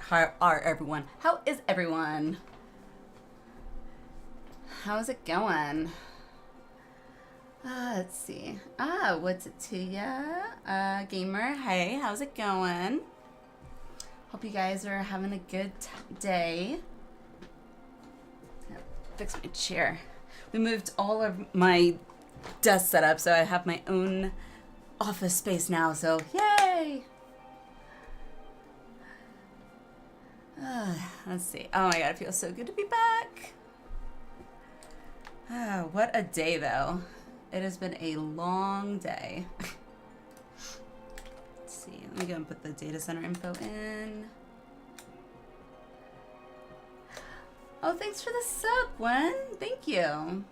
How are everyone? How is everyone? How's it going? Let's see. What's it to ya? Gamer, hey, how's it going? Hope you guys are having a good day. Fix my chair. We moved all of my desk setup, so I have my own office space now, so yay! Let's see. Oh my god, it feels so good to be back. What a day, though. It has been a long day. Let's see. Let me go and put the data center info in. Oh, thanks for the sub, Gwen. Thank you.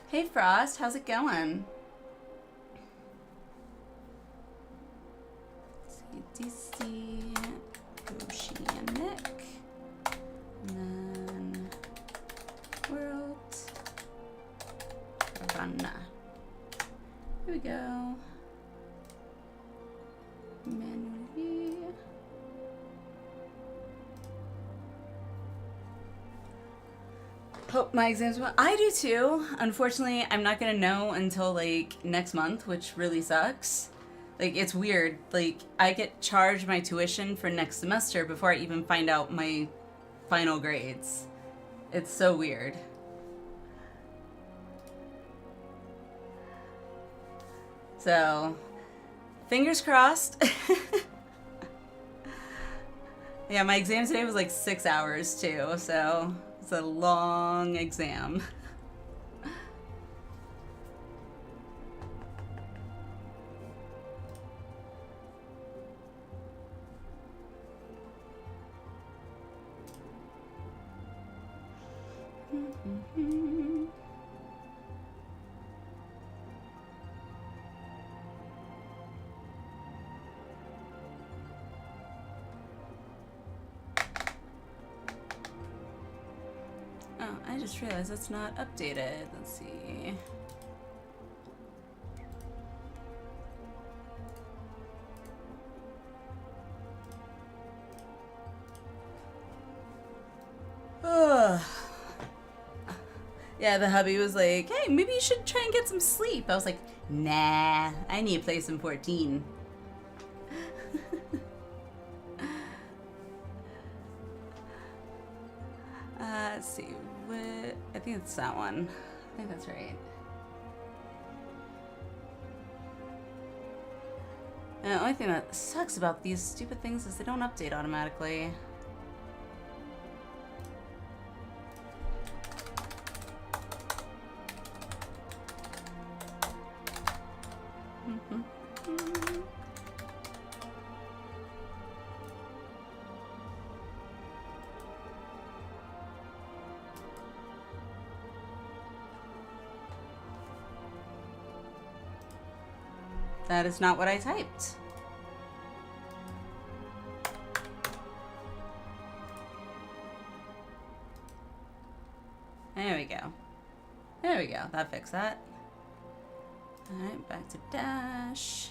Hey, Frost. How's it going? Let's see. DC, Oceanic, and then World, Rana. Here we go. Manually. Hope my exams went. I do too. Unfortunately, I'm not gonna know until like next month, which really sucks. Like, it's weird. Like, I get charged my tuition for next semester before I even find out my final grades. It's so weird. So, fingers crossed. Yeah, my exam today was like 6 hours too, so it's a long exam. Oh, I just realized it's not updated. Let's see. Ugh. Yeah, the hubby was like, hey, maybe you should try and get some sleep. I was like, nah, I need to play some 14. Let's see. What? I think it's that one. I think that's right. And the only thing that sucks about these stupid things is they don't update automatically. That is not what I typed. There we go. There we go. That fixed that. Alright, back to dash.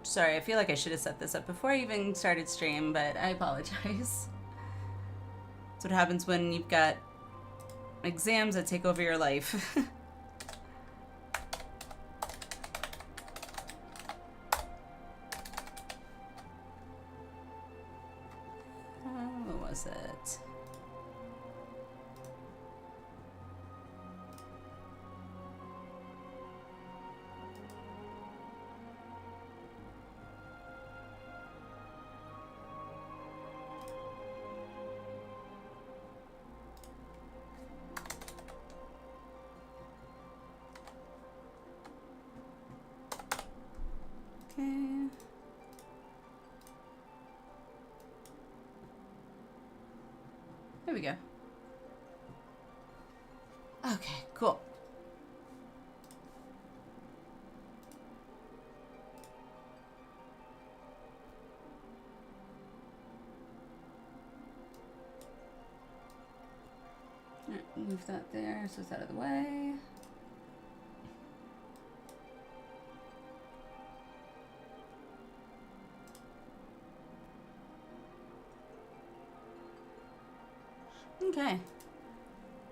Sorry, I feel like I should have set this up before I even started stream, but I apologize. That's what happens when you've got exams that take over your life. What was it? Okay. There we go. Okay, cool. Move that there so it's out of the way. Okay.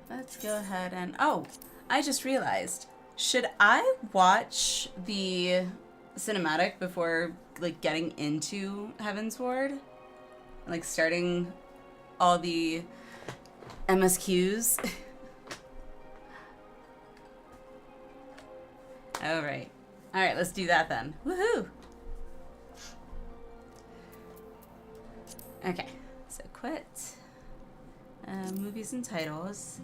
Let's go ahead and... Oh! I just realized. Should I watch the cinematic before, like, getting into Heavensward? Like, starting all the MSQs? Alright. Alright, let's do that then. Woohoo! Okay. So, quit. Movies and titles.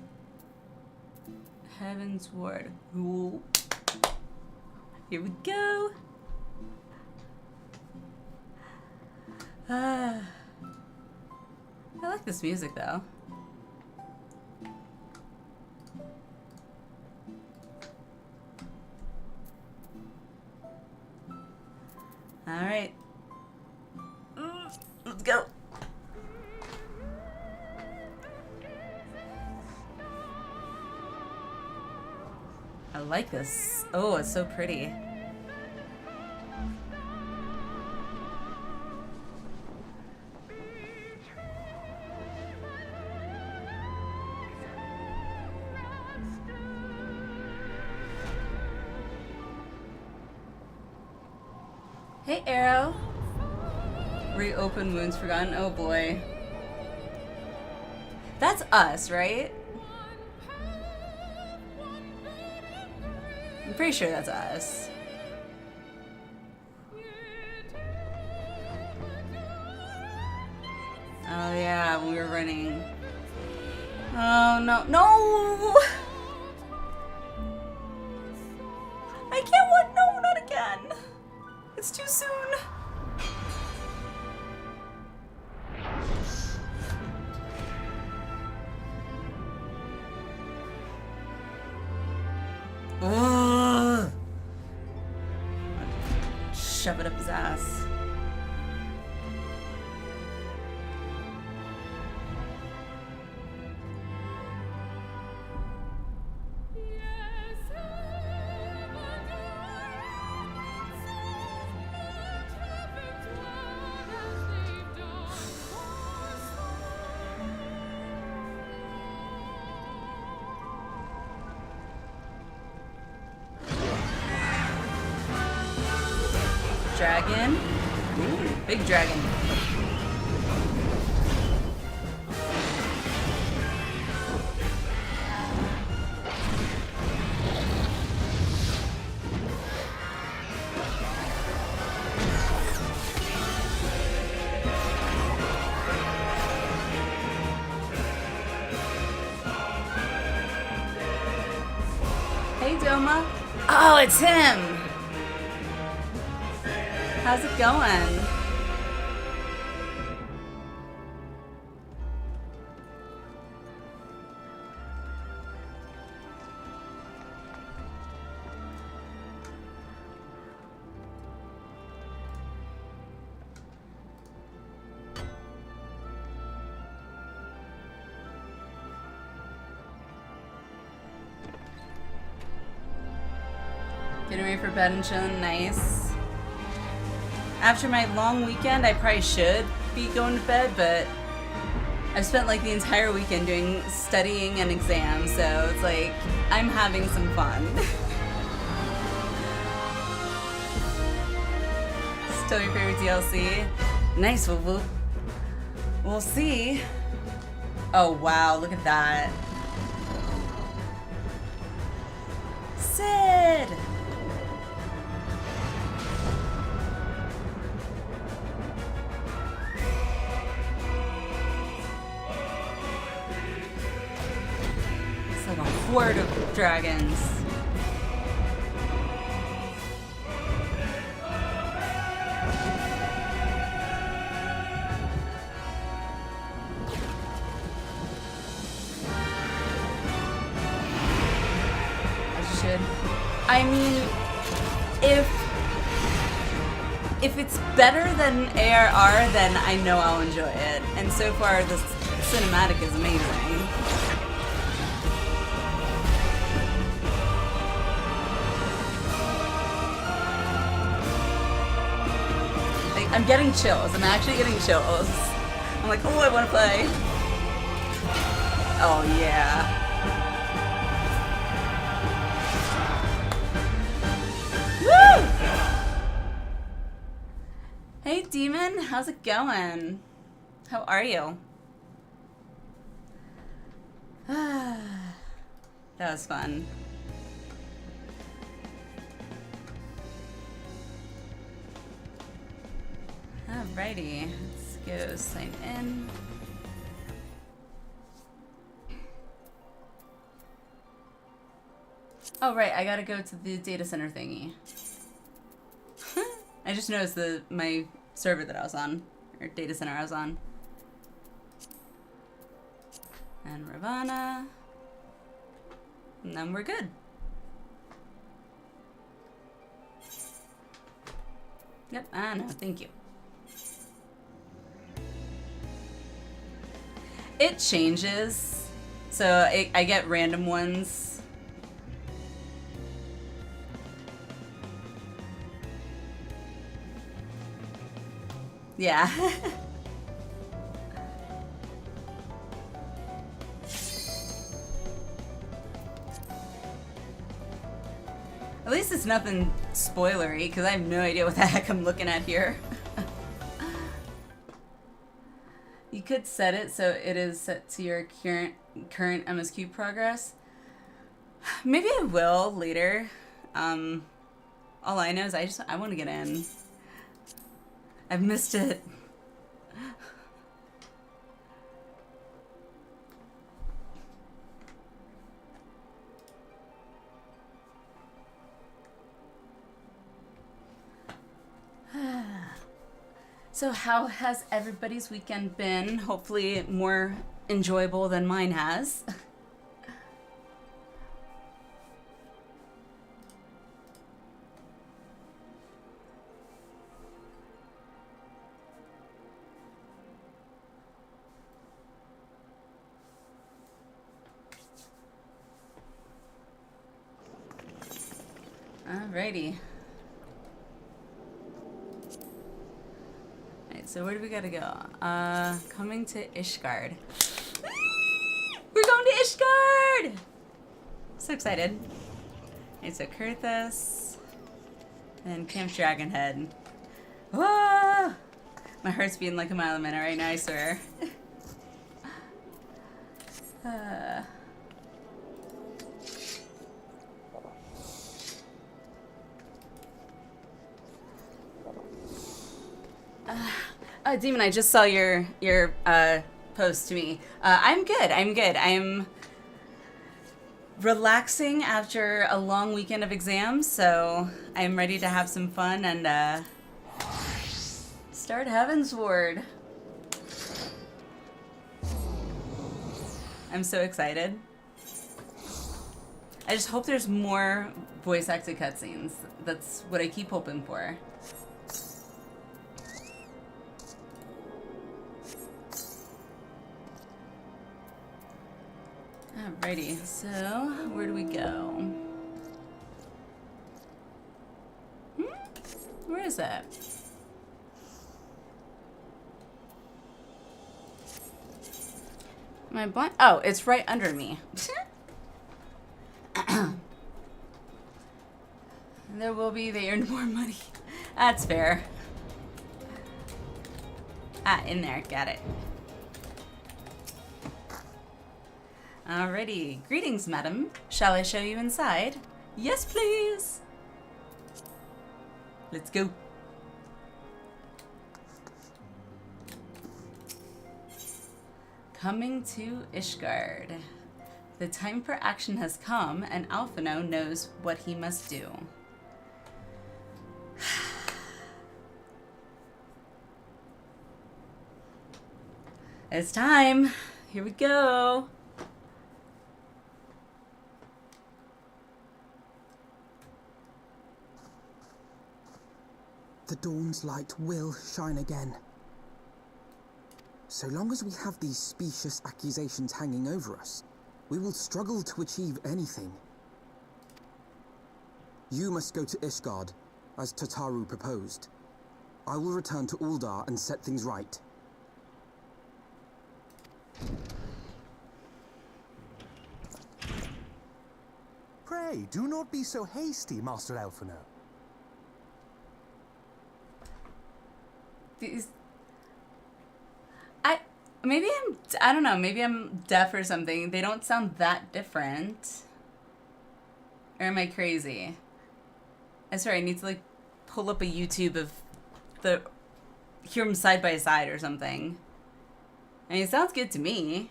Heavensward. Ooh. Here we go. I like this music though. All right. Let's go. I like this. Oh, it's so pretty. Hey, Arrow. Reopen Wounds Forgotten. Oh boy. That's us, right? I'm pretty sure that's us. Oh yeah, when we were running. Oh no, no! I can't want, no, not again. It's too soon. Ugh. Shove it up his ass. Dragon. Ooh, big dragon. Hey, Doma. Oh, it's him. How's it going? Getting ready for bed and chilling, nice. After my long weekend, I probably should be going to bed, but I've spent like the entire weekend doing studying and exams, so it's like I'm having some fun. Still your favorite DLC? Nice, we'll see. Oh wow, look at that. Sid! Like a horde of dragons. I should. I mean, if it's better than ARR, then I know I'll enjoy it. And so far, the cinematic is amazing. I'm getting chills. I'm actually getting chills. I'm like, oh, I want to play. Oh, yeah. Woo! Hey, Demon. How's it going? How are you? That was fun. Alrighty, let's go sign in. Oh right, I gotta go to the data center thingy. I just noticed my server that I was on, or data center I was on. And Ravana. And then we're good. Yep, no, thank you. It changes, so I get random ones. Yeah. At least it's nothing spoilery, because I have no idea what the heck I'm looking at here. You could set it so it is set to your current MSQ progress. Maybe I will later. All I know is I want to get in. I've missed it. So how has everybody's weekend been? Hopefully more enjoyable than mine has. Alrighty. So where do we gotta go? Coming to Ishgard. We're going to Ishgard! So excited. Okay, so Kurthus. And Camp Dragonhead. Whoa! My heart's beating like a mile a minute right now, I swear. Demon, I just saw your post to me. I'm good. I'm relaxing after a long weekend of exams, so I'm ready to have some fun and start Heavensward. I'm so excited. I just hope there's more voice acted cutscenes. That's what I keep hoping for. Alrighty, so where do we go? Where is that? Am I blind? Oh, it's right under me. There will be, they earned more money. That's fair. In there, got it. Alrighty, greetings, madam. Shall I show you inside? Yes, please. Let's go. Coming to Ishgard. The time for action has come, and Alphino knows what he must do. It's time. Here we go. The dawn's light will shine again. So long as we have these specious accusations hanging over us, we will struggle to achieve anything. You must go to Ishgard, as Tataru proposed. I will return to Uldar and set things right. Pray, do not be so hasty, Master Alphino. These... I don't know, maybe I'm deaf or something. They don't sound that different. Or am I crazy? I swear I need to like pull up a YouTube of hear them side by side or something. I mean, it sounds good to me.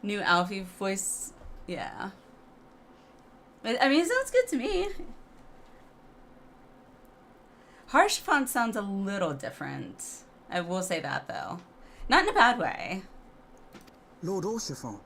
New Alfie voice, yeah. But, I mean, it sounds good to me. Harsh font sounds a little different. I will say that, though. Not in a bad way. Lord Orchiffon.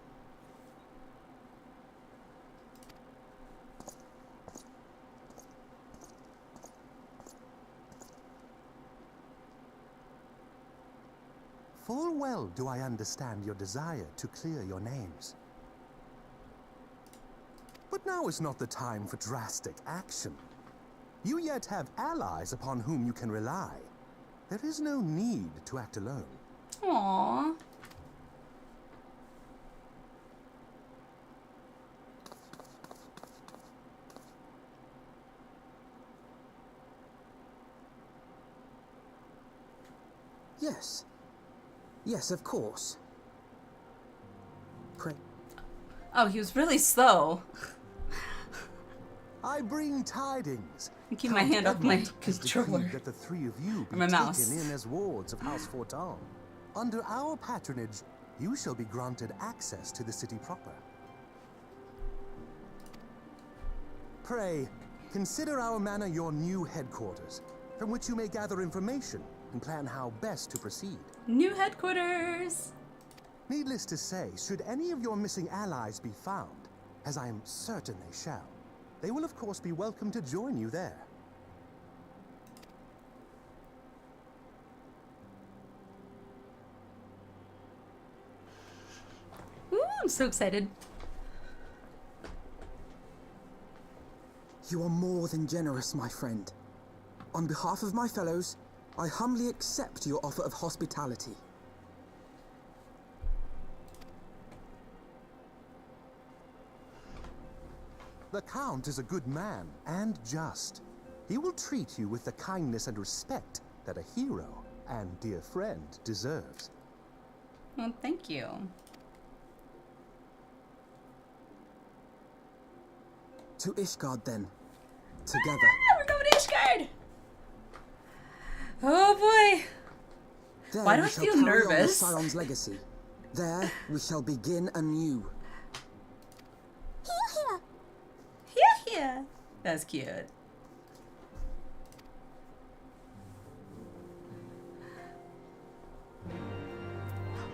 Full well do I understand your desire to clear your names. But now is not the time for drastic action. You yet have allies upon whom you can rely. There is no need to act alone. Aww. Yes. Yes, of course. Pray. Oh, he was really slow. I bring tidings. Keep my hand off my Edmund has controller. decreed that the three of you be My mouse. taken in as wards of House Fortan. Under our patronage, you shall be granted access to the city proper. Pray, consider our manor your new headquarters, from which you may gather information and plan how best to proceed. New headquarters. Needless to say, should any of your missing allies be found, as I am certain they shall, they will of course be welcome to join you there. Ooh, I'm so excited. You are more than generous, my friend. On behalf of my fellows, I humbly accept your offer of hospitality. The Count is a good man and just. He will treat you with the kindness and respect that a hero and dear friend deserves. Well, thank you. To Ishgard, then. Together. Ah, we're going to Ishgard! Oh boy! There Why do we I shall feel carry nervous? on the Scion's legacy. There we shall begin anew. Yeah. That's cute.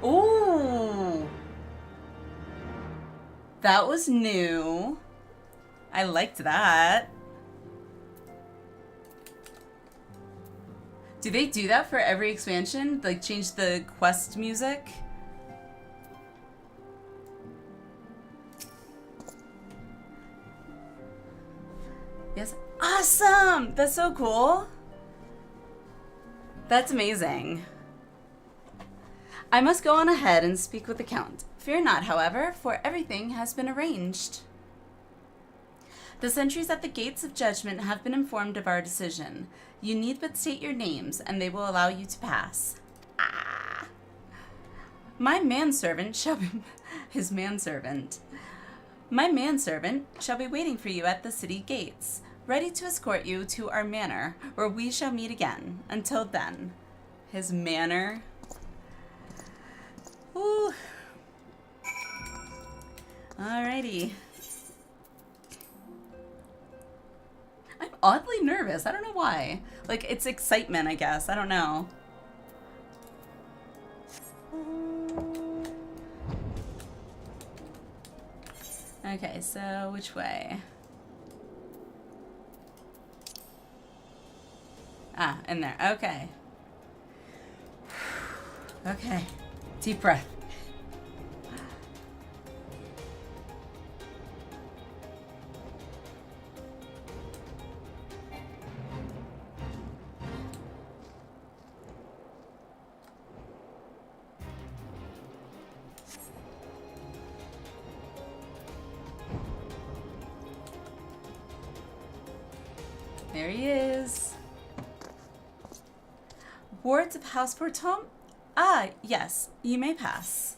Ooh! That was new. I liked that. Do they do that for every expansion? Like change the quest music? Yes. Awesome! That's so cool. That's amazing. I must go on ahead and speak with the Count. Fear not, however, for everything has been arranged. The sentries at the gates of judgment have been informed of our decision. You need but state your names, and they will allow you to pass. Ah! My manservant shall be... His manservant. My manservant shall be waiting for you at the city gates, ready to escort you to our manor, where we shall meet again. Until then, his manor. Ooh. Alrighty. I'm oddly nervous. I don't know why. Like, it's excitement, I guess. I don't know. Okay, so which way? Ah, in there. Okay. Okay. Deep breath. There he is. Wards of House Portom? Ah, yes, you may pass.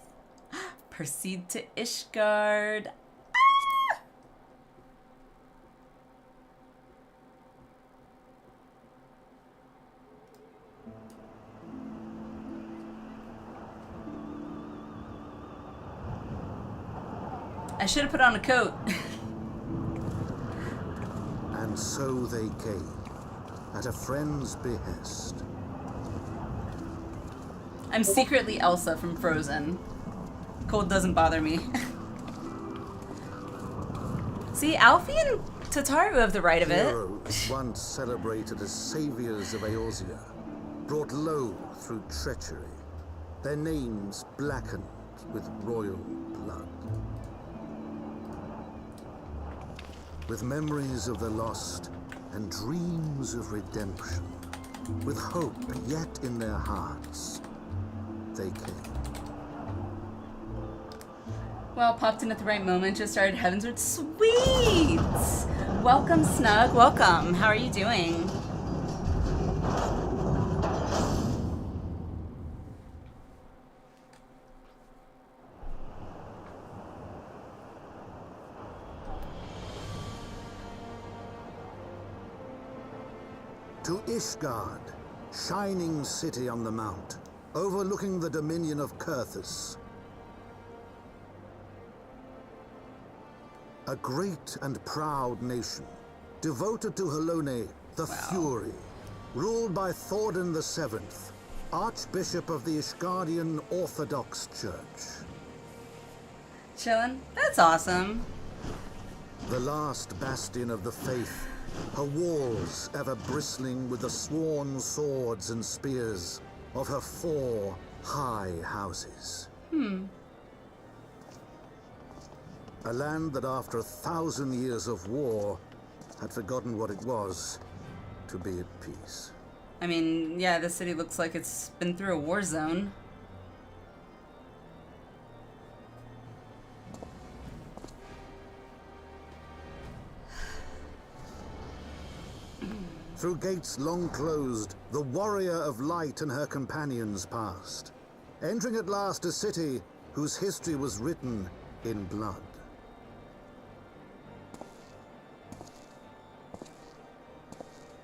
Proceed to Ishgard. Ah! I should have put on a coat. And so they came, at a friend's behest. I'm secretly Elsa from Frozen. Cold doesn't bother me. See, Alfie and Tataru have the right of it. Heroes once celebrated as saviors of Eorzea, brought low through treachery, their names blackened with royal blood. With memories of the lost and dreams of redemption, with hope yet in their hearts, they came. Well, popped in at the right moment, just started Heavensward. Sweet! Welcome, Snug. Welcome. How are you doing? To Ishgard, shining city on the mount, overlooking the dominion of Kurthus. A great and proud nation, devoted to Halone, the Fury, ruled by Thordan VII, Archbishop of the Ishgardian Orthodox Church. Chillin'? That's awesome. The last bastion of the faith, her walls ever bristling with the sworn swords and spears of her 4 high houses. A land that after 1,000 years of war had forgotten what it was to be at peace. I mean, yeah, the city looks like it's been through a war zone. Through gates long closed, the warrior of light and her companions passed, entering at last a city whose history was written in blood.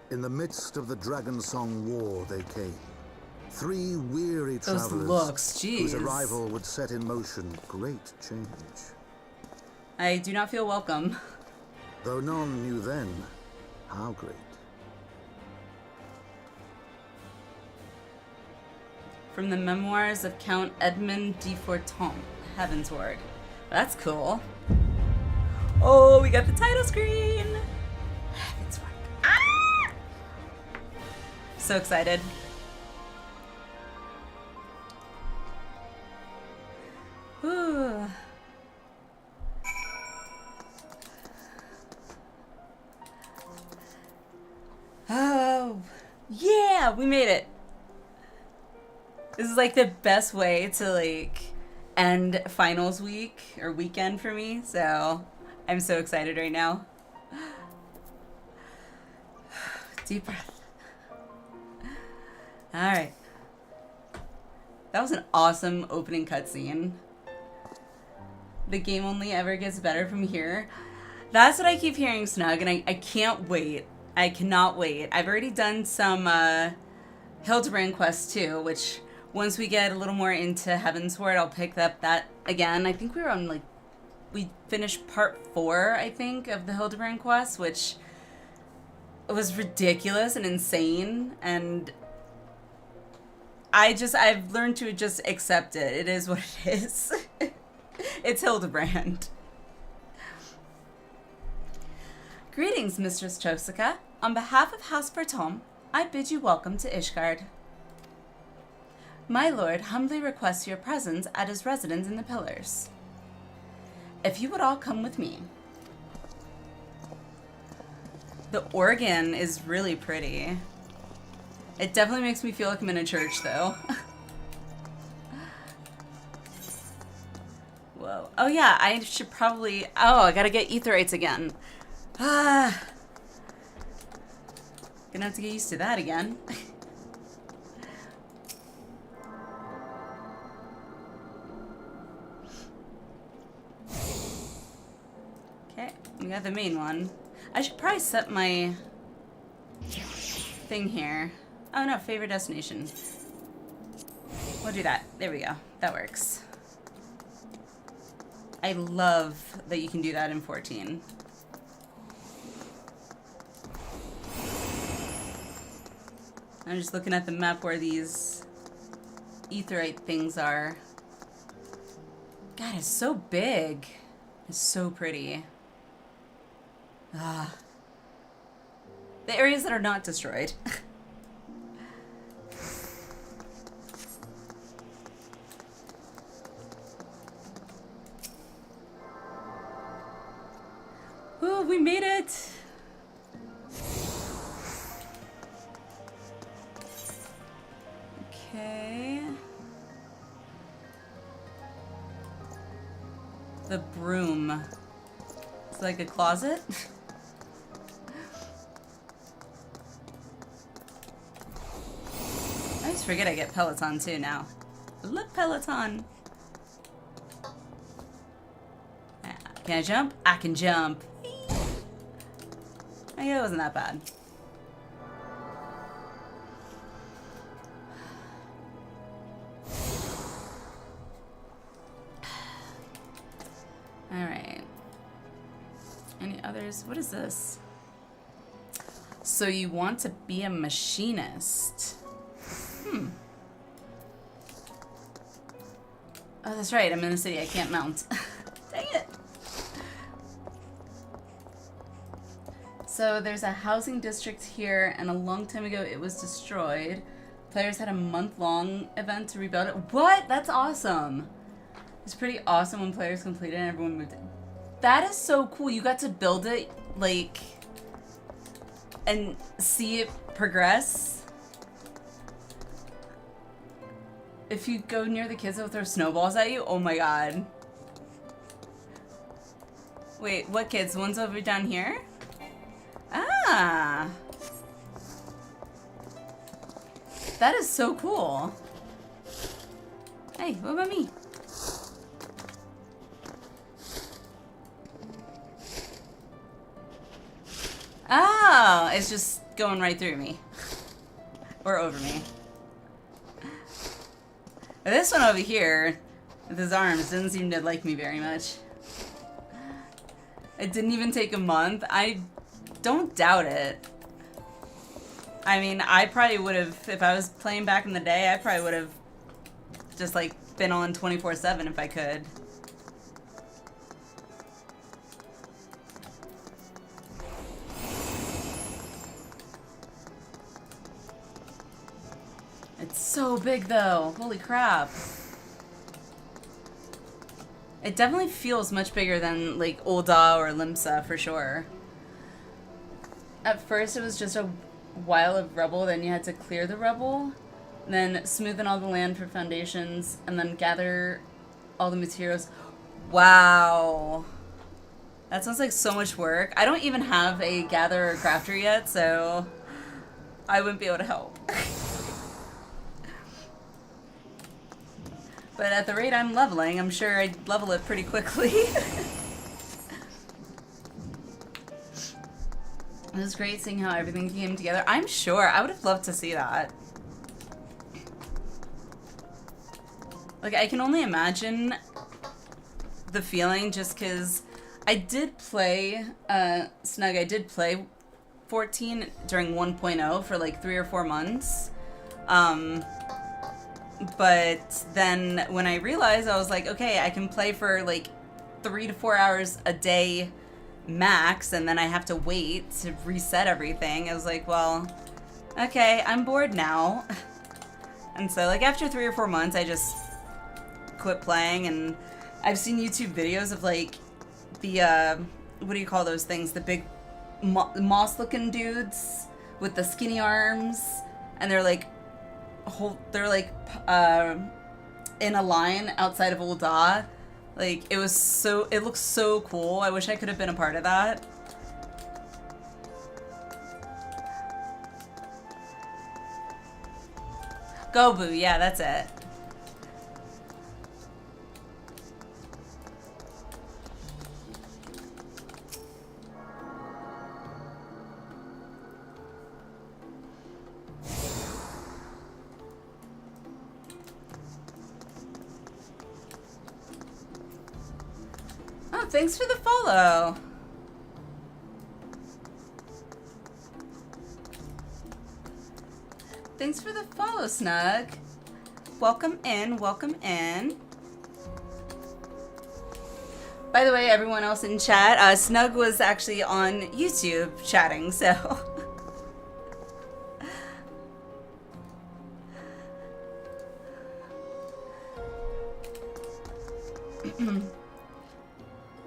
In the midst of the Dragonsong War they came. 3 weary Those travelers looks, whose jeez. arrival would set in motion great change. I do not feel welcome. Though none knew then how great. From the memoirs of Count Edmond de Forton, Heavensward. That's cool. Oh, we got the title screen! Heavensward. Ah! So excited. Ooh. Oh, yeah, we made it. This is like the best way to like end finals week or weekend for me, so I'm so excited right now. Deep breath. All right. That was an awesome opening cutscene. The game only ever gets better from here. That's what I keep hearing, Snug, and I can't wait. I cannot wait. I've already done some Hildebrand quests too, which once we get a little more into Heavensward, I'll pick up that again. I think we were on like, we finished part 4, I think, of the Hildebrand quest, which was ridiculous and insane, and I've learned to just accept it. It is what it is. It's Hildebrand. Greetings, Mistress Chosika. On behalf of House Bertom, I bid you welcome to Ishgard. My lord humbly requests your presence at his residence in the Pillars. If you would all come with me. The organ is really pretty. It definitely makes me feel like I'm in a church, though. Whoa. Oh, yeah, I should probably... Oh, I gotta get Aetherites again. Gonna have to get used to that again. Okay, we got the main one. I should probably set my thing here. Oh no, favorite destination. We'll do that. There we go. That works. I love that you can do that in 14. I'm just looking at the map where these aetheryte things are. God, it's so big. It's so pretty. Ah. The areas that are not destroyed. Ooh, we made it! Okay. The broom. It's like a closet. I always forget I get Peloton too now. Look, Peloton! Can I jump? I can jump. Oh, yeah, it wasn't that bad. Alright. Any others? What is this? So you want to be a machinist? Hmm. Oh, that's right. I'm in the city. I can't mount. Dang it. So there's a housing district here, and a long time ago it was destroyed. Players had a month-long event to rebuild it. What? That's awesome. It's pretty awesome when players completed and everyone moved in. That is so cool. You got to build it, like, and see it progress. If you go near the kids, they'll throw snowballs at you. Oh my god. Wait, what kids? The ones over down here? Ah. That is so cool. Hey, what about me? Oh, it's just going right through me. Or over me. This one over here, with his arms, didn't seem to like me very much. It didn't even take a month. I don't doubt it. I mean, I probably would have, if I was playing back in the day, I probably would have just, like, been on 24/7 if I could. It's so big, though. Holy crap. It definitely feels much bigger than, like, Ul'dah or Limsa, for sure. At first, it was just a while of rubble, then you had to clear the rubble, then smoothen all the land for foundations, and then gather all the materials. Wow. That sounds like so much work. I don't even have a gatherer or crafter yet, so I wouldn't be able to help. But at the rate I'm leveling, I'm sure I'd level it pretty quickly. It was great seeing how everything came together. I'm sure. I would have loved to see that. Like, I can only imagine the feeling just because I did play, Snug, I did play 14 during 1.0 for like 3 or 4 months. But then when I realized, I was like, okay, I can play for like 3 to 4 hours a day max, and then I have to wait to reset everything. I was like, well, okay, I'm bored now. And so, like, after 3 or 4 months, I just quit playing, and I've seen YouTube videos of, like, the, what do you call those things? The big moss-looking dudes with the skinny arms, and they're, like, in a line outside of Ul'dah. Like, it looks so cool. I wish I could have been a part of that. Gobu, yeah, that's it. Oh, thanks for the follow. Thanks for the follow, Snug. Welcome in, welcome in. By the way, everyone else in chat, Snug was actually on YouTube chatting, so.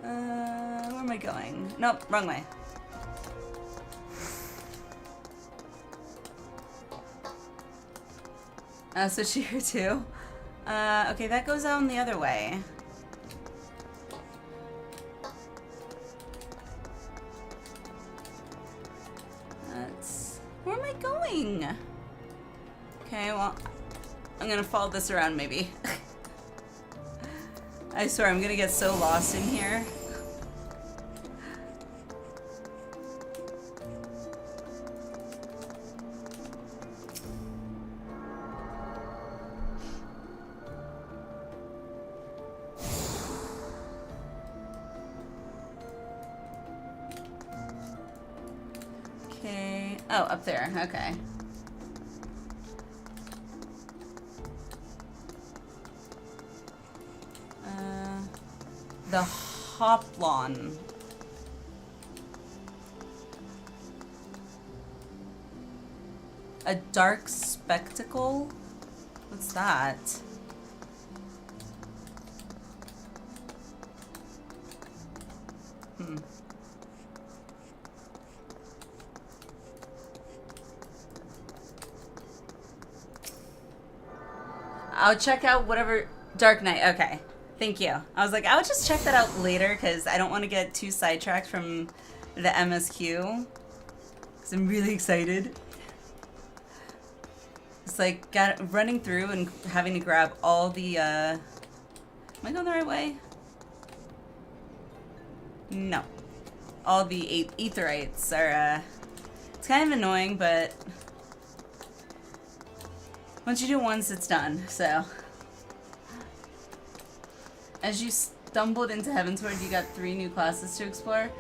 Where am I going? Nope, wrong way. Switch here too. Okay, that goes on the other way. Where am I going? Okay, well, I'm gonna follow this around maybe. I swear I'm gonna get so lost in here. Oh, up there. Okay. The Hoplon. A dark spectacle? What's that? I'll check out whatever. Dark Knight. Okay. Thank you. I was like, I'll just check that out later because I don't want to get too sidetracked from the MSQ. Because I'm really excited. It's like running through and having to grab all the. Am I going the right way? No. All the aetherites are. It's kind of annoying, but. Once you do it once, it's done, so. As you stumbled into Heavensward, you got 3 new classes to explore.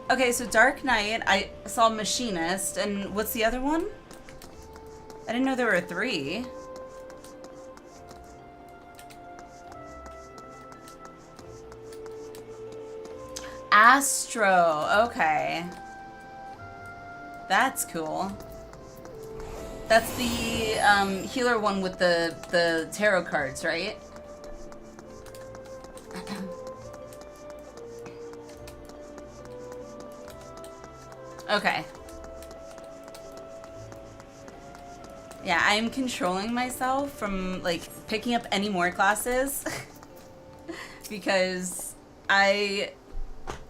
Okay, so Dark Knight, I saw Machinist, and what's the other one? I didn't know there were 3. Astro, okay. That's cool. That's the healer one with the tarot cards, right? Okay. Yeah, I am controlling myself from like picking up any more classes because I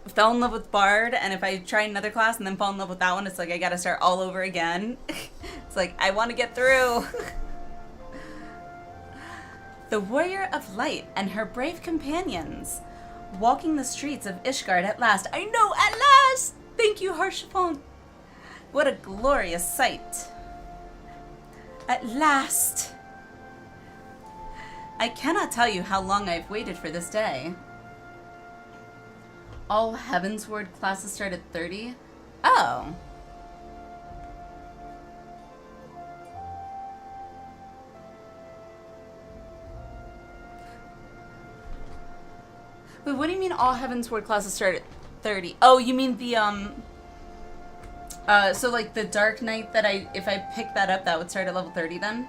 fell in love with Bard, and if I try another class and then fall in love with that one, it's like I gotta start all over again. It's like, I want to get through. The Warrior of Light and her brave companions, walking the streets of Ishgard at last. I know, at last! Thank you, Harshapon. What a glorious sight. At last. I cannot tell you how long I've waited for this day. All Heavensward classes start at 30? Oh. Wait, what do you mean all Heavensward classes start at 30? Oh, you mean the, so like the Dark Knight that if I pick that up, that would start at level 30 then?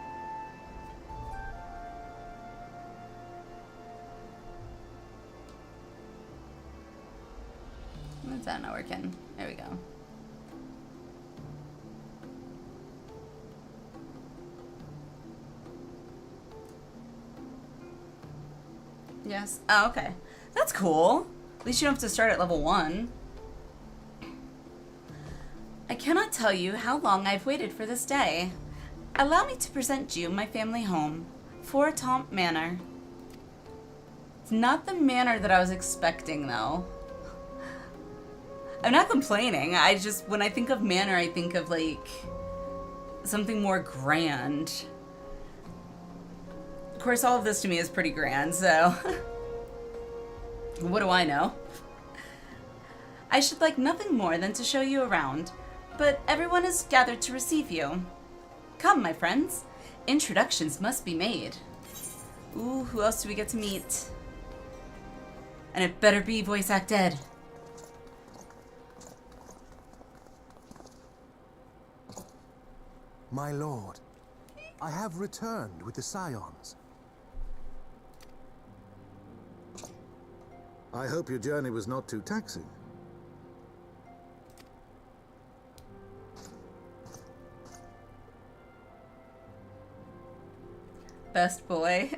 What's that not working? There we go. Yes. Oh, okay. That's cool. At least you don't have to start at level 1. I cannot tell you how long I've waited for this day. Allow me to present you my family home, Fortomp Manor. It's not the manor that I was expecting, though. I'm not complaining. I just, when I think of manor, I think of, like, something more grand. Of course, all of this to me is pretty grand, so... What do I know? I should like nothing more than to show you around, but everyone is gathered to receive you. Come, my friends. Introductions must be made. Ooh, who else do we get to meet? And it better be voice acted. My lord, I have returned with the Scions. I hope your journey was not too taxing. Best boy.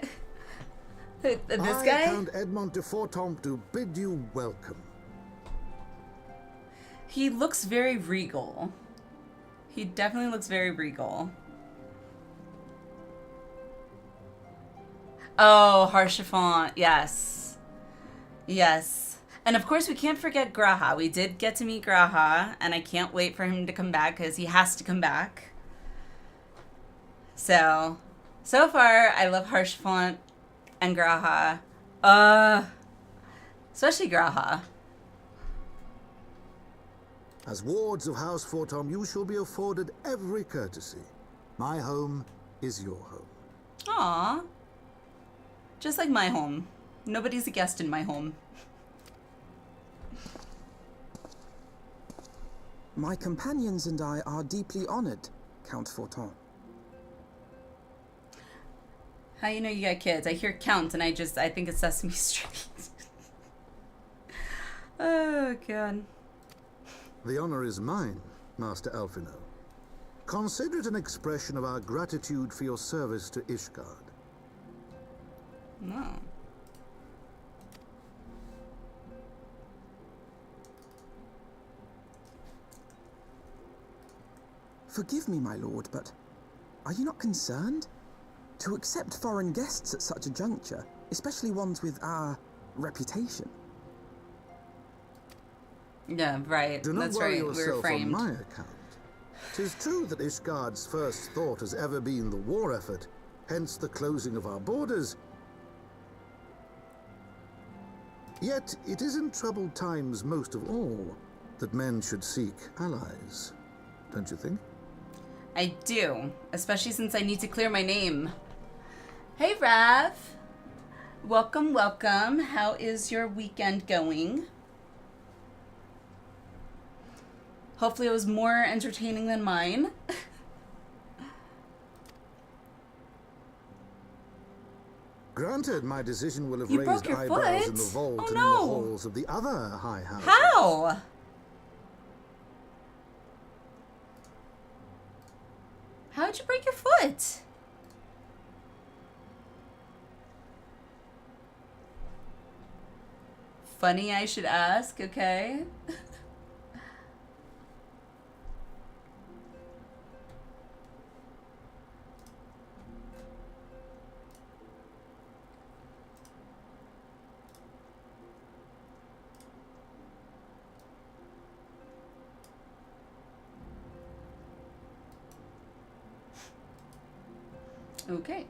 This I, guy? Count Edmond de Fortomp, do bid you welcome. He looks very regal. He definitely looks very regal. Oh, Harshafont. Yes. Yes. And of course, we can't forget Graha. We did get to meet Graha, and I can't wait for him to come back, because he has to come back. So far, I love Harshafont and Graha. Especially Graha. As wards of House Fortomp, you shall be afforded every courtesy. My home is your home. Aww. Just like my home. Nobody's a guest in my home. My companions and I are deeply honored, Count Fortomp. How you know you got kids? I hear Count and I think it's Sesame Street. Oh, God. The honor is mine, Master Alphino. Consider it an expression of our gratitude for your service to Ishgard. No. Forgive me, my lord, but are you not concerned? To accept foreign guests at such a juncture, especially ones with our reputation. Yeah, right. Do not That's worry right. We were yourself on framed. my account. 'Tis true that Ishgard's first thought has ever been the war effort, hence the closing of our borders. Yet it is in troubled times most of all that men should seek allies, don't you think? I do, especially since I need to clear my name. Hey, Rav. Welcome, welcome. How is your weekend going? Hopefully it was more entertaining than mine. Granted, my decision will have You raised broke your eyebrows in foot? the vault Oh, and in no. the halls of the other high houses. How? How'd you break your foot? Funny I should ask, okay? Okay.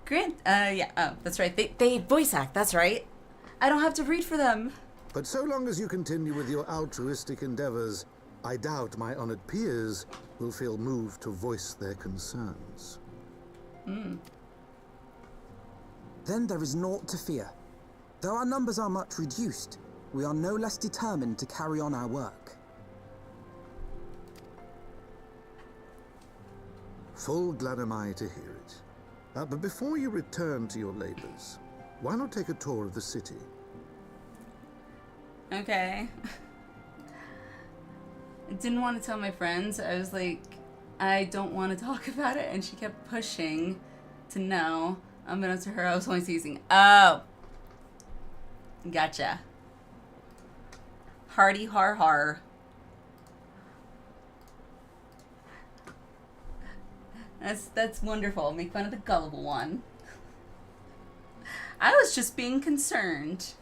Great. Yeah. Oh, that's right. They voice act. That's right. I don't have to read for them. But so long as you continue with your altruistic endeavors, I doubt my honored peers will feel moved to voice their concerns. Then there is naught to fear. Though our numbers are much reduced, we are no less determined to carry on our work. Full glad am I to hear it. But before you return to your labors, why not take a tour of the city? Okay. I didn't want to tell my friends. I was like, I don't want to talk about it, and she kept pushing to know. Unbeknownst to her, I was only teasing. Oh. Gotcha. Hardy har har. That's wonderful. Make fun of the gullible one. I was just being concerned.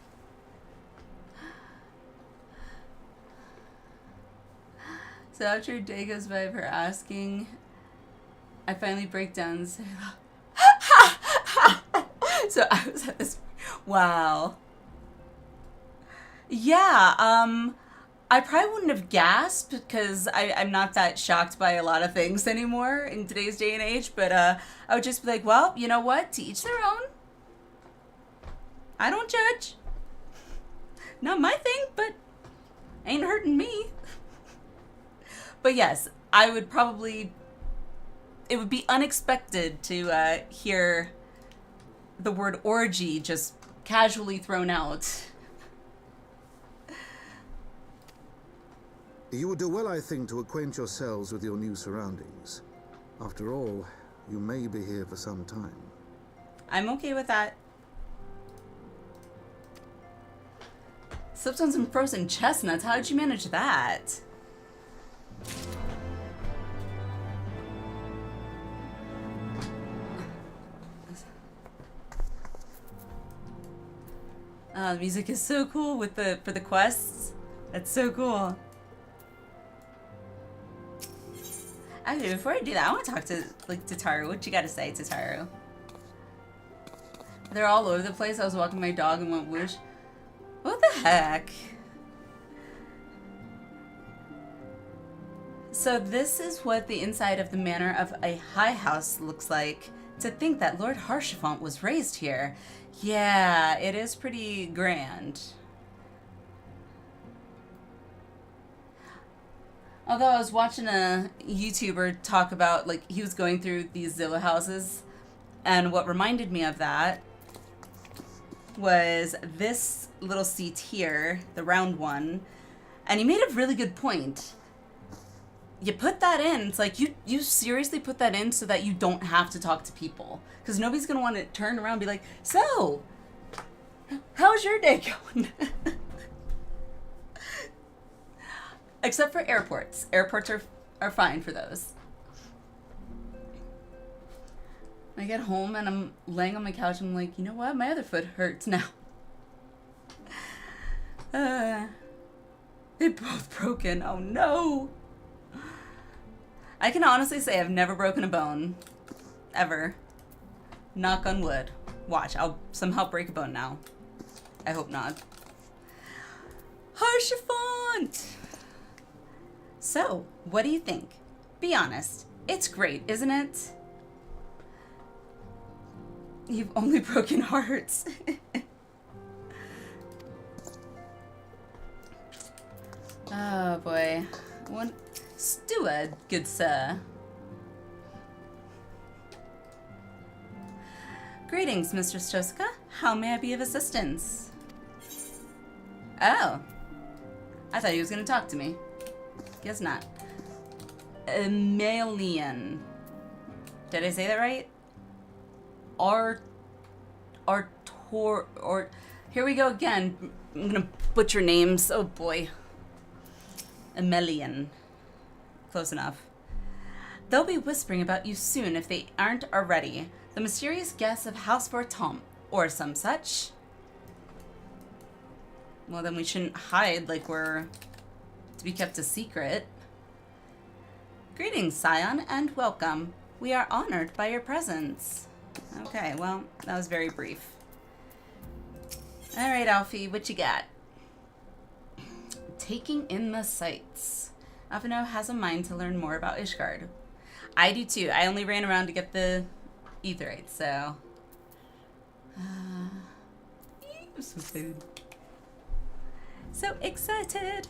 So after a day goes by of her asking, I finally break down and say, so I was at this, wow. Yeah, I probably wouldn't have gasped because I'm not that shocked by a lot of things anymore in today's day and age, but I would just be like, well, you know what? To each their own. I don't judge. Not my thing, but ain't hurting me. But yes, I would probably, it would be unexpected to hear the word orgy just casually thrown out. You would do well, I think, to acquaint yourselves with your new surroundings. After all, you may be here for some time. I'm okay with that. Slipped on some frozen chestnuts. How did you manage that? The music is so cool with for the quests. That's so cool. Actually, before I do that, I want to talk to Tataru. What you got to say, Tataru? They're all over the place. I was walking my dog and went whoosh. What the heck? So this is what the inside of the manor of a high house looks like. To think that Lord Haurchefant was raised here. Yeah, it is pretty grand. Although I was watching a YouTuber talk about, like, he was going through these Zilla houses, and what reminded me of that was this little seat here, the round one, and he made a really good point. You put that in, it's like, you seriously put that in so that you don't have to talk to people. Because nobody's going to want to turn around and be like, so, how's your day going? Except for airports. Airports are fine for those. I get home and I'm laying on my couch and I'm like, you know what? My other foot hurts now. They're both broken. Oh no. I can honestly say I've never broken a bone. Ever. Knock on wood. Watch, I'll somehow break a bone now. I hope not. Haurchefant! So, what do you think? Be honest. It's great, isn't it? You've only broken hearts. Oh boy. One steward, good sir. Greetings, Mistress Jessica. How may I be of assistance? Oh. I thought he was going to talk to me. Guess not. Emelian. Did I say that right? Here we go again. I'm going to butcher names. Oh boy. Emelian. Close enough. They'll be whispering about you soon if they aren't already. The mysterious guests of House Tom, or some such. Well, then we shouldn't hide like we're to be kept a secret. Greetings, Scion, and welcome. We are honored by your presence. Okay, well, that was very brief. Alright, Alfie, what you got? Taking in the sights. Avino has a mind to learn more about Ishgard. I do too. I only ran around to get the Aetheryte, so... I'm so excited. So excited!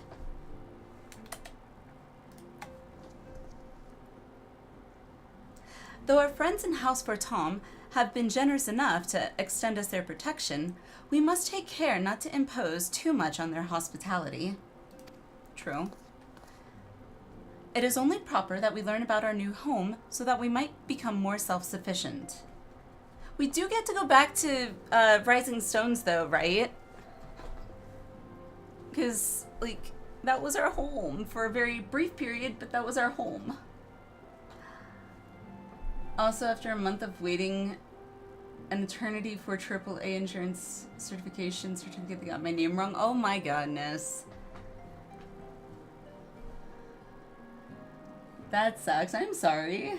Though our friends in House Tom have been generous enough to extend us their protection, we must take care not to impose too much on their hospitality. True. It is only proper that we learn about our new home so that we might become more self-sufficient. We do get to go back to Rising Stones though, right? Because, like, that was our home for a very brief period, but that was our home. Also, after a month of waiting an eternity for AAA insurance certificate, they got my name wrong. Oh my goodness. That sucks. I'm sorry.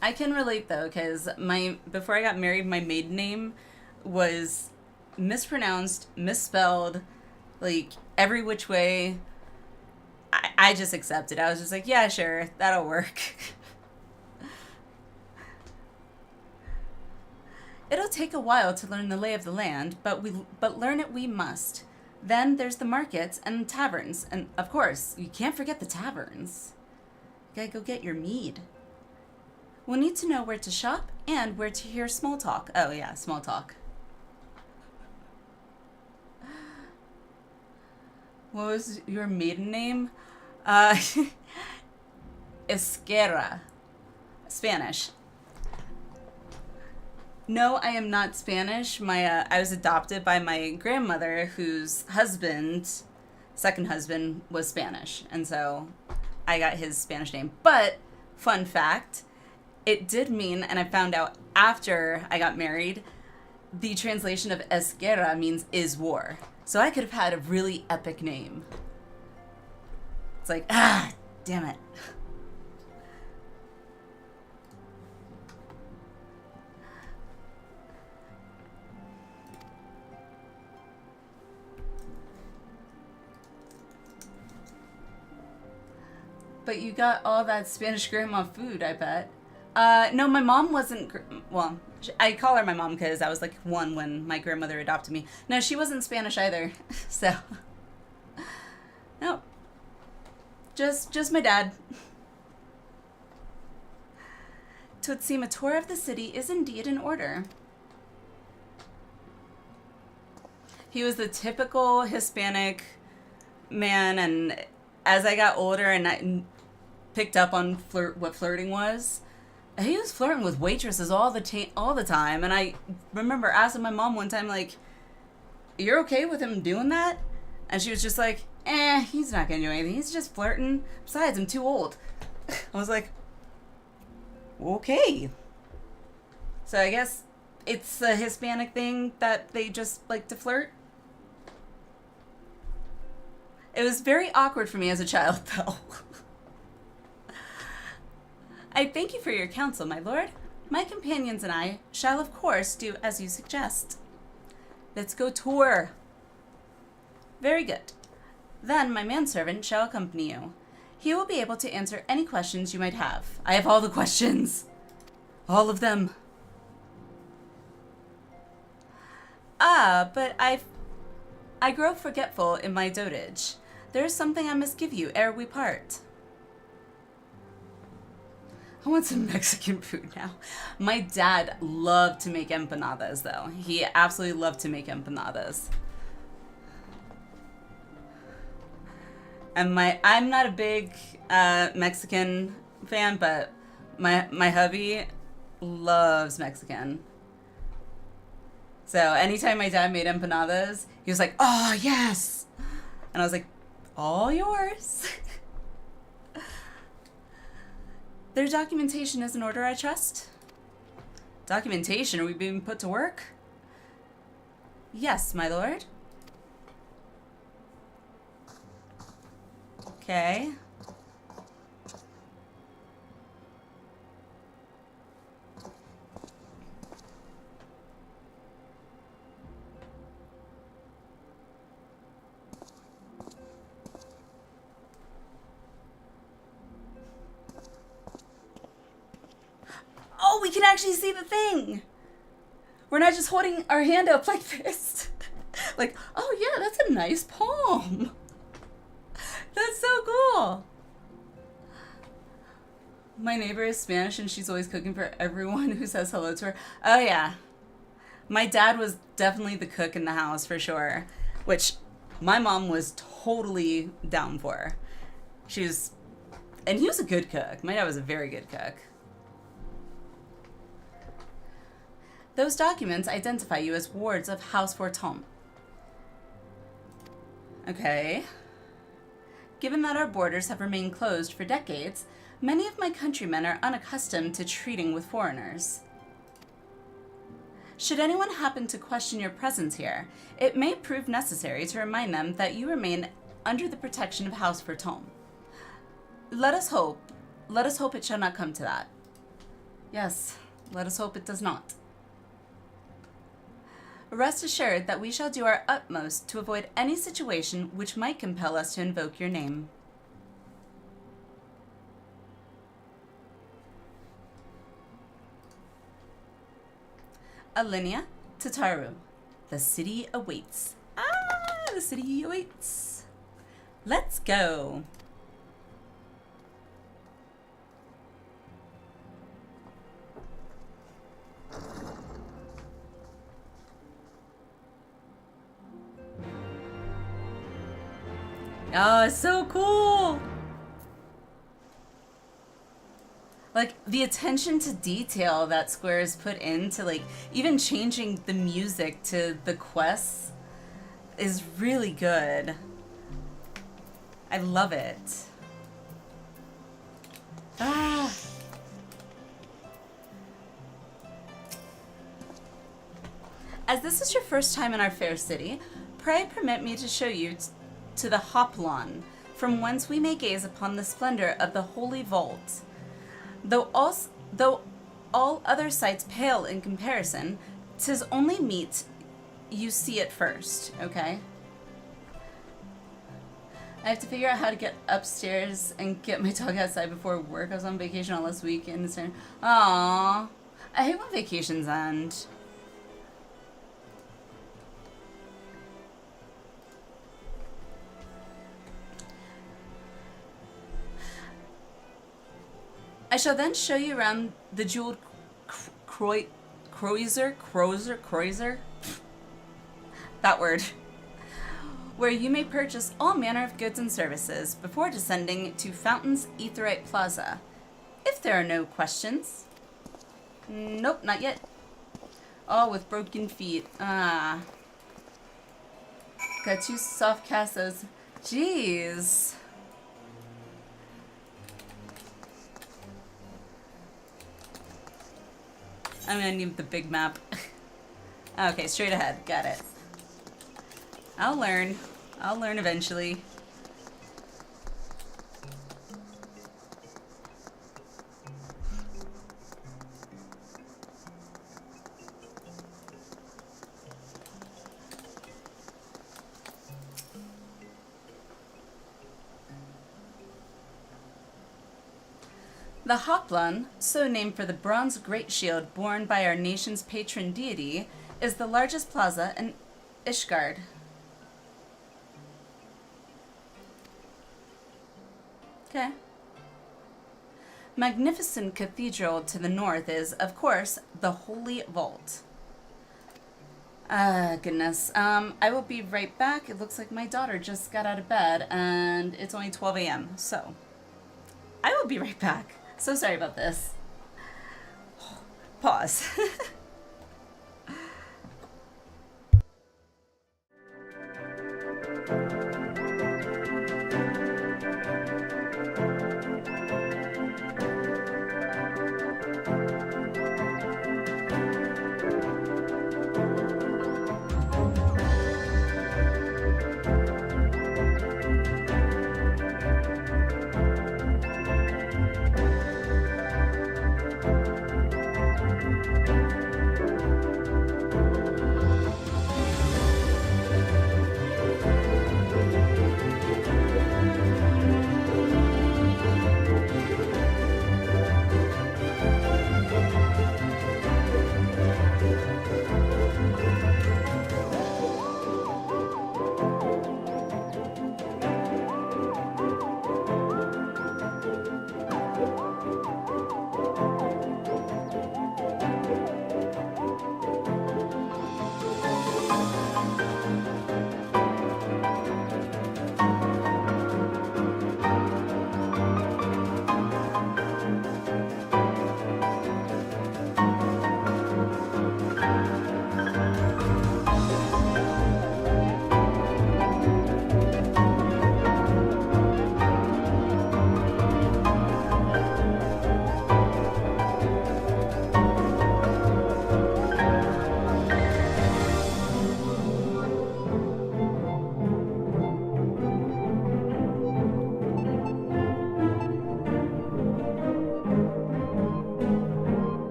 I can relate though, because before I got married, my maiden name was mispronounced, misspelled, like every which way. I just accepted. I was just like, yeah, sure, that'll work. It'll take a while to learn the lay of the land, but learn it we must. Then there's the markets and the taverns, and of course, you can't forget the taverns. You gotta go get your mead. We'll need to know where to shop and where to hear small talk. Oh yeah, small talk. What was your maiden name? Esquerra. Spanish. No, I am not Spanish. I was adopted by my grandmother, whose second husband, was Spanish. And so I got his Spanish name. But, fun fact, it did mean, and I found out after I got married, the translation of Esquerra means is war. So I could have had a really epic name. It's like, damn it. But you got all that Spanish grandma food, I bet. No, my mom wasn't, well, I call her my mom because I was like 1 when my grandmother adopted me. No, she wasn't Spanish either, so. No. Just my dad. Twould seem a tour of the city is indeed in order. He was the typical Hispanic man, and as I got older and I picked up on what flirting was, he was flirting with waitresses all the time. And I remember asking my mom one time, like, "You're okay with him doing that?" And she was just like, he's not gonna do anything. He's just flirting. Besides, I'm too old. I was like, okay. So I guess it's a Hispanic thing that they just like to flirt. It was very awkward for me as a child, though. I thank you for your counsel, my lord. My companions and I shall, of course, do as you suggest. Let's go tour. Very good. Then my manservant shall accompany you. He will be able to answer any questions you might have. I have all the questions. All of them. But I grow forgetful in my dotage. There is something I must give you ere we part. I want some Mexican food now. My dad loved to make empanadas, though. He absolutely loved to make empanadas. And I'm not a big Mexican fan, but my hubby loves Mexican. So anytime my dad made empanadas, he was like, "Oh, yes!" And I was like, "All yours." Their documentation is in order, I trust? Documentation? Are we being put to work? Yes, my lord. Okay. Oh, we can actually see the thing. We're not just holding our hand up like this. Like, oh yeah, that's a nice palm. That's so cool. My neighbor is Spanish and she's always cooking for everyone who says hello to her. Oh yeah. My dad was definitely the cook in the house for sure, which my mom was totally down for. And he was a good cook. My dad was a very good cook. Those documents identify you as wards of House Forton. Okay. Given that our borders have remained closed for decades, many of my countrymen are unaccustomed to treating with foreigners. Should anyone happen to question your presence here, it may prove necessary to remind them that you remain under the protection of House Bertome. Let us hope it shall not come to that. Yes, let us hope it does not. Rest assured that we shall do our utmost to avoid any situation which might compel us to invoke your name. Alinea Tataru. The city awaits. Ah, the city awaits. Let's go. Oh, it's so cool. Like, the attention to detail that Square has put into, like, even changing the music to the quests is really good. I love it. Ah. As this is your first time in our fair city, pray permit me to show you to the Hoplon, from whence we may gaze upon the splendor of the Holy Vault. Though all other sights pale in comparison, 'tis only meet you see it first, okay? I have to figure out how to get upstairs and get my dog outside before work. I was on vacation all last week and aww. I hate when vacations end. I shall then show you around the jeweled cruiser, that word, where you may purchase all manner of goods and services before descending to Fountain's Aetheryte Plaza. If there are no questions. Nope, not yet. Oh, with broken feet. Ah. Got two soft cassos. Jeez. I'm gonna need the big map. Okay, straight ahead. Got it. I'll learn. I'll learn eventually. The Hoplon, so named for the bronze great shield borne by our nation's patron deity, is the largest plaza in Ishgard. Okay. Magnificent cathedral to the north is, of course, the Holy Vault. Goodness. I will be right back. It looks like my daughter just got out of bed and it's only 12 a.m. So, I will be right back. So sorry about this. Pause.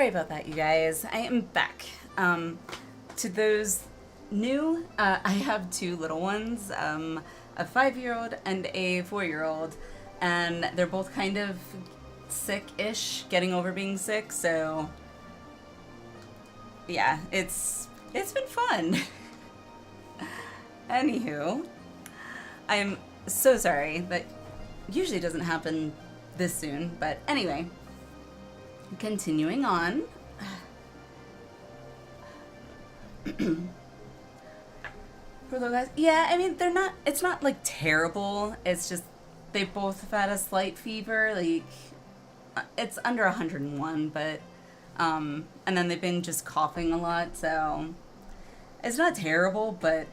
sorry about that, you guys. I am back. To those new, I have two little ones, a 5-year-old and a 4-year-old, and they're both kind of sick-ish, getting over being sick, so yeah, it's been fun. Anywho, I am so sorry that usually doesn't happen this soon, but anyway, continuing on. For the guys, yeah, I mean, it's not like terrible, it's just they both have had a slight fever, like it's under 101, but and then they've been just coughing a lot, so it's not terrible, but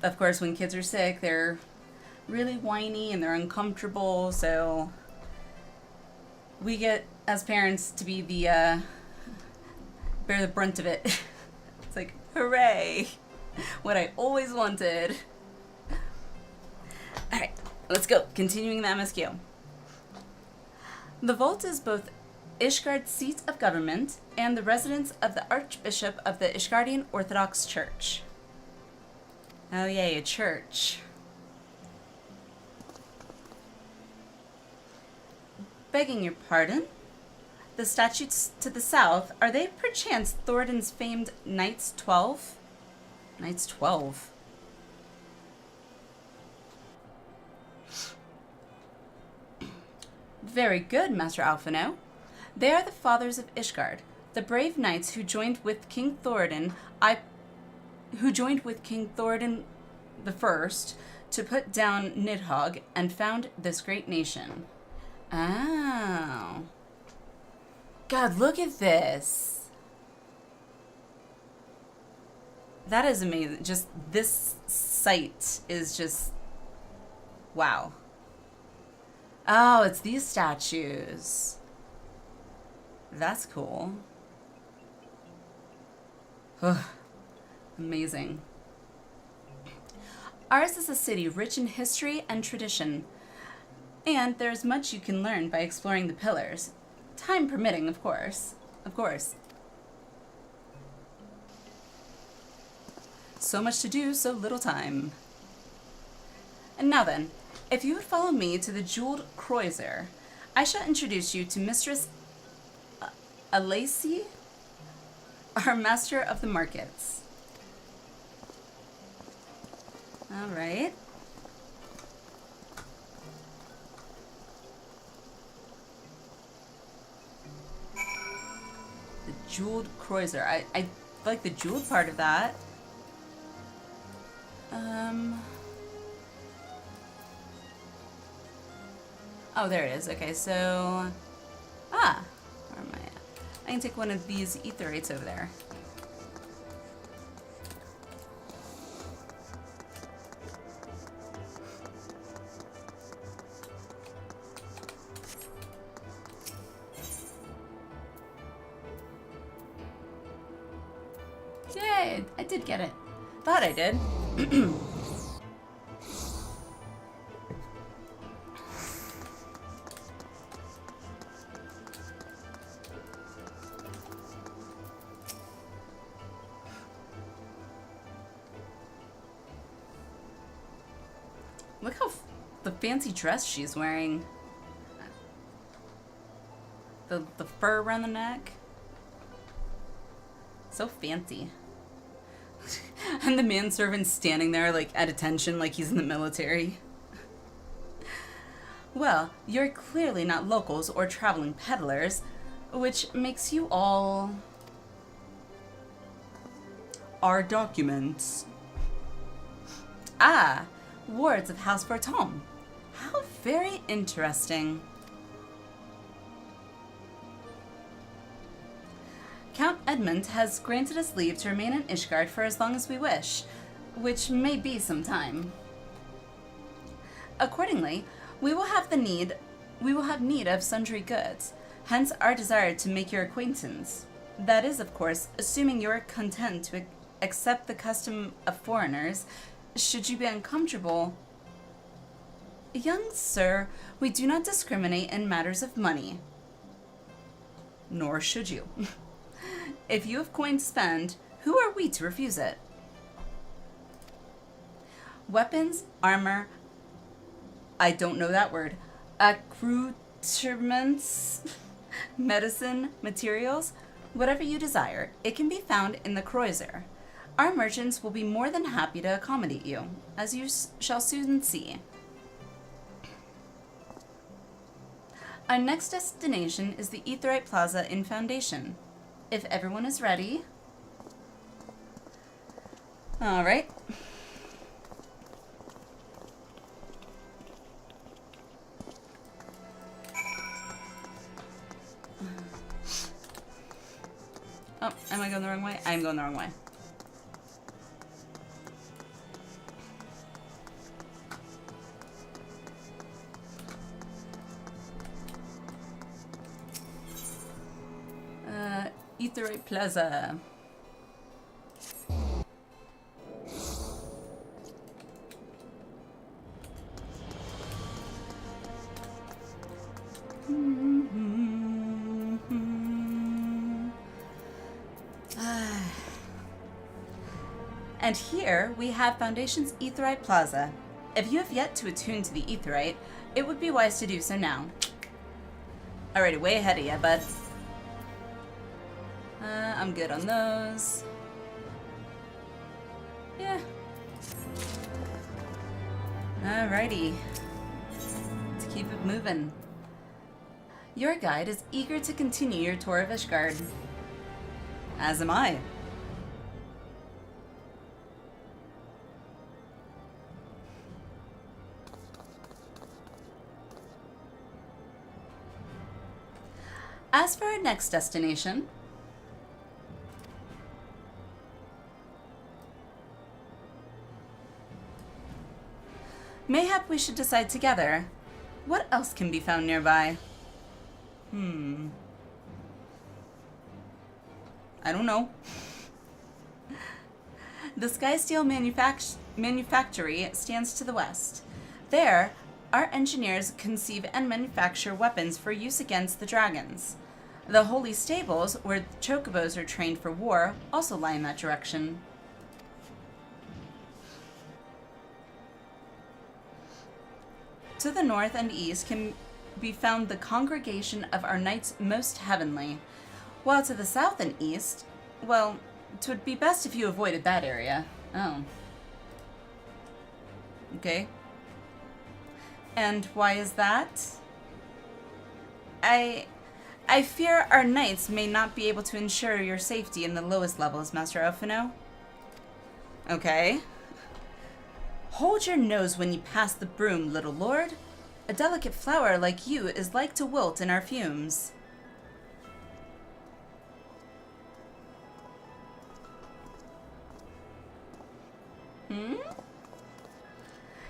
of course when kids are sick, they're really whiny and they're uncomfortable, so we get, as parents, to be the bear the brunt of it. It's like, hooray, what I always wanted. Alright, let's go, continuing the MSQ. The vault is both Ishgard's seat of government and the residence of the Archbishop of the Ishgardian Orthodox Church. Oh yay, a church. Begging your pardon? The statues to the south, are they perchance Thoradin's famed Knights 12? Knights 12. Very good, Master Alphino. They are the fathers of Ishgard, the brave knights who joined with King Thoradin the First to put down Nidhogg and found this great nation. Oh. God, look at this. That is amazing. Just this site is just... wow. Oh, it's these statues. That's cool. Ugh. Amazing. Ours is a city rich in history and tradition, and there's much you can learn by exploring the pillars. Time permitting, of course. Of course. So much to do, so little time. And now then, if you would follow me to the Jeweled Croiser, I shall introduce you to Mistress Alacy, our master of the markets. All right. The Jeweled Croiser. I like the jeweled part of that. Oh, there it is. Okay, so... ah! Where am I at? I can take one of these etherates over there. Yay! I did get it. Thought I did. Look how the fancy dress she's wearing. The fur around the neck. So fancy. And the manservant standing there, like, at attention, like he's in the military. Well, you're clearly not locals or traveling peddlers, which makes you all... our documents. Ah, wards of House Bertom. How very interesting. Count Edmund has granted us leave to remain in Ishgard for as long as we wish, which may be some time. Accordingly, we will have need of sundry goods, hence our desire to make your acquaintance. That is, of course, assuming you are content to accept the custom of foreigners. Should you be uncomfortable... Young sir, we do not discriminate in matters of money. Nor should you. If you have coin to spend, who are we to refuse it? Weapons, armor, I don't know that word, accoutrements, medicine, materials, whatever you desire, it can be found in the Kreuzer. Our merchants will be more than happy to accommodate you, as you shall soon see. Our next destination is the Aetheryte Plaza in Foundation. If everyone is ready... Alright. Oh, am I going the wrong way? I'm going the wrong way. Aetheryte Plaza. And here we have Foundation's Aetheryte Plaza. If you have yet to attune to the Aetheryte, it would be wise to do so now. Alrighty, way ahead of you, bud. I'm good on those. Yeah. Alrighty. Let's keep it moving. Your guide is eager to continue your tour of Ishgard. As am I. As for our next destination, mayhap we should decide together. What else can be found nearby? I don't know. The Skysteel Manufactory stands to the west. There, our engineers conceive and manufacture weapons for use against the dragons. The Holy Stables, where chocobos are trained for war, also lie in that direction. To the north and east can be found the Congregation of our Knights Most Heavenly, while to the south and east, well, 'twould be best if you avoided that area. Oh. Okay. And why is that? I fear our knights may not be able to ensure your safety in the lowest levels, Master Elfino. Okay. Hold your nose when you pass the broom, little lord. A delicate flower like you is like to wilt in our fumes.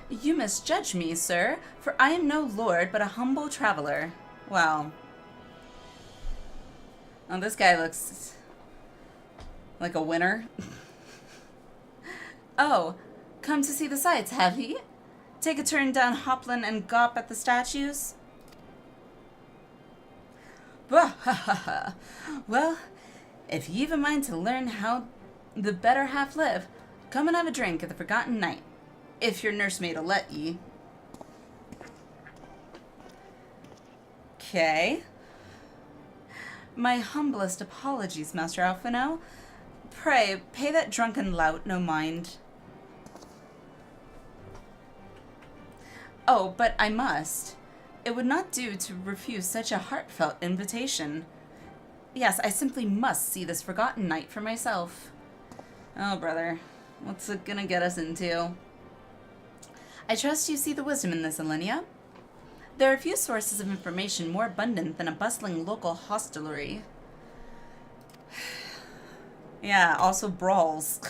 You misjudge me, sir, for I am no lord, but a humble traveler. Well, oh, this guy looks like a winner. Oh, come to see the sights, have he? Take a turn down Hopland and gawp at the statues? Bah, ha ha ha. Well, if you've a mind to learn how the better half live, come and have a drink at the Forgotten Knight. If your nursemaid'll let ye. Okay. My humblest apologies, Master Alphino. Pray, pay that drunken lout no mind. Oh, but I must. It would not do to refuse such a heartfelt invitation. Yes, I simply must see this Forgotten Knight for myself. Oh, brother. What's it gonna get us into? I trust you see the wisdom in this, Alenia. There are few sources of information more abundant than a bustling local hostelry. Yeah, also brawls.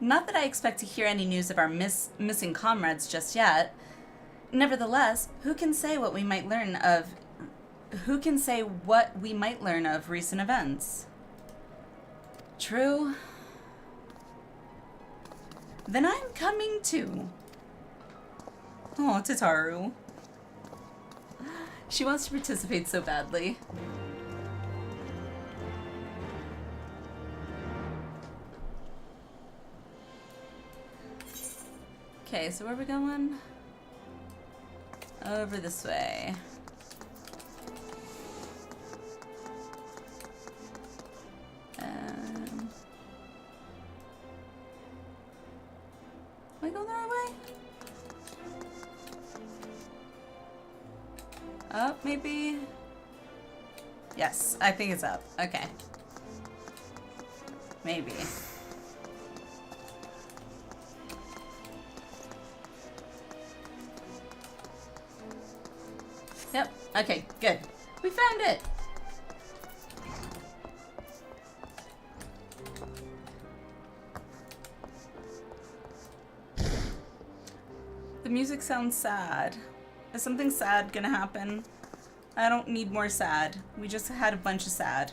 Not that I expect to hear any news of our missing comrades just yet. Nevertheless, who can say what we might learn of recent events? True. Then I'm coming too. Oh, Tataru. She wants to participate so badly. Okay, so where are we going? Over this way. Am I going the right way? Up, maybe? Yes, I think it's up. Okay. Maybe. Yep. Okay, good. We found it! The music sounds sad. Is something sad gonna happen? I don't need more sad. We just had a bunch of sad.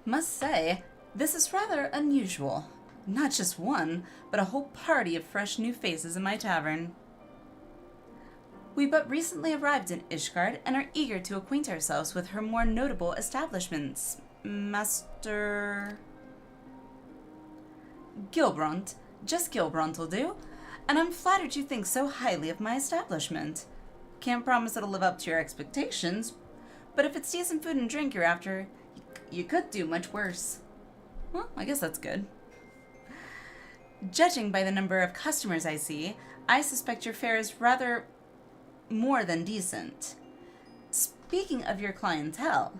Must say, this is rather unusual. Not just one, but a whole party of fresh new faces in my tavern. We but recently arrived in Ishgard and are eager to acquaint ourselves with her more notable establishments. Master Gilbront. Just Gilbront will do. And I'm flattered you think so highly of my establishment. Can't promise it'll live up to your expectations, but if it's decent food and drink you're after, you could do much worse. Well, I guess that's good. Judging by the number of customers I see, I suspect your fare is rather more than decent. Speaking of your clientele,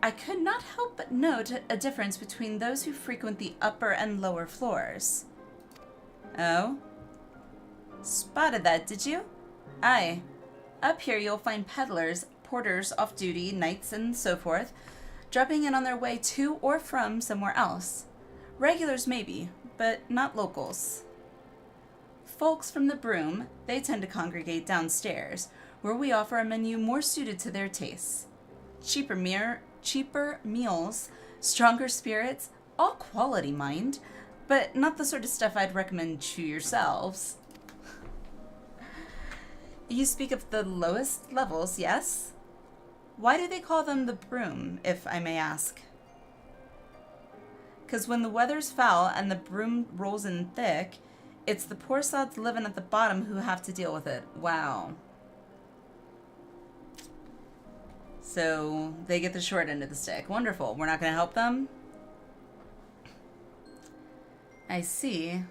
I could not help but note a difference between those who frequent the upper and lower floors. Oh? Spotted that, did you? Aye. Up here you'll find peddlers, porters off-duty, knights, and so forth, dropping in on their way to or from somewhere else. Regulars maybe, but not locals. Folks from the Broom, they tend to congregate downstairs, where we offer a menu more suited to their tastes. Cheaper meals, stronger spirits, all quality, mind, but not the sort of stuff I'd recommend to yourselves. You speak of the lowest levels, yes? Why do they call them the Broom, if I may ask? 'Cause when the weather's foul and the broom rolls in thick, it's the poor sods living at the bottom who have to deal with it. Wow. So they get the short end of the stick. Wonderful. We're not going to help them? I see.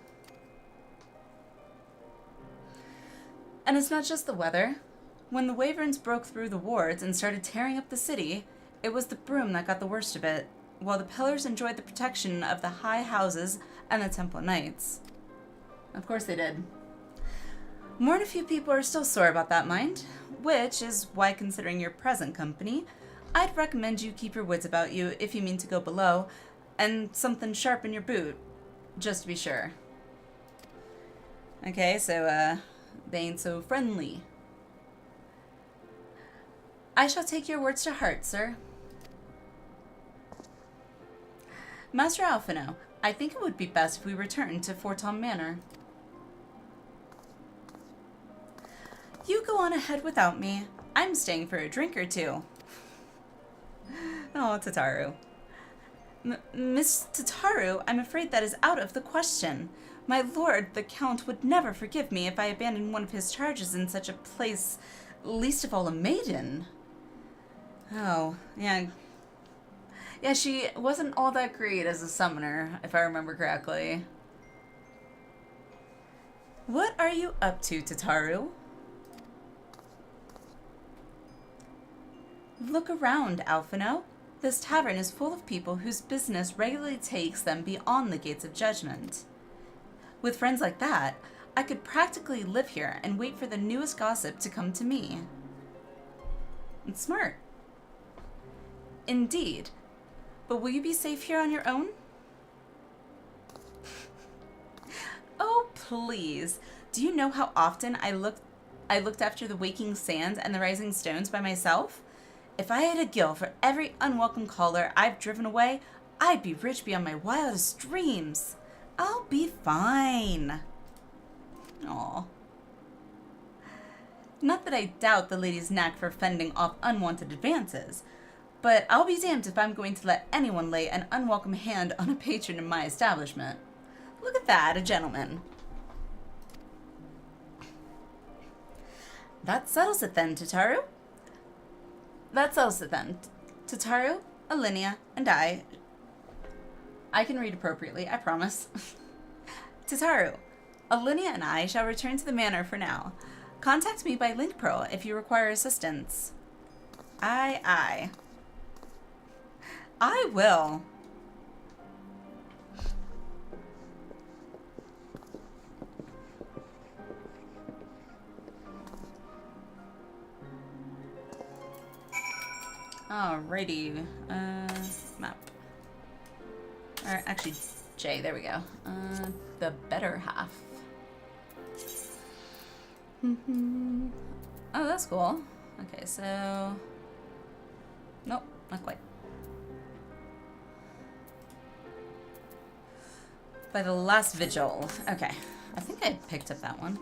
And it's not just the weather. When the Wyverns broke through the wards and started tearing up the city, it was the Broom that got the worst of it, while the pillars enjoyed the protection of the high houses and the Temple Knights. Of course they did. More than a few people are still sore about that, mind, which is why, considering your present company, I'd recommend you keep your wits about you if you mean to go below, and something sharp in your boot, just to be sure. Okay, so, they ain't so friendly. I shall take your words to heart, sir. Master Alphino, I think it would be best if we returned to Forton Manor. You go on ahead without me. I'm staying for a drink or two. Oh, Tataru. Miss Tataru, I'm afraid that is out of the question. My lord, the Count, would never forgive me if I abandoned one of his charges in such a place, least of all a maiden. Oh, yeah. Yeah, she wasn't all that great as a summoner, if I remember correctly. What are you up to, Tataru? Look around, Alphino. This tavern is full of people whose business regularly takes them beyond the gates of judgment. With friends like that, I could practically live here and wait for the newest gossip to come to me. It's smart. Indeed. But will you be safe here on your own? Oh, please. Do you know how often I looked after the waking sand and the rising stones by myself? If I had a gill for every unwelcome caller I've driven away, I'd be rich beyond my wildest dreams. I'll be fine. Aw. Not that I doubt the lady's knack for fending off unwanted advances, but I'll be damned if I'm going to let anyone lay an unwelcome hand on a patron in my establishment. Look at that, a gentleman. That settles it then, Tataru. That settles it then. Tataru, Alinea, and I can read appropriately, I promise. Tataru, Alinea and I shall return to the manor for now. Contact me by Link Pearl if you require assistance. Aye. I will. Alrighty. Map. Or actually, J. There we go. The better half. Oh, that's cool. Okay, so... Nope, not quite. By the last vigil. Okay. I think I picked up that one.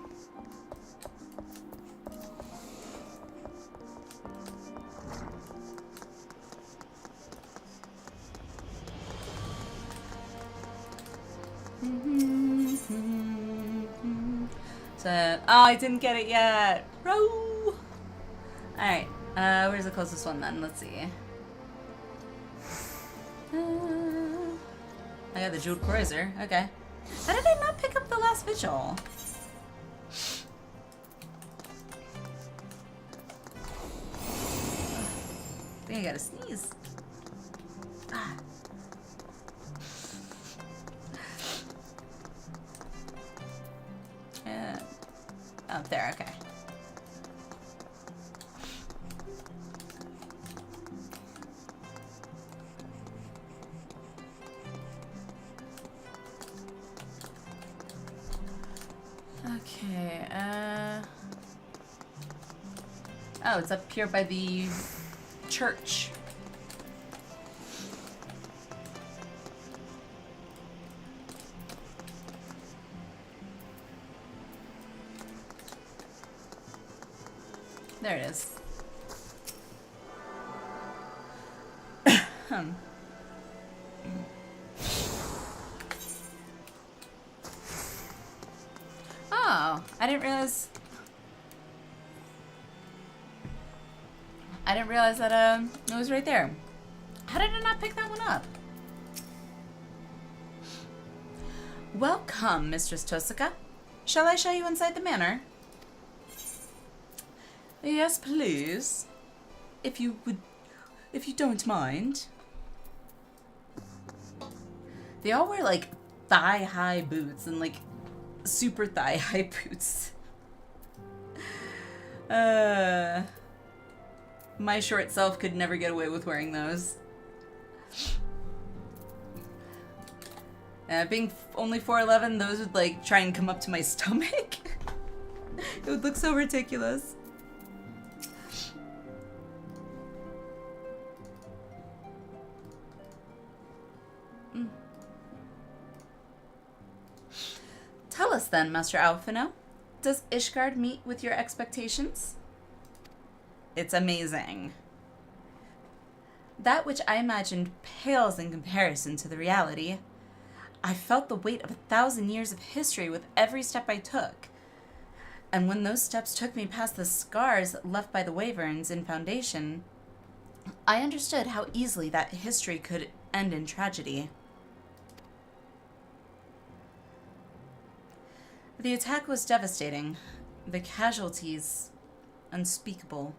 So, oh, I didn't get it yet. Row. Alright, where's the closest one then? Let's see. I got the Jeweled Cruiser. Okay. How did I not pick up the last vigil? I think I gotta sneeze. Ah. Oh, there, okay. Okay, oh, it's up here by the church. There it is. Oh, I didn't realize that it was right there. How did I not pick that one up? Welcome, Mistress Tosaka. Shall I show you inside the manor? Yes, please. If you don't mind. They all wear like thigh-high boots and like super thigh-high boots. My short self could never get away with wearing those. Being only 4'11", those would like try and come up to my stomach. It would look so ridiculous. Tell us then, Master Alphino, does Ishgard meet with your expectations? It's amazing. That which I imagined pales in comparison to the reality. I felt the weight of 1,000 years of history with every step I took. And when those steps took me past the scars left by the Wyverns in Foundation, I understood how easily that history could end in tragedy. The attack was devastating. The casualties unspeakable.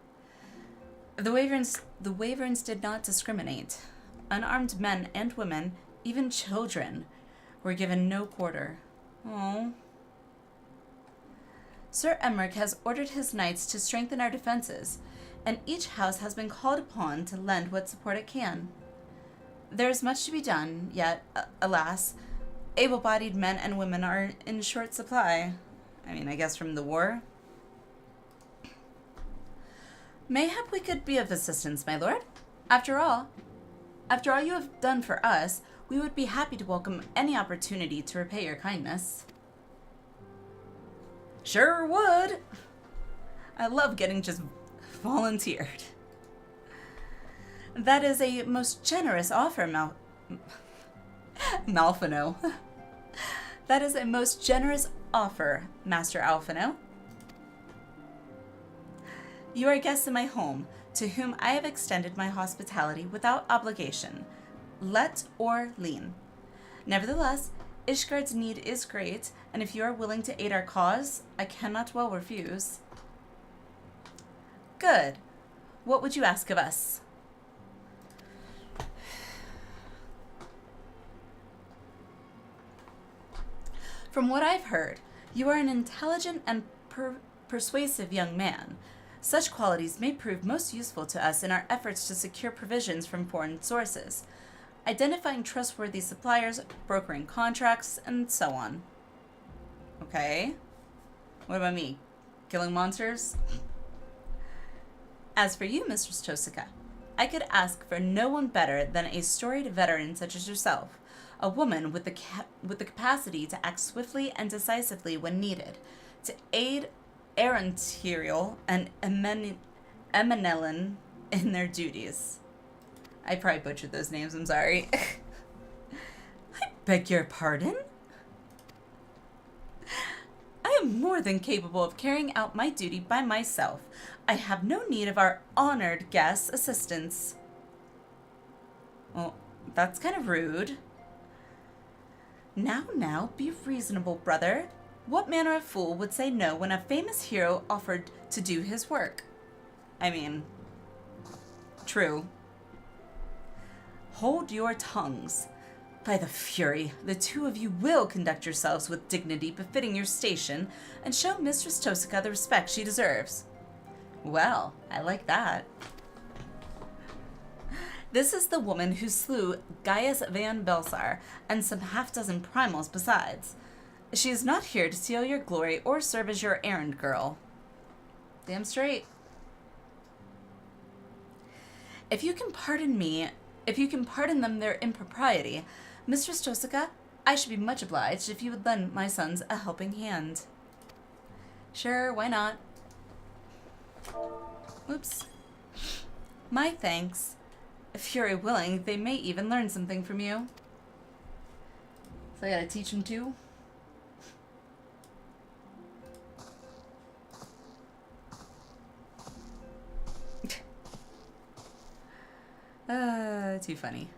The Wyverns did not discriminate. Unarmed men and women, even children, were given no quarter. Oh. Sir Emmerich has ordered his knights to strengthen our defenses, and each house has been called upon to lend what support it can. There is much to be done, yet, alas, able-bodied men and women are in short supply. I mean, I guess from the war. Mayhap we could be of assistance, my lord. After all you have done for us, we would be happy to welcome any opportunity to repay your kindness. Sure would. I love getting just volunteered. That is a most generous offer, Malfino. That is a most generous offer, Master Alphino. You are guests in my home, to whom I have extended my hospitality without obligation, let or lien. Nevertheless, Ishgard's need is great, and if you are willing to aid our cause, I cannot well refuse. Good. What would you ask of us? From what I've heard, you are an intelligent and persuasive young man. Such qualities may prove most useful to us in our efforts to secure provisions from foreign sources, identifying trustworthy suppliers, brokering contracts, and so on. Okay. What about me? Killing monsters? As for you, Mistress Tosika, I could ask for no one better than a storied veteran such as yourself, a woman with the capacity to act swiftly and decisively when needed, to aid Aranterial and Emenelin in their duties. I probably butchered those names, I'm sorry. I beg your pardon? I am more than capable of carrying out my duty by myself. I have no need of our honored guest's assistance. Well, that's kind of rude. Now, be reasonable, brother. What manner of fool would say no when a famous hero offered to do his work? I mean, true. Hold your tongues. By the Fury, the two of you will conduct yourselves with dignity befitting your station and show Mistress Tosika the respect she deserves. Well, I like that. This is the woman who slew Gaius Van Belsar and some half-dozen primals besides. She is not here to steal your glory or serve as your errand girl. Damn straight. If you can pardon them their impropriety, Mistress Tosika, I should be much obliged if you would lend my sons a helping hand. Sure, why not? Whoops. My thanks. If you're willing, they may even learn something from you. So I gotta teach them too? Too funny.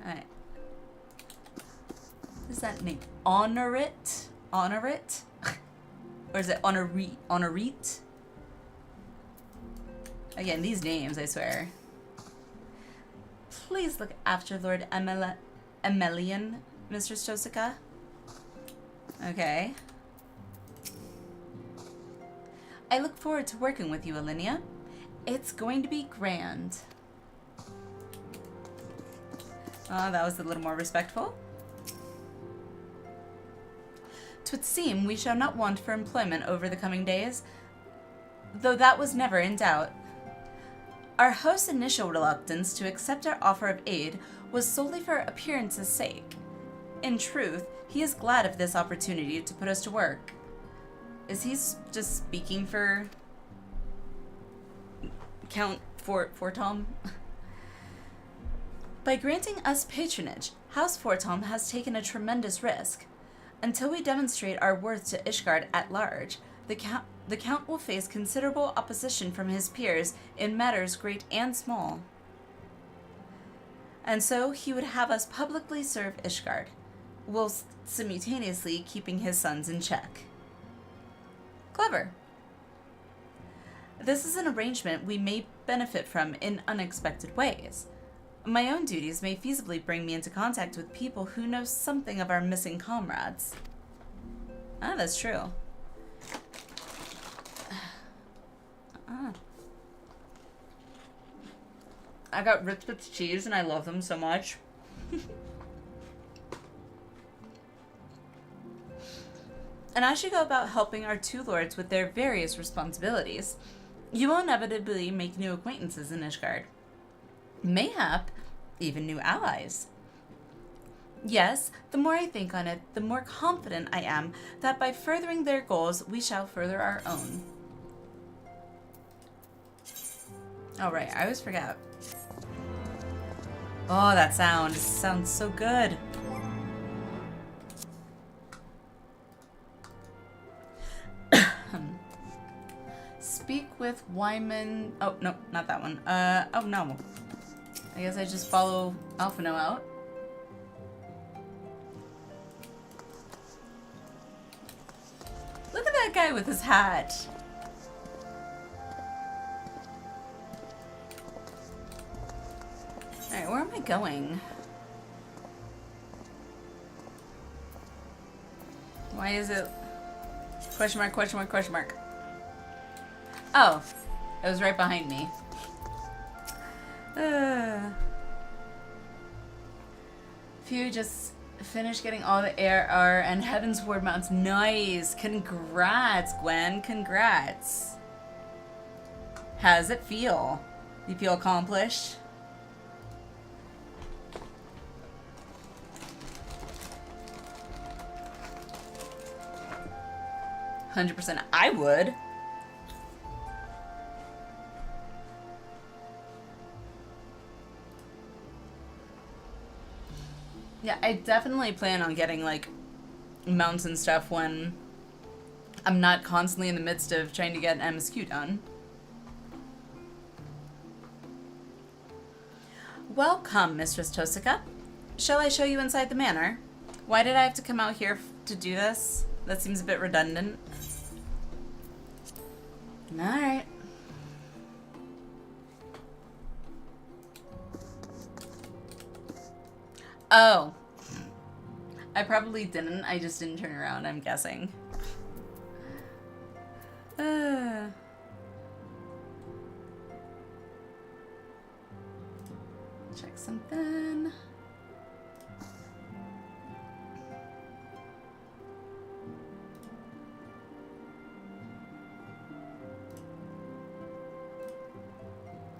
Alright. What is that name? Honorit? Honorit? Or is it Honorit? Again, these names, I swear. Please look after Lord Emelian, Mistress Tosika. Okay. I look forward to working with you, Alinea. It's going to be grand. Oh, that was a little more respectful. 'Twould seem we shall not want for employment over the coming days, though that was never in doubt. Our host's initial reluctance to accept our offer of aid was solely for appearance's sake. In truth, he is glad of this opportunity to put us to work. Is he just speaking for Count Fortom? By granting us patronage, House Fortom has taken a tremendous risk. Until we demonstrate our worth to Ishgard at large, the Count will face considerable opposition from his peers in matters great and small. And so he would have us publicly serve Ishgard, whilst simultaneously keeping his sons in check. Clever. This is an arrangement we may benefit from in unexpected ways. My own duties may feasibly bring me into contact with people who know something of our missing comrades. Ah, that's true. I got Ritz Bits cheese and I love them so much. And as you go about helping our two lords with their various responsibilities, you will inevitably make new acquaintances in Ishgard. Mayhap even new allies. Yes, the more I think on it, the more confident I am that by furthering their goals, we shall further our own. Oh, right. I always forget. Oh, that sound. It sounds so good. Speak with Wyman. Oh, no, not that one. Oh, no. I guess I just follow Alphino out. Look at that guy with his hat. Alright, where am I going? Why is it question mark, question mark, question mark? Oh, it was right behind me. Phew, just finished getting all the AR and Heavensward mounts. Nice! Congrats, Gwen. Congrats. How does it feel? You feel accomplished? %. I would. Yeah, I definitely plan on getting, like, mounts and stuff when I'm not constantly in the midst of trying to get MSQ done. Welcome, Mistress Tosika. Shall I show you inside the manor? Why did I have to come out here to do this? That seems a bit redundant. Alright. Oh. I probably didn't. I just didn't turn around, I'm guessing. Check something.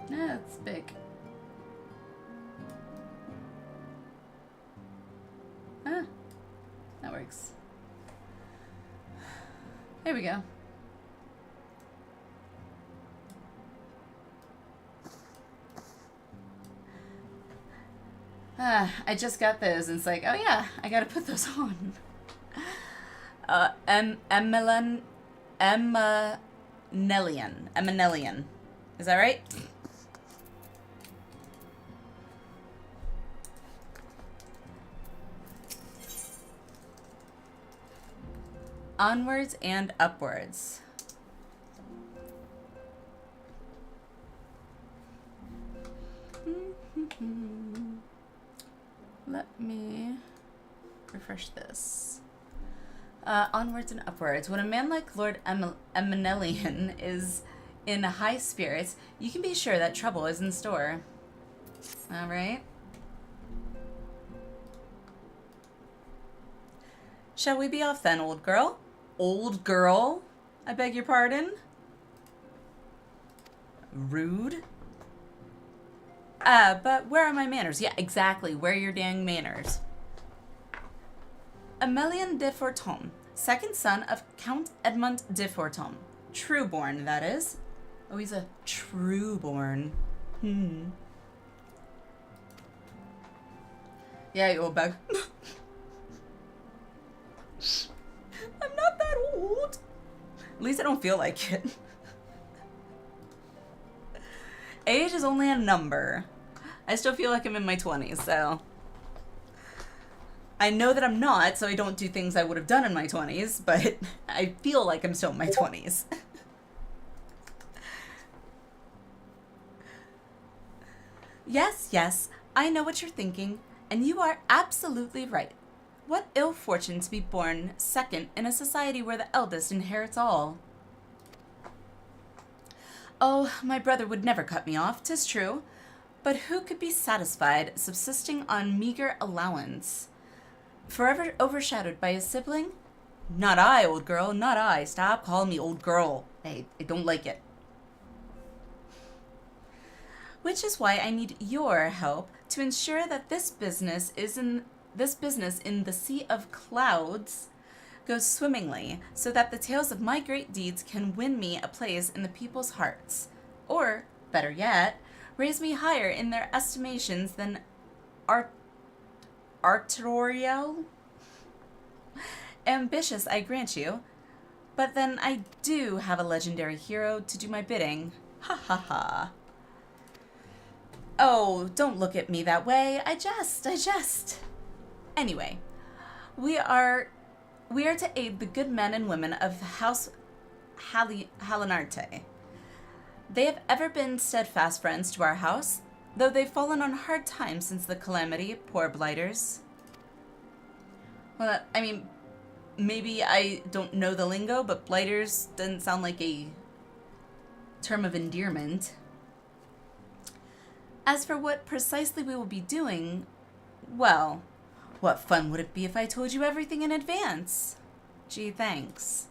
Yeah, it's big. Ah, that works. Here we go. I just got those, and it's like, oh yeah, I gotta put those on. Emanelian. Is that right? Onwards and upwards. Let me refresh this. Onwards and upwards. When a man like Lord Emanelian is in high spirits, you can be sure that trouble is in store. All right. Shall we be off then, old girl? Old girl? I beg your pardon? Rude. But where are my manners? Yeah, exactly. Where are your dang manners? Emelian de Forton, second son of Count Edmond de Forton. Trueborn, that is. Oh, he's a trueborn. Yeah, you old bug. I'm not that old. At least I don't feel like it. Age is only a number. I still feel like I'm in my 20s, so. I know that I'm not, so I don't do things I would have done in my 20s, but I feel like I'm still in my 20s. Yes, I know what you're thinking, and you are absolutely right. What ill fortune to be born second in a society where the eldest inherits all. Oh, my brother would never cut me off, 'tis true, but who could be satisfied subsisting on meager allowance? Forever overshadowed by his sibling? Not I, old girl, not I. Stop calling me old girl. I don't like it. Which is why I need your help to ensure that this business in the sea of clouds goes swimmingly, so that the tales of my great deeds can win me a place in the people's hearts. Or Better yet, raise me higher in their estimations than Artoriel? Ambitious, I grant you. But then I do have a legendary hero to do my bidding. Ha ha ha. Oh, don't look at me that way. I jest. Anyway, we are to aid the good men and women of House Halinarte. They have ever been steadfast friends to our house, though they've fallen on hard times since the calamity, poor blighters. Well, I mean, maybe I don't know the lingo, but blighters doesn't sound like a term of endearment. As for what precisely we will be doing, well, what fun would it be if I told you everything in advance? Gee, thanks.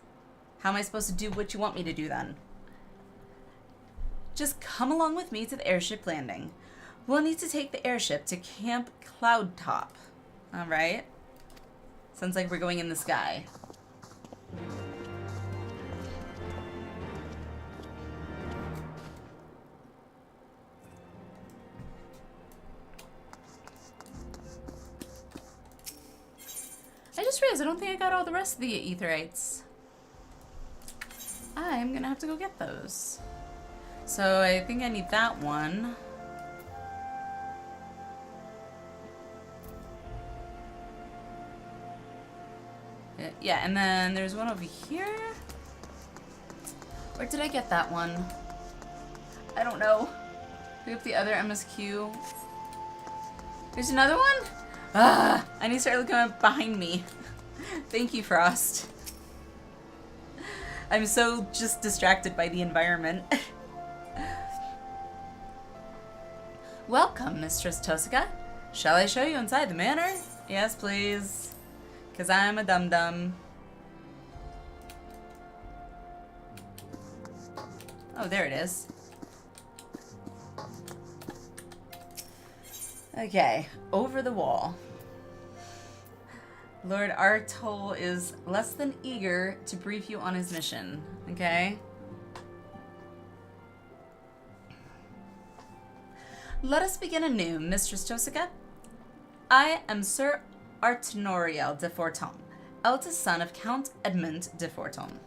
How am I supposed to do what you want me to do then? Just come along with me to the airship landing. We'll need to take the airship to Camp Cloudtop. All right. Sounds like we're going in the sky. I just realized I don't think I got all the rest of the aetherites. I'm gonna have to go get those. So I think I need that one. Yeah, and then there's one over here. Or did I get that one? I don't know. Pick up the other MSQ. There's another one? Ah, I need to start looking up behind me. Thank you, Frost. I'm so just distracted by the environment. Welcome, Mistress Tosika. Shall I show you inside the manor? Yes, please. 'Cause I'm a dum-dum. Oh, there it is. Okay, over the wall. Lord Artol is less than eager to brief you on his mission, okay? Let us begin anew, Mistress Tosika. I am Sir Artenoriel de Forton, eldest son of Count Edmund de Forton.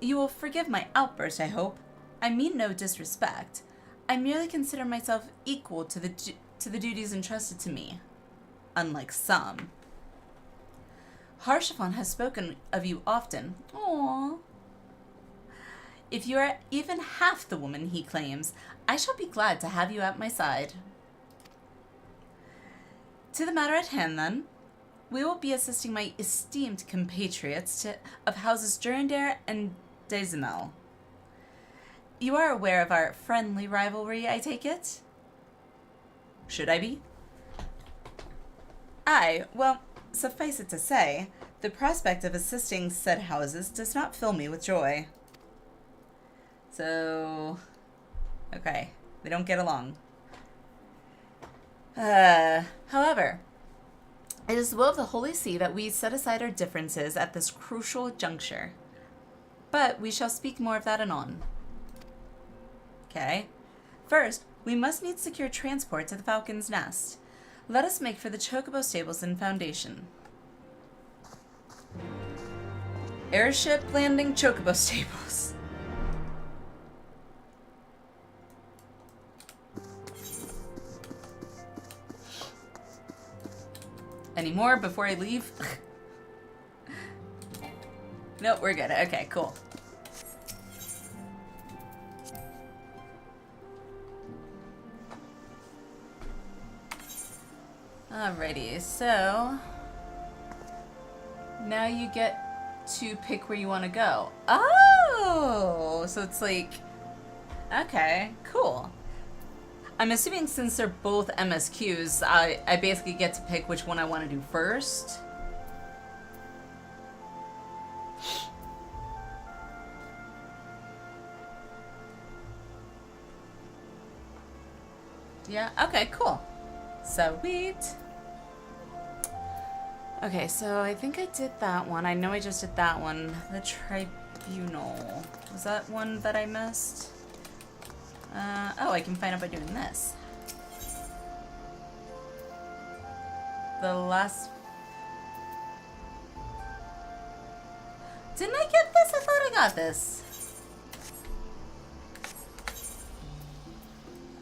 You will forgive my outburst, I hope. I mean no disrespect. I merely consider myself equal to the duties entrusted to me, unlike some. Harshaphon has spoken of you often. Aww. If you are even half the woman he claims, I shall be glad to have you at my side. To the matter at hand, then. We will be assisting my esteemed compatriots of houses Durandare and Desimel. You are aware of our friendly rivalry, I take it? Should I be? Aye, well, suffice it to say, the prospect of assisting said houses does not fill me with joy. So, okay, they don't get along. However, it is the will of the Holy See that we set aside our differences at this crucial juncture. But we shall speak more of that anon. Okay. First, we must need secure transport to the Falcon's Nest. Let us make for the Chocobo Stables and Foundation. Airship landing Chocobo Stables. Any more before I leave? Nope, we're good. Okay, cool. Alrighty, so now you get to pick where you want to go. Oh, so it's like, okay, cool. I'm assuming since they're both MSQs, I basically get to pick which one I want to do first. Yeah, okay, cool. Sweet. Okay, so I think I did that one. I know I just did that one. The Tribunal. Was that one that I missed? Oh, I can find out by doing this. The last... Didn't I get this? I thought I got this.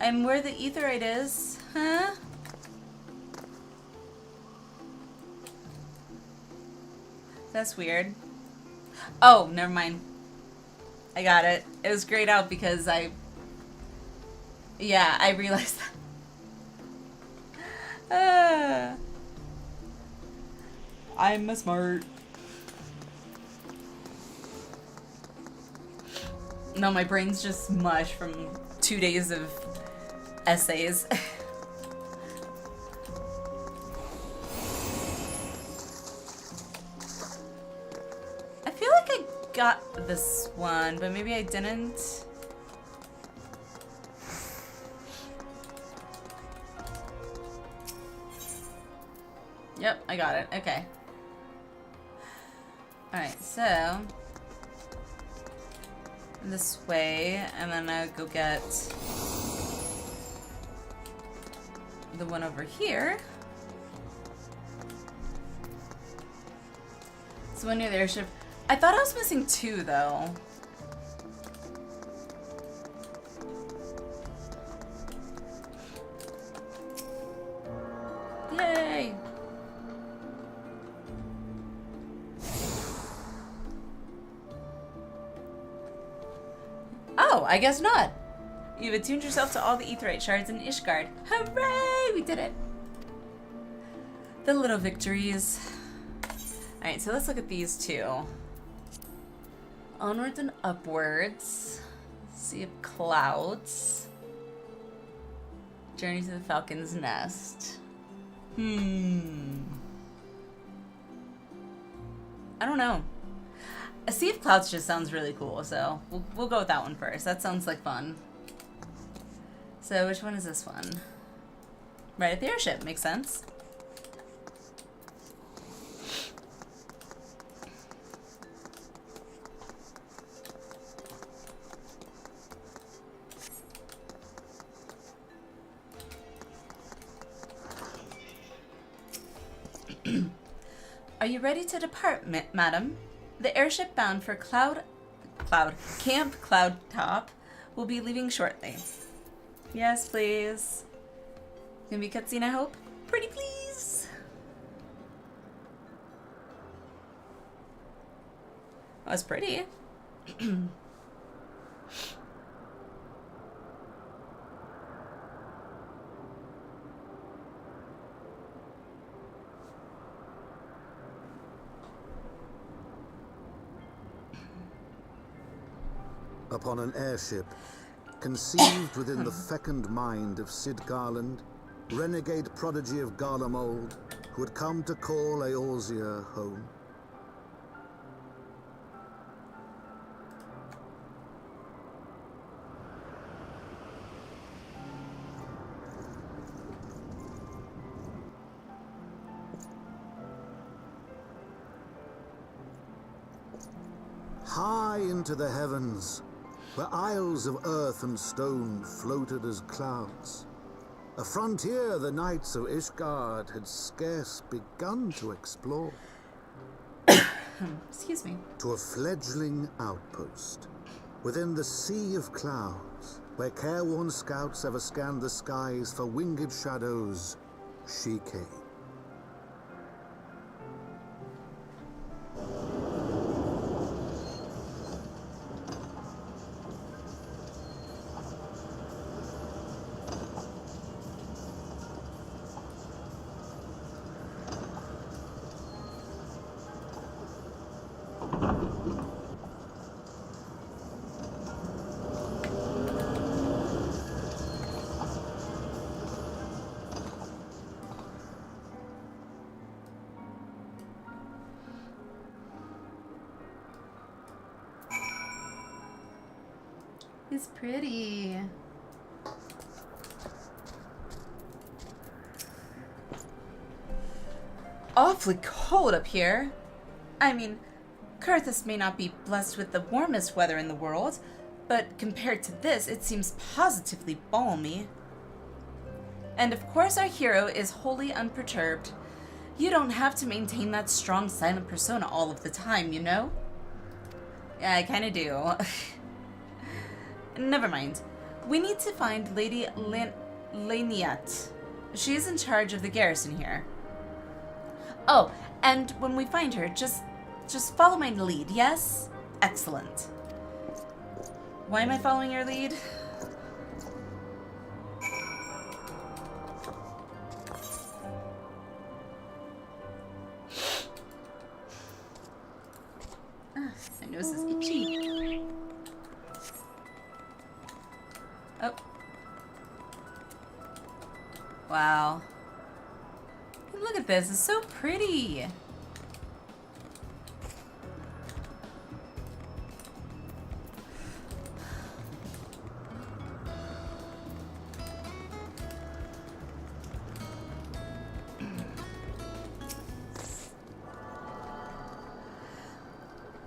I'm where the etherite is. Huh? That's weird. Oh, never mind. I got it. It was grayed out because yeah, I realized that. I'm a smart. No, my brain's just mush from 2 days of essays. I feel like I got this one, but maybe I didn't. Yep, I got it. Okay. Alright, so this way, and then I go get the one over here. It's one near the airship. I thought I was missing 2 though. Yay! Oh, I guess not. You've attuned yourself to all the aetheryte shards in Ishgard. Hooray! We did it. The little victories. Alright, so let's look at these 2. Onwards and upwards. Sea of Clouds. Journey to the Falcon's Nest. I don't know. A Sea of Clouds just sounds really cool, so we'll go with that one first. That sounds like fun. So which one is this one? Right at the airship, makes sense. Are you ready to depart, madam? The airship bound for Camp Cloudtop will be leaving shortly. Yes, please. Gonna be cutscene, I hope. Pretty please. Oh, it's pretty. Upon an airship, conceived within the fecund mind of Sid Garland, renegade prodigy of Garlemald, who had come to call Eorzea home. High into the heavens, where isles of earth and stone floated as clouds. A frontier the knights of Ishgard had scarce begun to explore. Excuse me. To a fledgling outpost, within the sea of clouds, where careworn scouts ever scanned the skies for winged shadows, she came. It's pretty. Awfully cold up here. I mean, Karthus may not be blessed with the warmest weather in the world, but compared to this, it seems positively balmy. And of course our hero is wholly unperturbed. You don't have to maintain that strong silent persona all of the time, you know? Yeah, I kinda do. Never mind. We need to find Lady Laniat. She is in charge of the garrison here. Oh, and when we find her, just follow my lead, yes? Excellent. Why am I following your lead? My nose is itchy. Oh. Wow. Look at this, it's so pretty.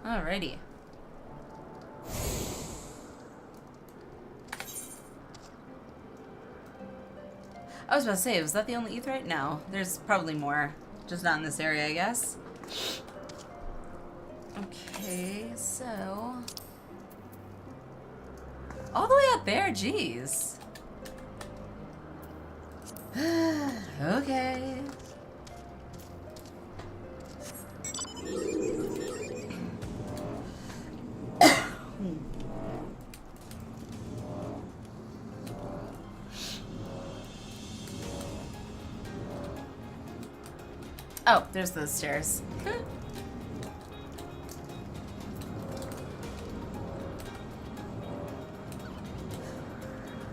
Alrighty. I was about to say, was that the only Aetheryte? No, there's probably more. Just not in this area, I guess. Okay, so... all the way up there, jeez. Okay. Oh, there's those stairs.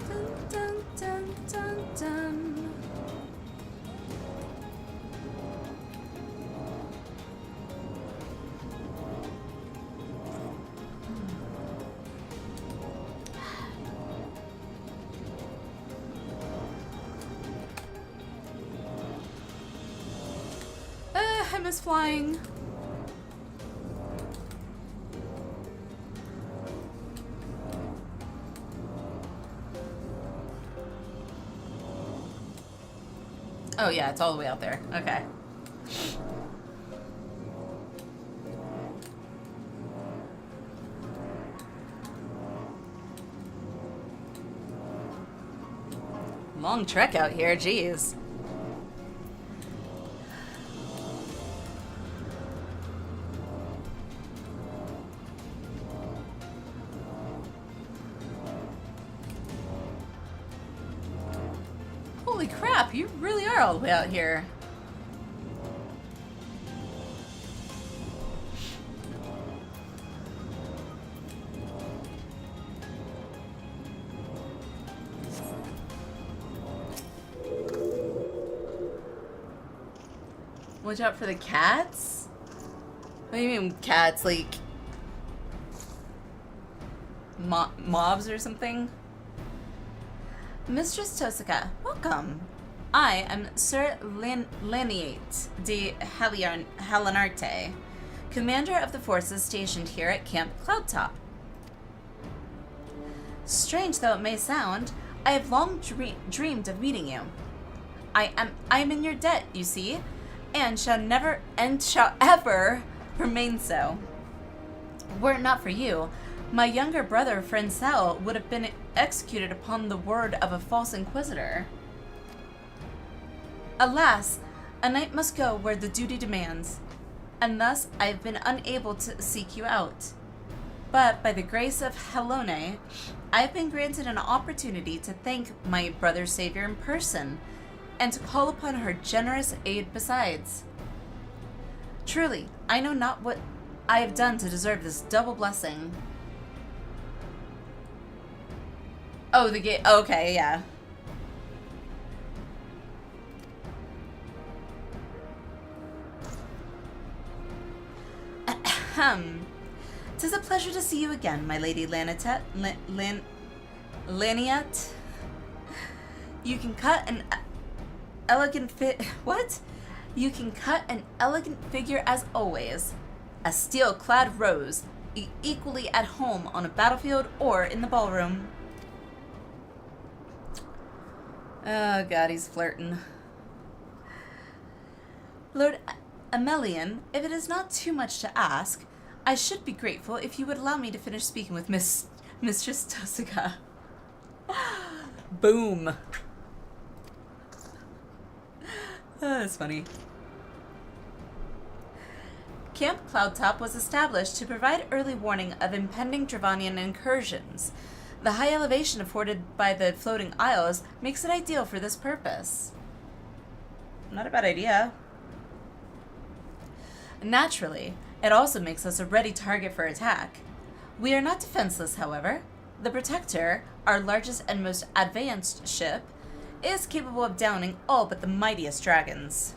Dun, dun, dun, dun, dun. I miss flying. Oh yeah, it's all the way out there. Okay. Long trek out here, jeez. Holy crap, you really are all the way out here. Watch out for the cats? What do you mean cats? Like mobs or something? Mistress Tosaka, welcome. I am Sir Laniate de Halinarte, commander of the forces stationed here at Camp Cloudtop. Strange though it may sound, I have long dreamed of meeting you. I am in your debt, you see, and shall ever remain so. Were it not for you, my younger brother, Francel, would have been executed upon the word of a false inquisitor. Alas, a knight must go where the duty demands, and thus I have been unable to seek you out. But by the grace of Helone, I have been granted an opportunity to thank my brother's savior in person, and to call upon her generous aid besides. Truly, I know not what I have done to deserve this double blessing. Oh, the gate. Okay, yeah. Ahem. 'Tis a pleasure to see you again, my lady Laniat. You can cut an elegant What? You can cut an elegant figure as always. A steel-clad rose, equally at home on a battlefield or in the ballroom. Oh god, he's flirting. Lord Amelian, if it is not too much to ask, I should be grateful if you would allow me to finish speaking with Mistress Tosuka. Boom. That's funny. Camp Cloudtop was established to provide early warning of impending Dravanian incursions. The high elevation afforded by the floating isles makes it ideal for this purpose. Not a bad idea. Naturally, it also makes us a ready target for attack. We are not defenseless, however. The Protector, our largest and most advanced ship, is capable of downing all but the mightiest dragons.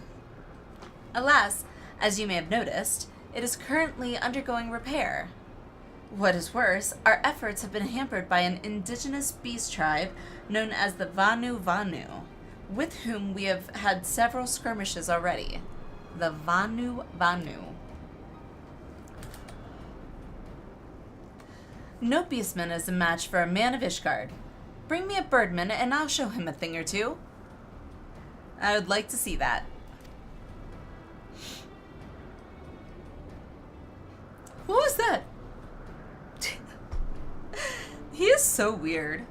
Alas, as you may have noticed, it is currently undergoing repair. What is worse, our efforts have been hampered by an indigenous beast tribe known as the Vanu Vanu, with whom we have had several skirmishes already. The Vanu Vanu. No beastman is a match for a man of Ishgard. Bring me a birdman and I'll show him a thing or two. I would like to see that. What was that? He is so weird.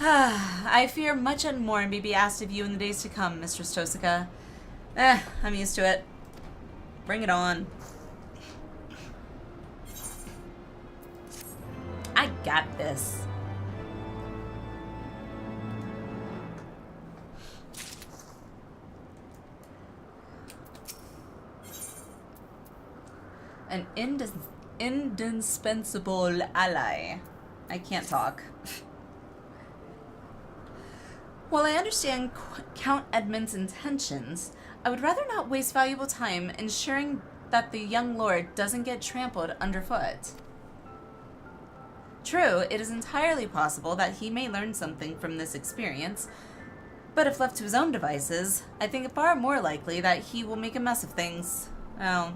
I fear much and more may be asked of you in the days to come, Mistress Tosuka. I'm used to it. Bring it on. I got this. An indispensable ally. I can't talk. While I understand Count Edmund's intentions, I would rather not waste valuable time ensuring that the young lord doesn't get trampled underfoot. True, it is entirely possible that he may learn something from this experience, but if left to his own devices, I think it far more likely that he will make a mess of things. Oh.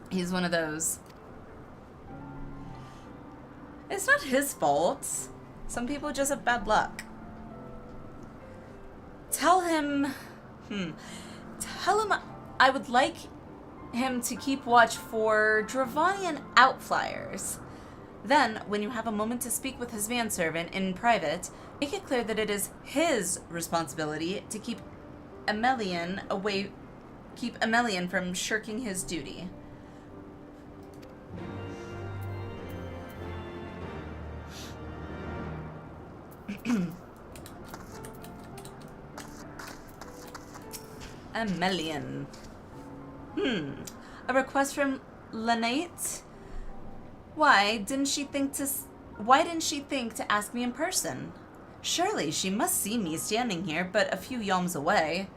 He's one of those. It's not his fault. Some people just have bad luck. Tell him I would like him to keep watch for Dravanian outflyers. Then, when you have a moment to speak with his manservant in private, make it clear that it is his responsibility to keep Amelian from shirking his duty. Amelian. A request from Lynette? Why didn't she think to ask me in person? Surely she must see me standing here but a few yalms away.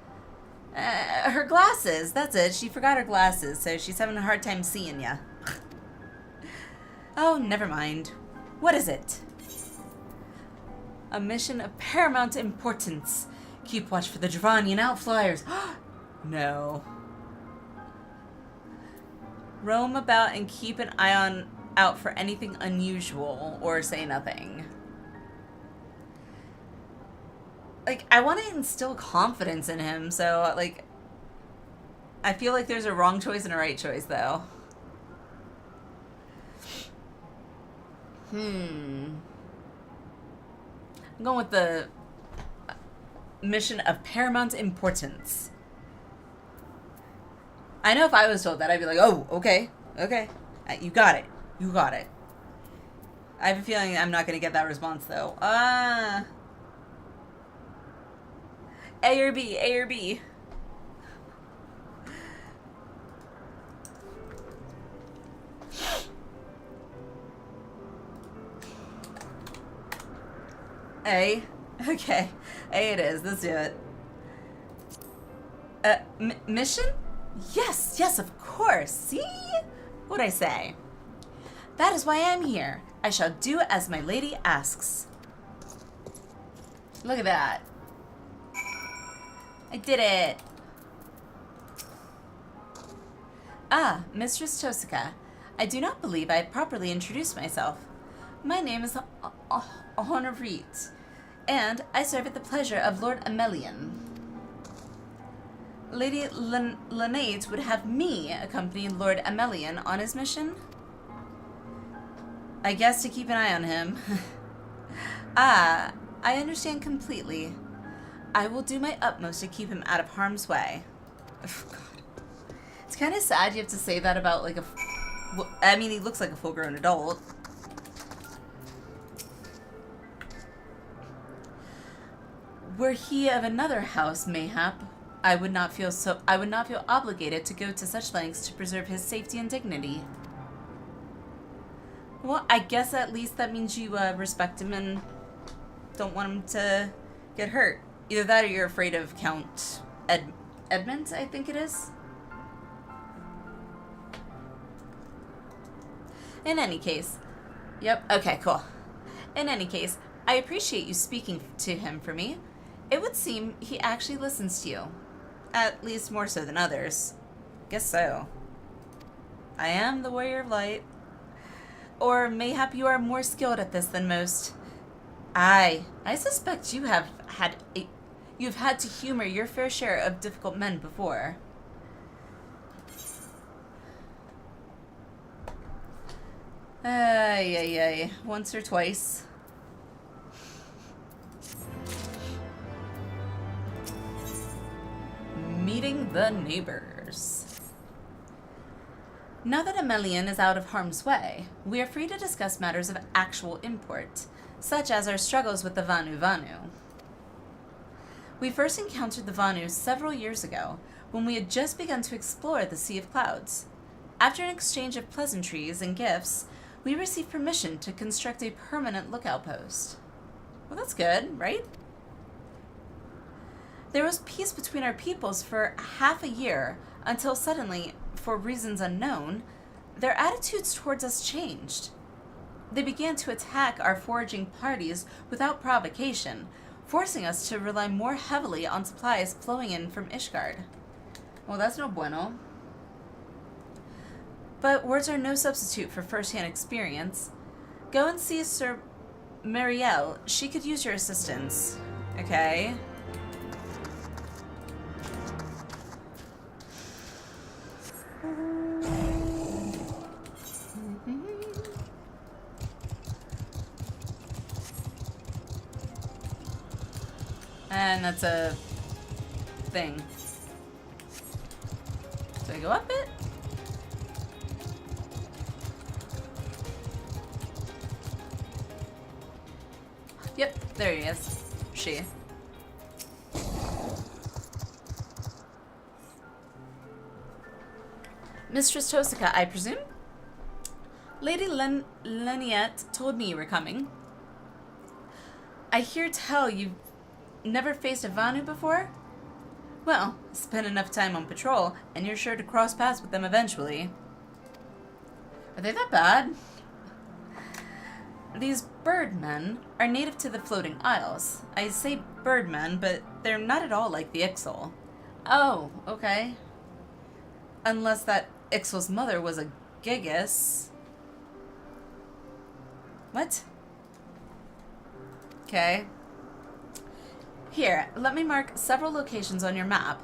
Her glasses, that's it. She forgot her glasses, so she's having a hard time seeing ya. Oh, never mind. What is it? A mission of paramount importance. Keep watch for the Dravanian outflyers. No. Roam about and keep an eye out for anything unusual, or say nothing. Like, I want to instill confidence in him, so, like, I feel like there's a wrong choice and a right choice, though. I'm going with the mission of paramount importance. I know if I was told that, I'd be like, oh, okay. You got it. You got it. I have a feeling I'm not going to get that response, though. A or B, A or B. A. Okay. A it is. Let's do it. Mission? Yes, of course. See? What'd I say? That is why I am here. I shall do as my lady asks. Look at that. I did it. Ah, Mistress Tosika. I do not believe I have properly introduced myself. My name is Honorite, and I serve at the pleasure of Lord Amelian. Lady Lynette would have me accompany Lord Amelian on his mission? I guess to keep an eye on him. Ah, I understand completely. I will do my utmost to keep him out of harm's way. Oh, God. It's kind of sad you have to say that about, like, I mean, he looks like a full-grown adult. Were he of another house, mayhap, I would not feel obligated to go to such lengths to preserve his safety and dignity. Well, I guess at least that means you respect him and don't want him to get hurt. Either that or you're afraid of Count Edmund, I think it is. In any case, yep, okay, cool. In any case, I appreciate you speaking to him for me. It would seem he actually listens to you. At least more so than others. Guess so. I am the Warrior of Light. Or mayhap you are more skilled at this than most. I suspect you've had to humor your fair share of difficult men before. Ay. Once or twice. Meeting the neighbors. Now that Amelian is out of harm's way, we are free to discuss matters of actual import, such as our struggles with the Vanu. We first encountered the Vanu several years ago, when we had just begun to explore the Sea of Clouds. After an exchange of pleasantries and gifts, we received permission to construct a permanent lookout post. Well, that's good, right? There was peace between our peoples for half a year, until suddenly, for reasons unknown, their attitudes towards us changed. They began to attack our foraging parties without provocation, forcing us to rely more heavily on supplies flowing in from Ishgard. Well, that's no bueno. But words are no substitute for first-hand experience. Go and see Sir Marielle. She could use your assistance. Okay. And that's a thing. Do I go up it? Yep, there he is. She. Mistress Tosika, I presume? Lady Lynette told me you were coming. I hear tell you've never faced a Vanu before? Well, spend enough time on patrol, and you're sure to cross paths with them eventually. Are they that bad? These birdmen are native to the floating isles. I say birdmen, but they're not at all like the Ixal. Oh, okay. Unless that Ixal's mother was a Gigas. What? Okay. Here, let me mark several locations on your map.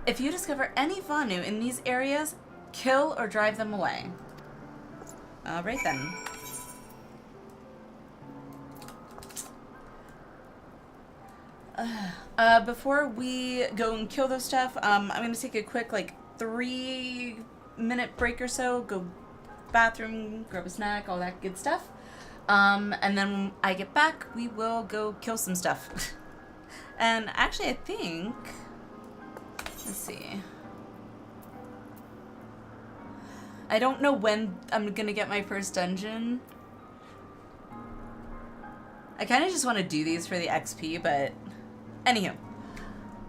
If you discover any Vanu in these areas, kill or drive them away. Alright then. Before we go and kill those stuff, I'm going to take a quick, 3-minute break or so. Go bathroom, grab a snack, all that good stuff. And then when I get back, we will go kill some stuff. And actually, I think... Let's see. I don't know when I'm going to get my first dungeon. I kind of just want to do these for the XP, but... Anywho.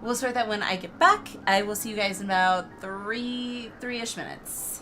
We'll start that when I get back. I will see you guys in about three-ish minutes.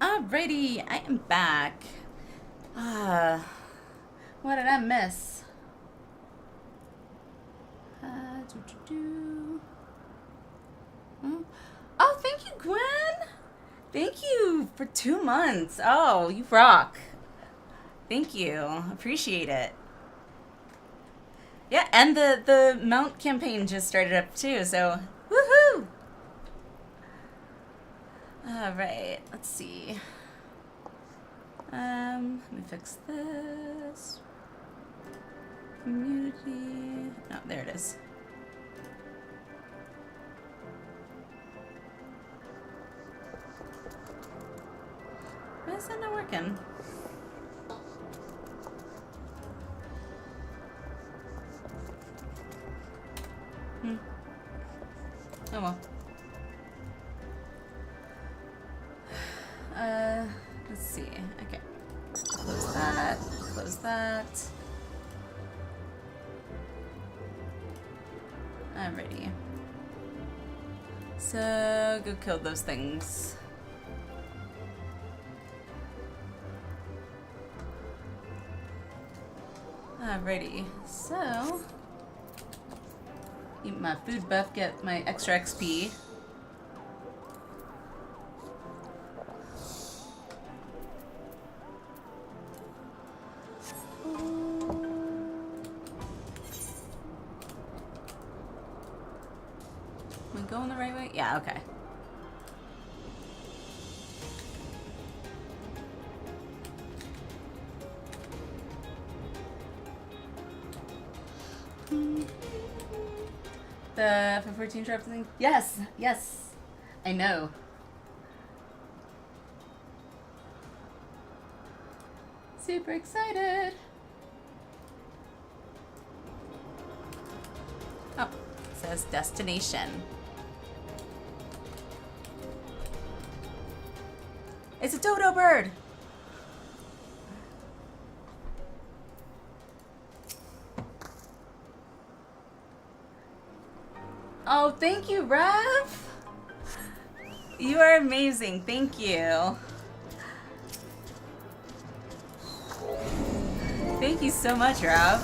Alrighty, I am back. What did I miss? Oh, thank you, Gwen. Thank you for 2 months. Oh, you rock. Thank you. Appreciate it. Yeah, and the mount campaign just started up too, so woohoo! Alright, let's see. Let me fix this. Community. Oh, there it is. Why is that not working? Oh well. Let's see. Okay. Close that. Close that. Alrighty. So, go kill those things. Alrighty. Alrighty, so eat my food buff, get my extra XP. Am I going the right way? Yeah, okay. The FF14 trap thing? Yes, yes. I know. Super excited. Oh, it says destination. It's a dodo bird. Oh, thank you, Rev. You are amazing. Thank you. Thank you so much, Rev.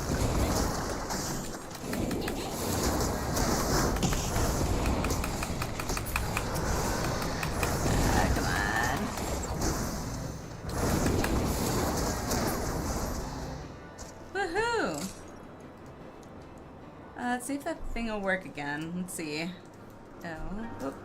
Come on. Woohoo! Let's see if that thing will work again. Let's see. Oh. Oop.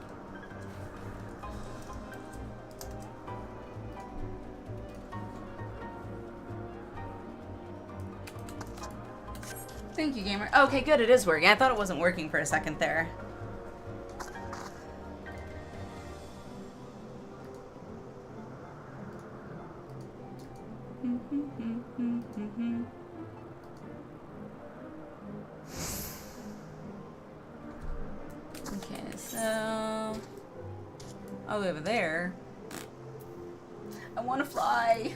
Thank you, gamer. Okay, good. It is working. I thought it wasn't working for a second there. Okay, so all the way over there. I want to fly.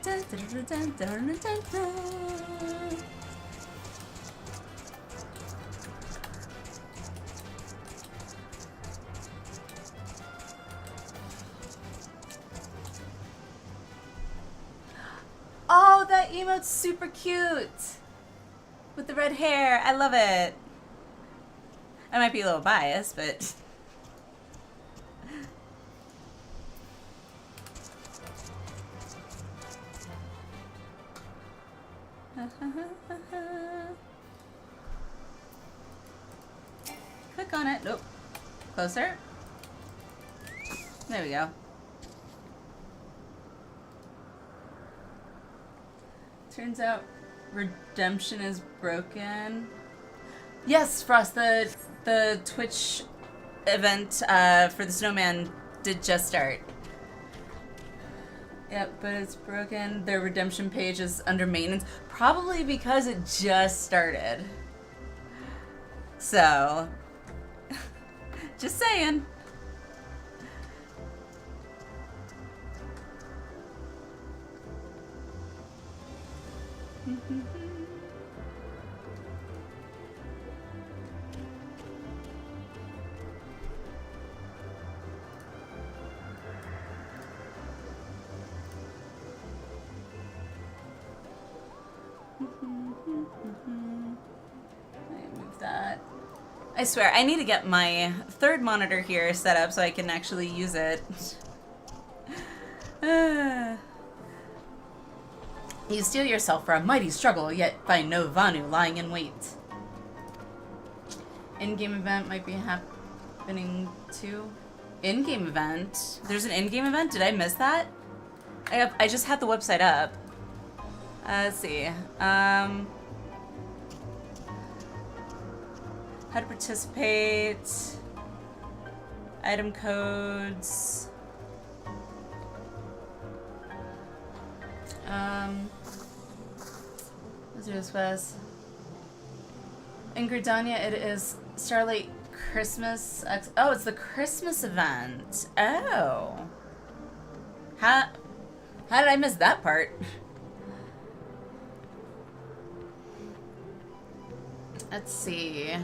Dun, dun, dun, dun, dun, dun, dun. Oh, that emote's super cute. With the red hair. I love it. I might be a little biased, but... Click on it. Nope. Closer. There we go. Turns out redemption is broken. Yes, Frost, the Twitch event for the snowman did just start. Yep, but it's broken. Their redemption page is under maintenance. Probably because it just started. So, just saying. That. I swear, I need to get my third monitor here set up so I can actually use it. You steel yourself for a mighty struggle, yet find no Vanu lying in wait. In-game event might be happening too. In-game event? There's an in-game event? Did I miss that? I just had the website up. Let's see. How to participate, item codes, Zeus Fest. In Gridania, it is Starlight Christmas. Oh, it's the Christmas event. Oh. How did I miss that part? Let's see.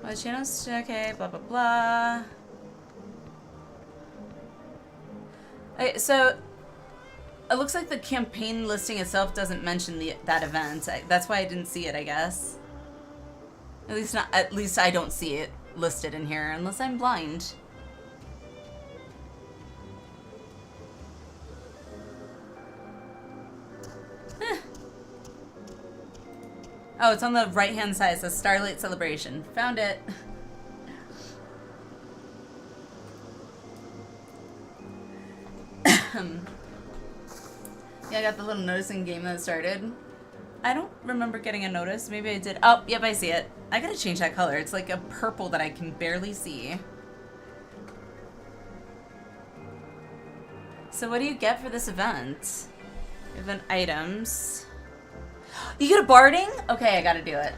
My channel's okay, blah, blah, blah. Okay, so it looks like the campaign listing itself doesn't mention that event. That's why I didn't see it, I guess. At least I don't see it listed in here, unless I'm blind. Oh, it's on the right-hand side. It says Starlight Celebration. Found it. Yeah, I got the little noticing game that started. I don't remember getting a notice. Maybe I did. Oh, yep, I see it. I gotta change that color. It's like a purple that I can barely see. So what do you get for this event? Event items. You get a barding? Okay, I gotta do it.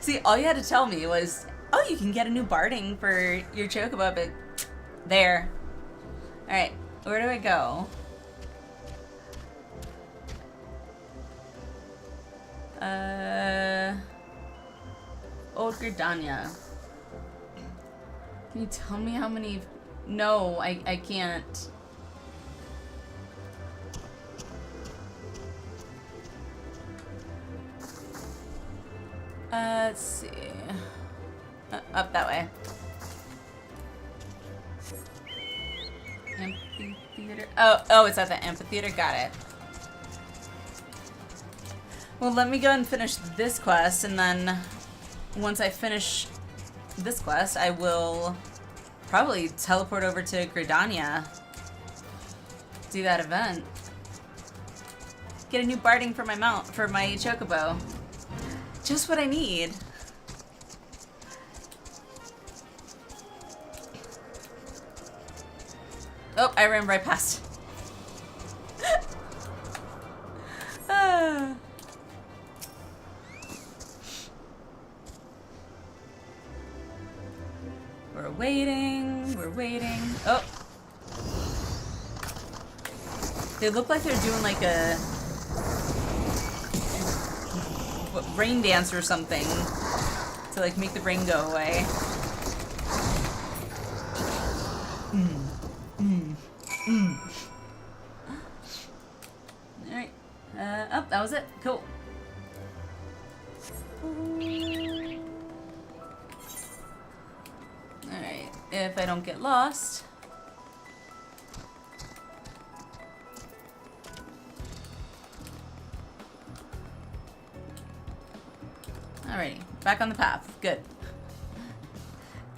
See, all you had to tell me was, oh, you can get a new barding for your chocobo, but there. Alright, where do I go? Old Gridania. Can you tell me how many? No, I can't. Let's see. Up that way. Amphitheater. Oh, it's at the amphitheater. Got it. Well, let me go and finish this quest, and then once I finish this quest, I will probably teleport over to Gridania. Do that event. Get a new barding for my mount, for my chocobo. Just what I need. Oh, I ran right past. Ah. We're waiting, we're waiting. Oh. They look like they're doing like a rain dance or something to like make the rain go away. Alright. Oh, that was it. Cool. Alright. If I don't get lost. Alrighty. Back on the path. Good.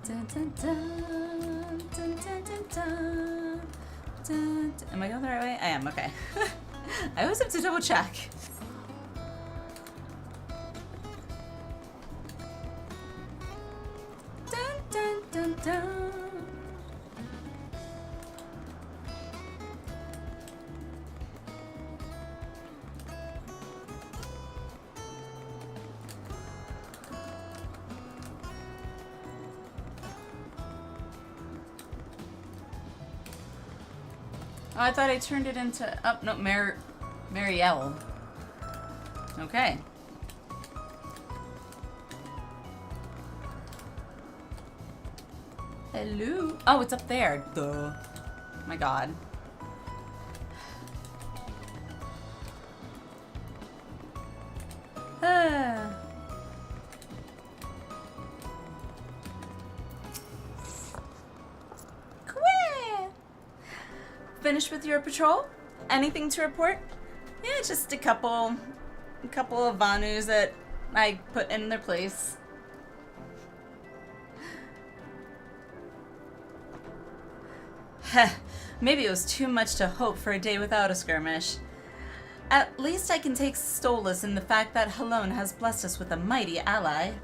Dun, dun, dun, dun, dun, dun, dun, dun. Am I going the right way? I am. Okay. I always have to double check. Dun, dun, dun, dun. Oh, I thought I turned it into... Oh, no, Marielle. Okay. Hello? Oh, it's up there. Duh. My god. Ah. Finished with your patrol? Anything to report? Yeah, just a couple of Vanus that I put in their place. Heh, maybe it was too much to hope for a day without a skirmish. At least I can take solace in the fact that Halone has blessed us with a mighty ally.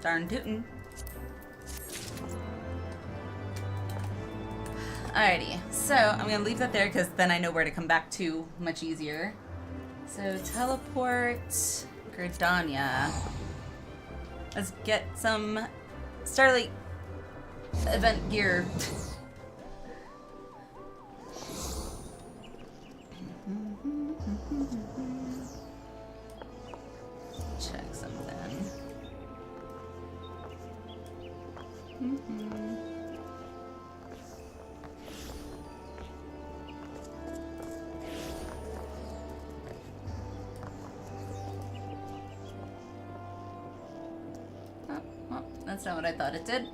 Darn tootin'. Alrighty, so I'm gonna leave that there because then I know where to come back to much easier. So teleport Gridania. Let's get some Starlight event gear. Check something. That's not what I thought it did.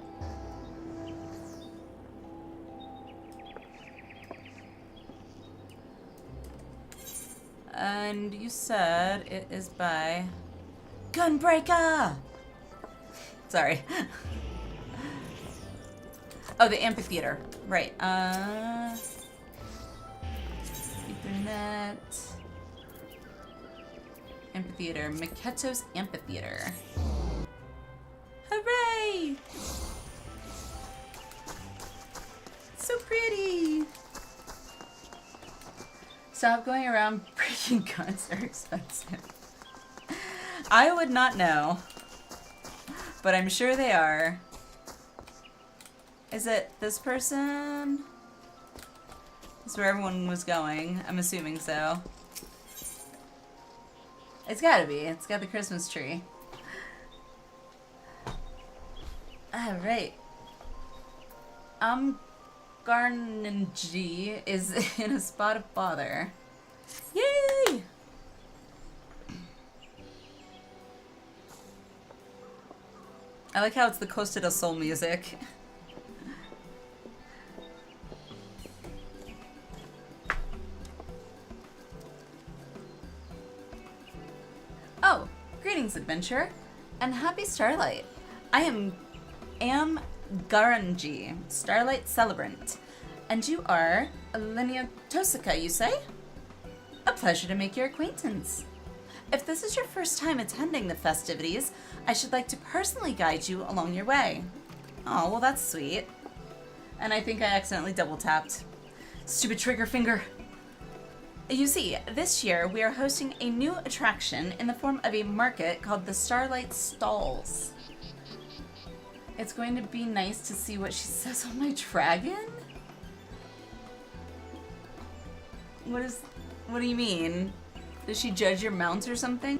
And you said it is by Gunbreaker! Sorry. Oh, the amphitheater. Right. Ethernet. Amphitheater. Maketo's Amphitheater. Hooray! So pretty! Stop going around breaking guns. They're expensive. I would not know. But I'm sure they are. Is it this person? That's where everyone was going. I'm assuming so. It's gotta be. It's got the Christmas tree. Alright. Garnanji is in a spot of bother. Yay! I like how it's the Costa del Sol music. Oh, greetings, adventurer, and happy Starlight. I am Garanji, Starlight Celebrant, and you are Linnea Tosaka, you say? A pleasure to make your acquaintance. If this is your first time attending the festivities, I should like to personally guide you along your way. Oh, well that's sweet. And I think I accidentally double tapped. Stupid trigger finger. You see, this year we are hosting a new attraction in the form of a market called the Starlight Stalls. It's going to be nice to see what she says on my dragon? What do you mean? Does she judge your mounts or something?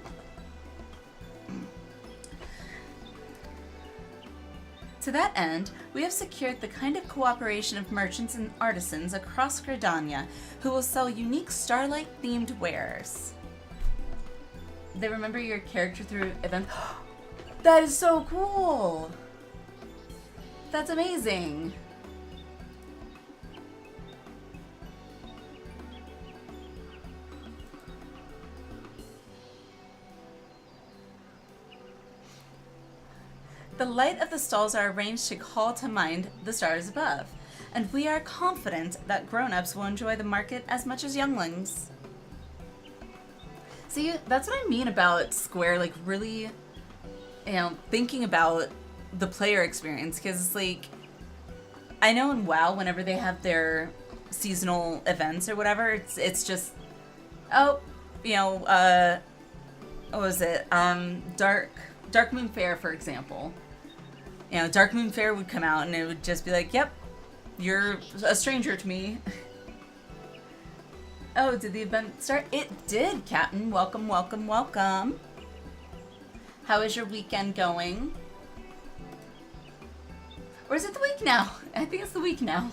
To that end, we have secured the kind of cooperation of merchants and artisans across Gridania who will sell unique Starlight-themed wares. They remember your character through events. That is so cool! That's amazing! The light of the stalls are arranged to call to mind the stars above, and we are confident that grown-ups will enjoy the market as much as younglings. See, that's what I mean about Square, like, really, thinking about the player experience, because it's like, I know in WoW, whenever they have their seasonal events or whatever, it's just, what was it, Dark Moon Fair, for example. Dark Moon Fair would come out and it would just be like, yep, you're a stranger to me. Oh, did the event start? It did, Captain. Welcome, welcome, welcome. How is your weekend going? Or is it the week now? I think it's the week now.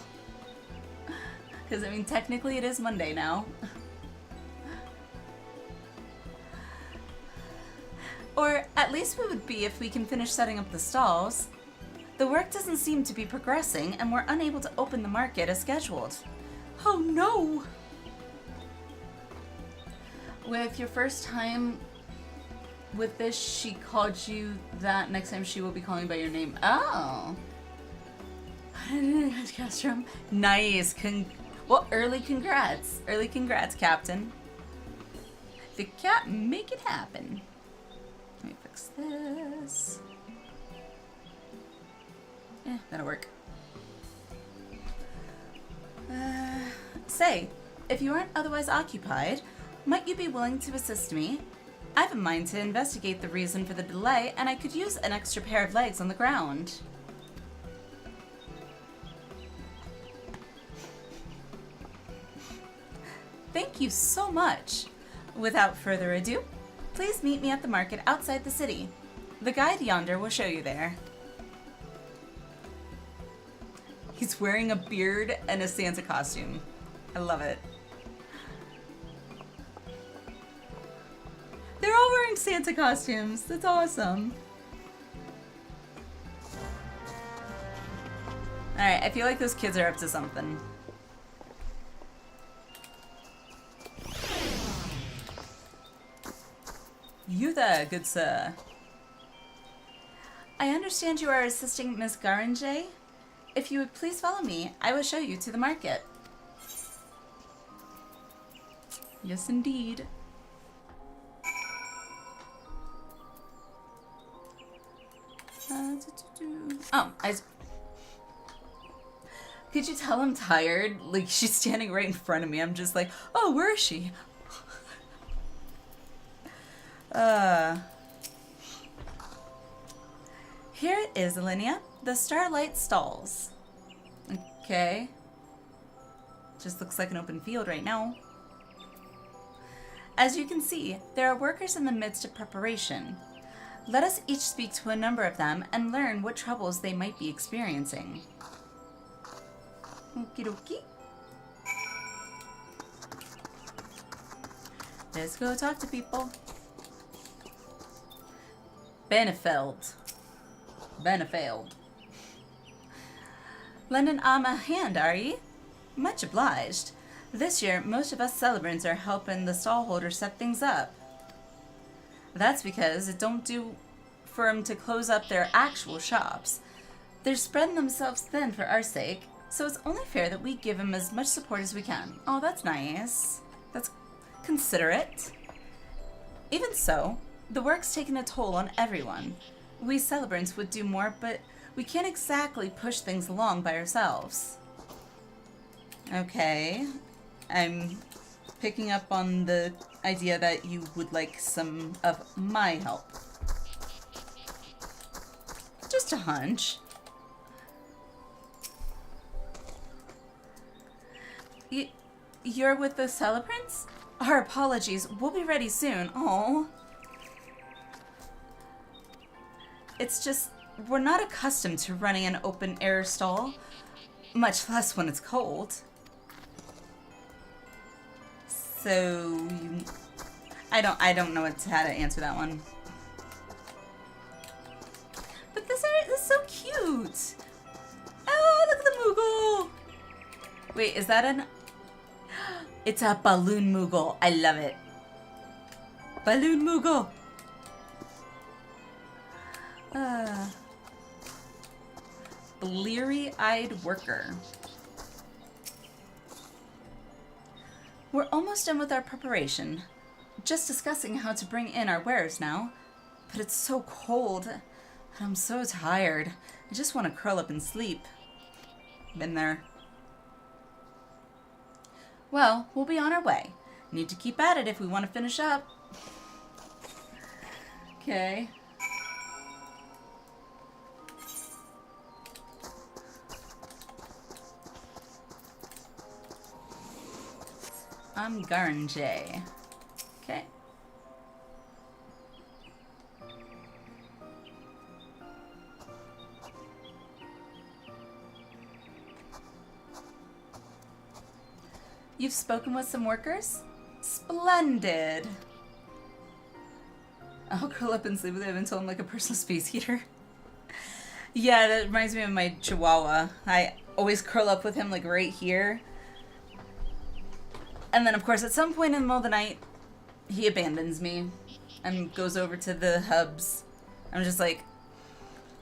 Because, I mean, technically it is Monday now. Or at least we would be if we can finish setting up the stalls. The work doesn't seem to be progressing, and we're unable to open the market as scheduled. Oh no! With your first time with this, she called you that. Next time she will be calling by your name. Oh! Nice. Well, early congrats. Early congrats, Captain. The cat, make it happen. Let me fix this. That'll work. Say, if you aren't otherwise occupied, might you be willing to assist me? I have a mind to investigate the reason for the delay, and I could use an extra pair of legs on the ground. Thank you so much. Without further ado, please meet me at the market outside the city. The guide yonder will show you there. He's wearing a beard and a Santa costume. I love it. They're all wearing Santa costumes. That's awesome. Alright, I feel like those kids are up to something. You there, good sir. I understand you are assisting Miss Garange. If you would please follow me, I will show you to the market. Yes, indeed. Oh, could you tell I'm tired? Like, she's standing right in front of me. I'm just like, oh, where is she? Here it is, Alinea. The Starlight Stalls. Okay. Just looks like an open field right now. As you can see, there are workers in the midst of preparation. Let us each speak to a number of them and learn what troubles they might be experiencing. Okie dokie. Let's go talk to people. Benefeld. Lending a hand, are ye? Much obliged. This year, most of us celebrants are helping the stallholders set things up. That's because it don't do for them to close up their actual shops. They're spreading themselves thin for our sake, so it's only fair that we give them as much support as we can. Oh, that's nice. That's considerate. Even so, the work's taken a toll on everyone. We celebrants would do more, but we can't exactly push things along by ourselves. Okay. I'm picking up on the idea that you would like some of my help. Just a hunch. You're with the celebrants? Our apologies. We'll be ready soon. Oh. It's just, we're not accustomed to running an open air stall, much less when it's cold. So, I don't know how to answer that one. But this is so cute. Oh, look at the Moogle. Wait, is that an? It's a balloon Moogle. I love it. Balloon Moogle. Bleary-eyed worker. We're almost done with our preparation. Just discussing how to bring in our wares now. But it's so cold, and I'm so tired. I just want to curl up and sleep. Been there. Well, we'll be on our way. Need to keep at it if we want to finish up. Okay. I'm Garnje. Okay. You've spoken with some workers? Splendid! I'll curl up and sleep with him until I'm like a personal space heater. Yeah, that reminds me of my Chihuahua. I always curl up with him like right here. And then, of course, at some point in the middle of the night, he abandons me and goes over to the hubs. I'm just like,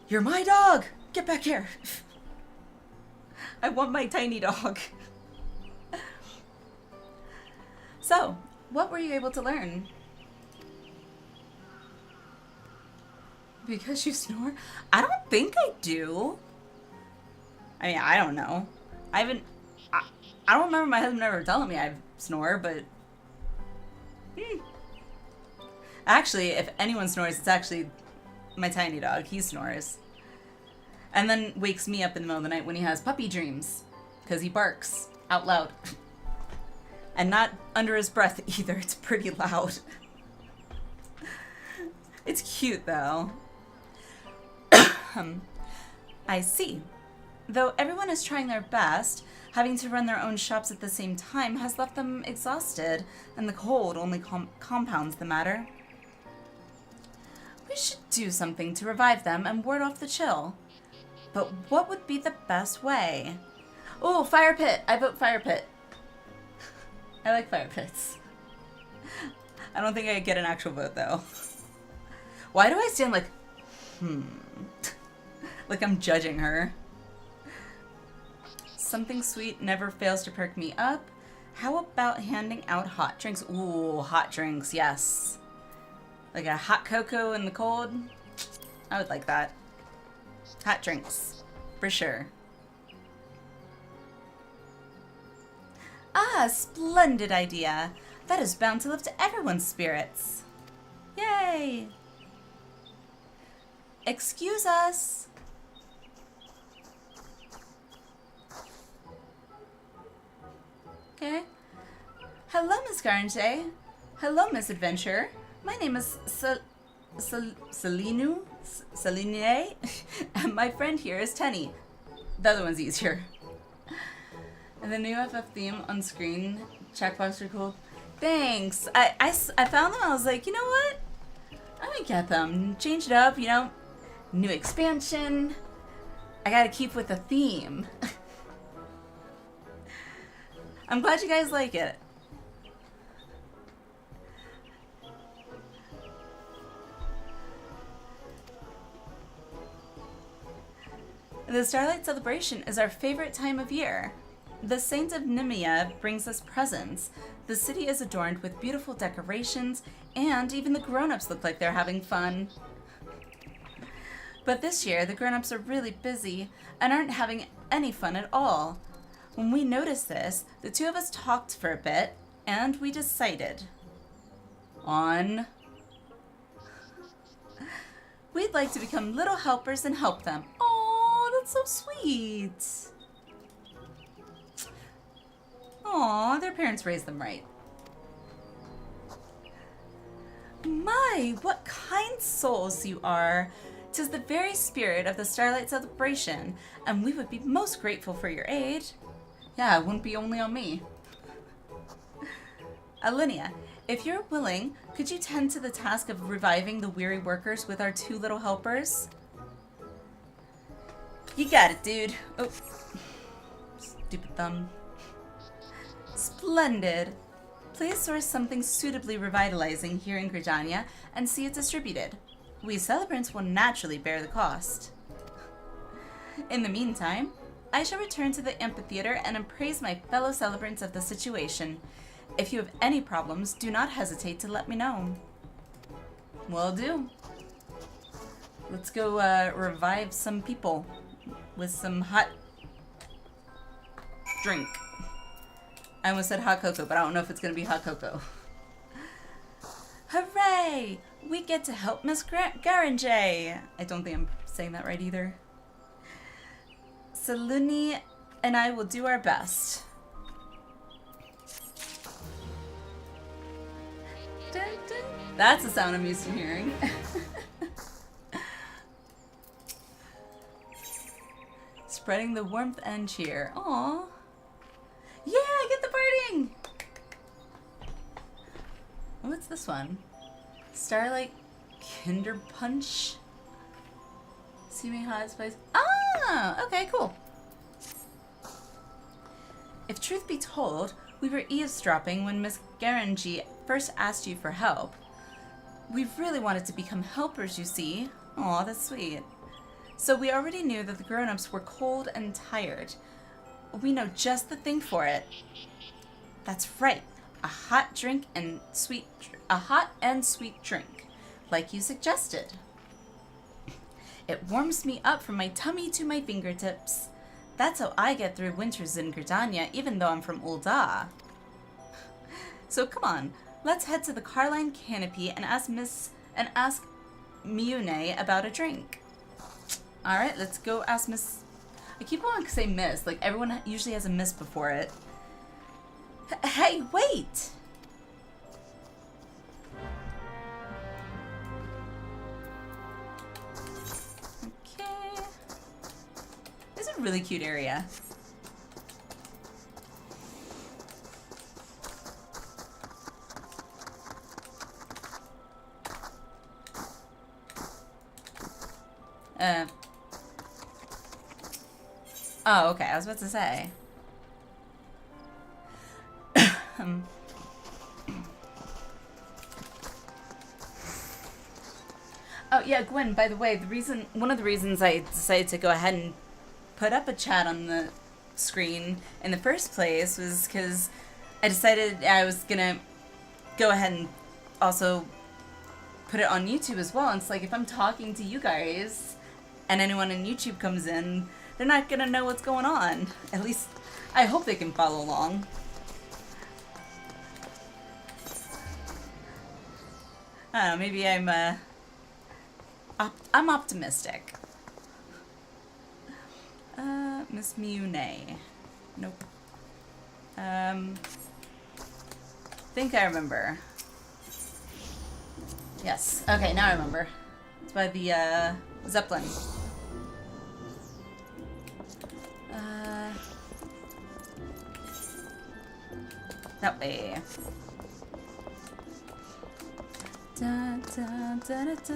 you're my dog! Get back here! I want my tiny dog. So, what were you able to learn? Because you snore? I don't think I do. I mean, I don't know. I don't remember my husband ever telling me I snore, but... Actually, if anyone snores, it's actually my tiny dog. He snores. And then wakes me up in the middle of the night when he has puppy dreams. Because he barks out loud. And not under his breath either. It's pretty loud. It's cute, though. I see. Though everyone is trying their best, having to run their own shops at the same time has left them exhausted, and the cold only compounds the matter. We should do something to revive them and ward off the chill. But what would be the best way? Oh, fire pit. I vote fire pit. I like fire pits. I don't think I get an actual vote, though. Why do I stand like, like I'm judging her? Something sweet never fails to perk me up. How about handing out hot drinks? Ooh, hot drinks, yes. Like a hot cocoa in the cold. I would like that. Hot drinks, for sure. Ah, splendid idea. That is bound to lift everyone's spirits. Yay! Excuse us. Okay. Hello, Miss Garnche. Hello, Miss Adventurer. My name is Celine, and my friend here is Tenny. The other one's easier. And the new FF theme on screen, checkbox are cool. Thanks. I found them. I was like, you know what? I'm gonna get them. Change it up, you know. New expansion. I gotta keep with the theme. I'm glad you guys like it. The Starlight Celebration is our favorite time of year. The Saint of Nemea brings us presents. The city is adorned with beautiful decorations, and even the grown-ups look like they're having fun. But this year, the grown-ups are really busy and aren't having any fun at all. When we noticed this, the two of us talked for a bit, and we decided on... we'd like to become little helpers and help them. Aww, that's so sweet. Aw, their parents raised them right. My, what kind souls you are. 'Tis the very spirit of the Starlight Celebration, and we would be most grateful for your aid. Yeah, it wouldn't be only on me. Alinea, if you're willing, could you tend to the task of reviving the weary workers with our two little helpers? You got it, dude. Oh, stupid thumb. Splendid. Please source something suitably revitalizing here in Gridania and see it distributed. We celebrants will naturally bear the cost. In the meantime, I shall return to the amphitheater and appraise my fellow celebrants of the situation. If you have any problems, do not hesitate to let me know. Will do. Let's go revive some people with some hot drink. I almost said hot cocoa, but I don't know if it's going to be hot cocoa. Hooray! We get to help Miss Garanjay. I don't think I'm saying that right either. Saluni and I will do our best. Dun, dun. That's the sound I'm used to hearing. Spreading the warmth and cheer. Aww. Yeah, get the birding! What's this one? Starlight Kinder Punch? Seeming hot spice. Ah! Okay, cool. If truth be told, we were eavesdropping when Miss Garanji first asked you for help. We really wanted to become helpers, you see. Aw, that's sweet. So we already knew that the grown-ups were cold and tired. We know just the thing for it. That's right. A hot and sweet drink, like you suggested. It warms me up from my tummy to my fingertips. That's how I get through winters in Gridania, even though I'm from Ul'dah. So come on, let's head to the Carline Canopy and ask Miune about a drink. All right, let's go ask Miss. I keep wanting to say Miss, like everyone usually has a Miss before it. Hey, wait! Okay. This is a really cute area. Oh, okay. I was about to say. Oh yeah, Gwen, by the way, one of the reasons I decided to go ahead and put up a chat on the screen in the first place was because I decided I was gonna go ahead and also put it on YouTube as well. And it's like, if I'm talking to you guys and anyone in YouTube comes in, they're not gonna know what's going on. At least I hope they can follow along. I don't know, maybe I'm optimistic. Miss Mune. Nope. Think I remember. Yes. Okay, now I remember. It's by the, Zeppelin. That way. Da, da, da, da, da.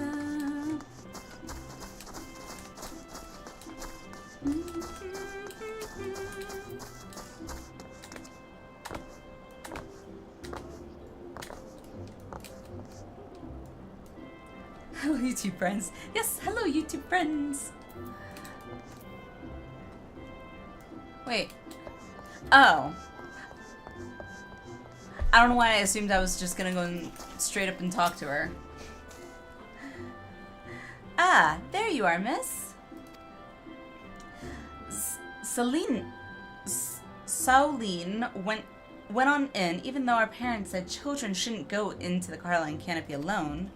Hello, YouTube friends. Yes, hello, YouTube friends. Wait. Oh. I don't know why I assumed I was just gonna go and straight up and talk to her. Ah, there you are, miss. Sauline went on in, even though our parents said children shouldn't go into the Carline Canopy alone.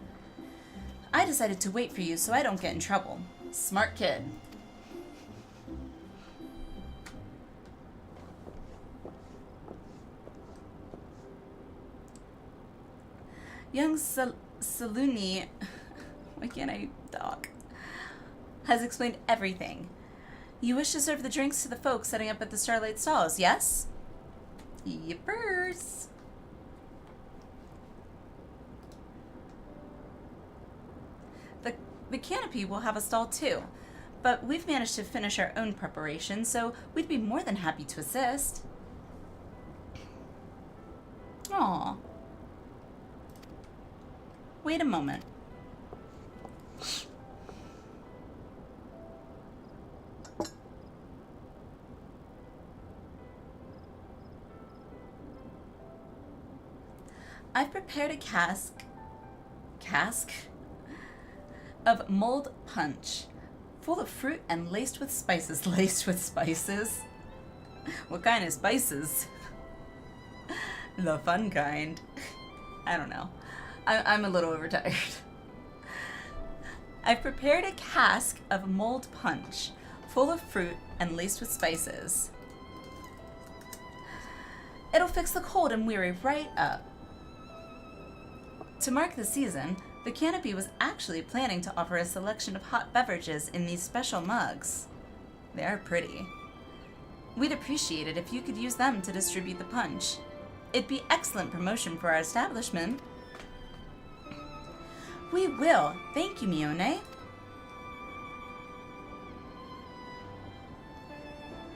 I decided to wait for you so I don't get in trouble. Smart kid. Young Saluni, why can't I talk, has explained everything. You wish to serve the drinks to the folks setting up at the Starlight Stalls, yes? Yippers. The canopy will have a stall too, but we've managed to finish our own preparation, so we'd be more than happy to assist. Aww. Wait a moment. I've prepared a cask of mulled punch, full of fruit and laced with spices. Laced with spices? What kind of spices? The fun kind. I don't know. I'm a little overtired. I've prepared a cask of mulled punch, full of fruit and laced with spices. It'll fix the cold and weary right up. To mark the season, the Canopy was actually planning to offer a selection of hot beverages in these special mugs. They are pretty. We'd appreciate it if you could use them to distribute the punch. It'd be excellent promotion for our establishment. We will. Thank you, Mione.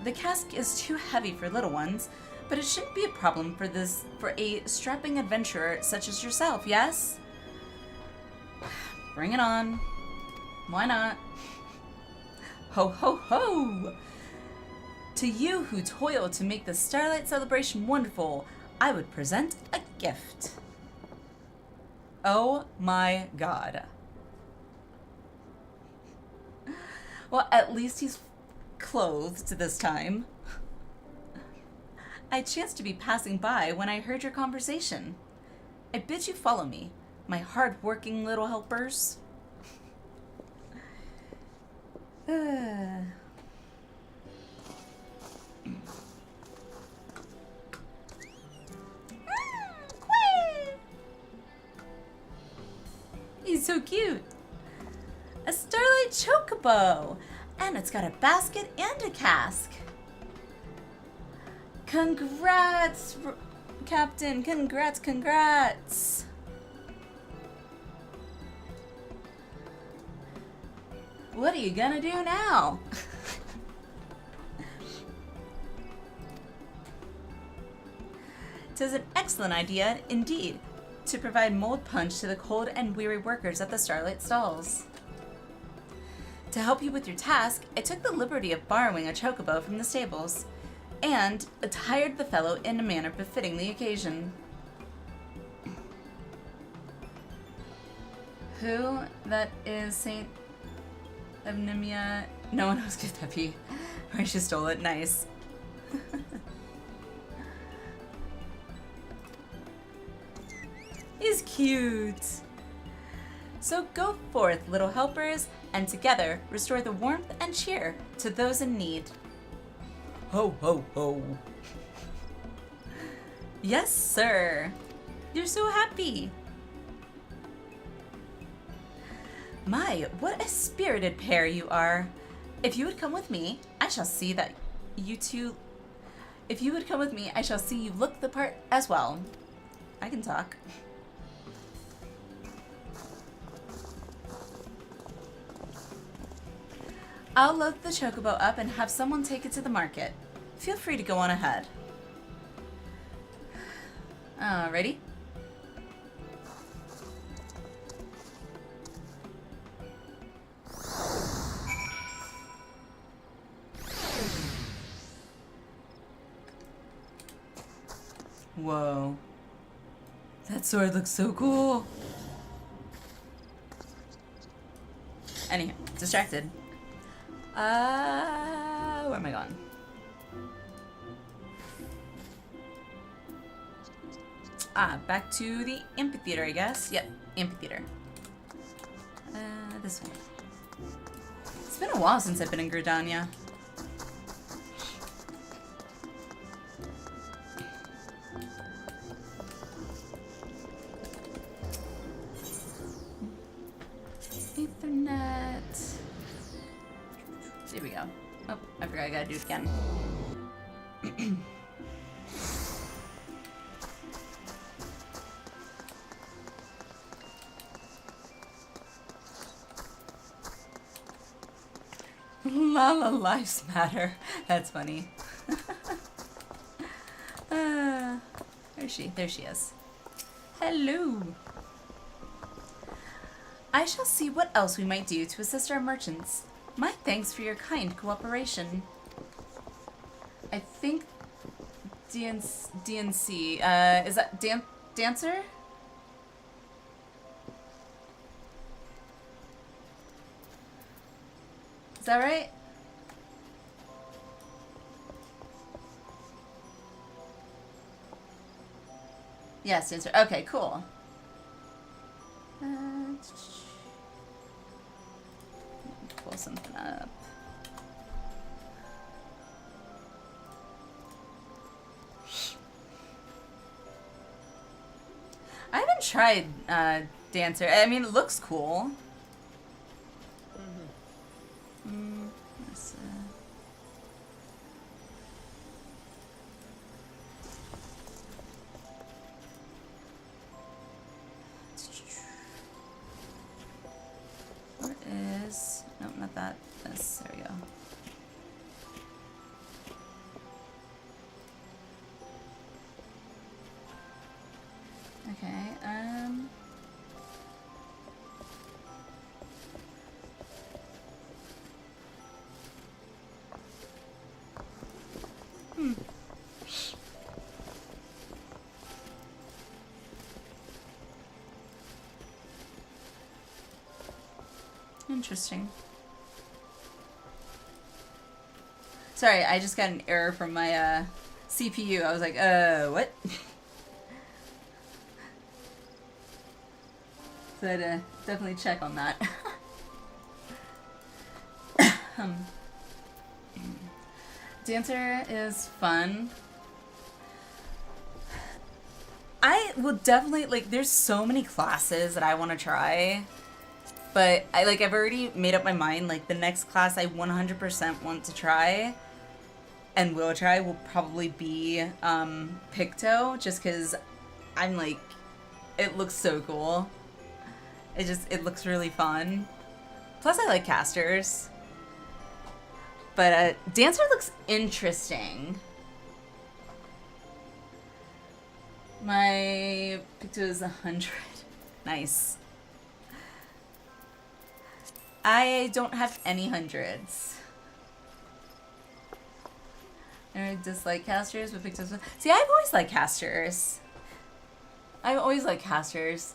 The cask is too heavy for little ones, but it shouldn't be a problem for a strapping adventurer such as yourself, yes? Bring it on. Why not? Ho, ho, ho! To you who toil to make the Starlight celebration wonderful, I would present a gift. Oh my god. Well, at least he's clothed this time. I chanced to be passing by when I heard your conversation. I bid you follow me, my hard-working little helpers. He's so cute. A Starlight Chocobo. And it's got a basket and a cask. Congrats, Captain. Congrats, congrats. What are you gonna do now? 'Tis an excellent idea, indeed, to provide mold punch to the cold and weary workers at the Starlight Stalls. To help you with your task, I took the liberty of borrowing a chocobo from the stables, and attired the fellow in a manner befitting the occasion. Who? That is Saint Evnemia. No one knows Giuseppe. Or she stole it. Nice. He's cute. So go forth, little helpers, and together restore the warmth and cheer to those in need. Ho, ho, ho. Yes, sir. You're so happy. My, what a spirited pair you are. If you would come with me, I shall see that you two... If you would come with me, I shall see you look the part as well. I can talk. I'll load the chocobo up and have someone take it to the market. Feel free to go on ahead. Ready? Whoa. That sword looks so cool. Anyhow, distracted. Where am I going? Back to the amphitheater, I guess. Yep, amphitheater. This way. It's been a while since I've been in Gridania. Ethernet. There we go. Oh, I forgot I gotta do it again. Lala, lives matter. That's funny. Where is she? There she is. Hello. I shall see what else we might do to assist our merchants. My thanks for your kind cooperation. I think DNC, is that Dancer? Is that right? Yes, Dancer. Okay, cool. Pull something up. I haven't tried Dancer. I mean, it looks cool. What is... No, not that. This. There we go. Okay, Interesting. Sorry, I just got an error from my CPU. I was like, what? So I had to definitely check on that. Dancer is fun. I will definitely, like, there's so many classes that I want to try. But I've already made up my mind, like, the next class I 100% want to try and will try will probably be Picto, just because I'm like, it looks so cool. It looks really fun. Plus I like casters. But Dancer looks interesting. My Picto is 100. Nice. I don't have any hundreds. I dislike casters, but Pictos. See, I've always liked casters. I've always liked casters.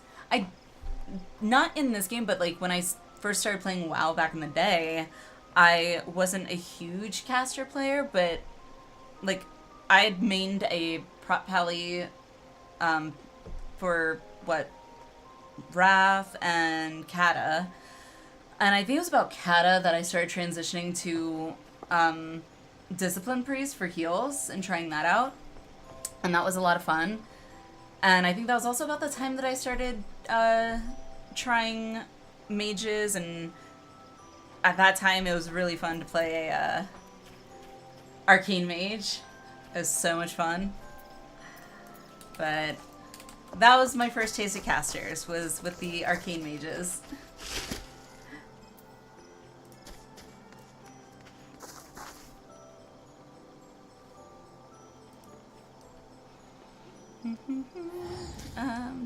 Not in this game, but like when I first started playing WoW back in the day, I wasn't a huge caster player, but like I had mained a prop pally for what, Wrath and Kata, and I think it was about Kata that I started transitioning to Discipline Priest for heals and trying that out, and that was a lot of fun. And I think that was also about the time that I started trying mages, and at that time it was really fun to play a arcane mage. It was so much fun. But that was my first taste of casters, was with the arcane mages.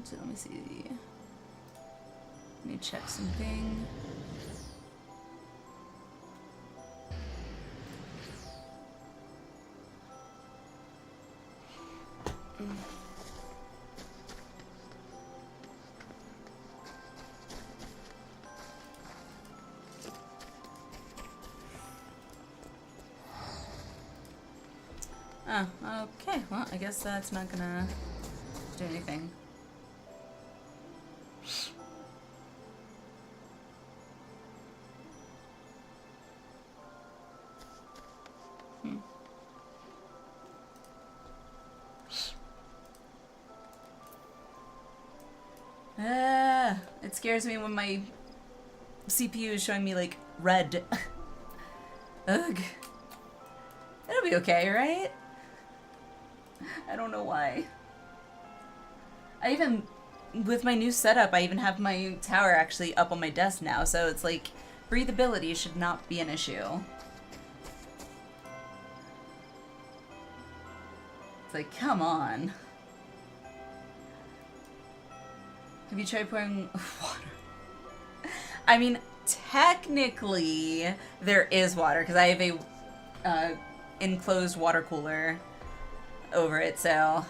So let me see. Let me check something. Oh, okay. Well, I guess that's not gonna do anything. It scares me when my CPU is showing me like red. Ugh. It'll be okay, right? I don't know why. I even, with my new setup, I even have my tower actually up on my desk now, so it's like, breathability should not be an issue. It's like, come on. Have you tried pouring water? I mean, technically, there is water, because I have a enclosed water cooler over it, so...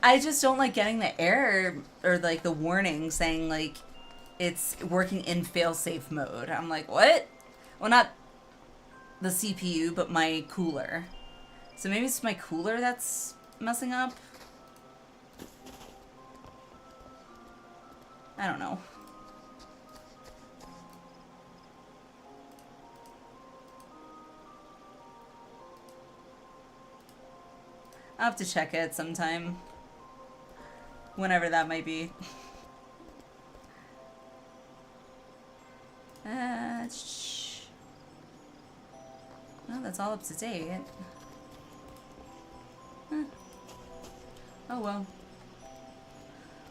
I just don't like getting the error, or like the warning saying like, it's working in failsafe mode. I'm like, what? Well, not the CPU, but my cooler. So maybe it's my cooler that's messing up? I don't know. I'll have to check it sometime. Whenever that might be. Well, that's all up to date. Oh well.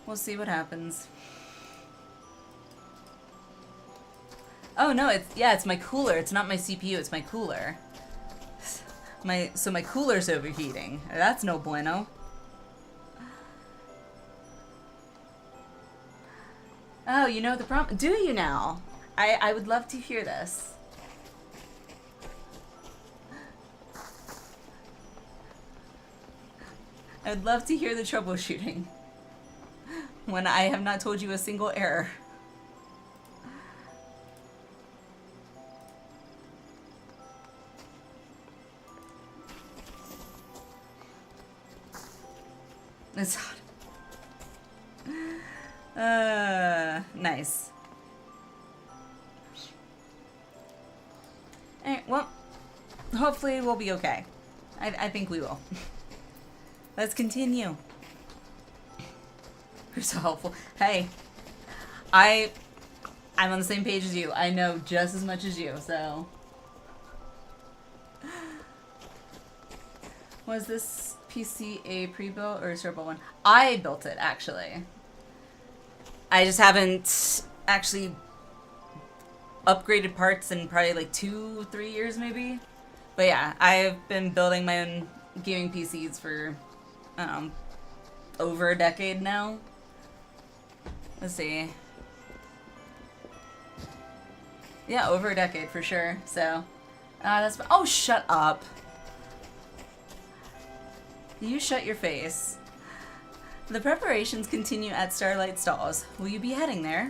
We'll see what happens. Oh no, it's my cooler. It's not my CPU, it's my cooler. So my cooler's overheating. That's no bueno. Oh, you know the problem? Do you now? I would love to hear this. I would love to hear the troubleshooting when I have not told you a single error. It's hot. Nice. Alright, well, hopefully we'll be okay. I think we will. Let's continue. You're so helpful. Hey, I'm on the same page as you. I know just as much as you, so. Was this PC a pre-built or a store-built one? I built it, actually. I just haven't actually upgraded parts in probably like 2-3 years maybe. But yeah, I've been building my own gaming PCs for, I don't know, over a decade now. Let's see. Yeah, over a decade for sure. So, that's... Oh, shut up. You shut your face. The preparations continue at Starlight Stalls. Will you be heading there?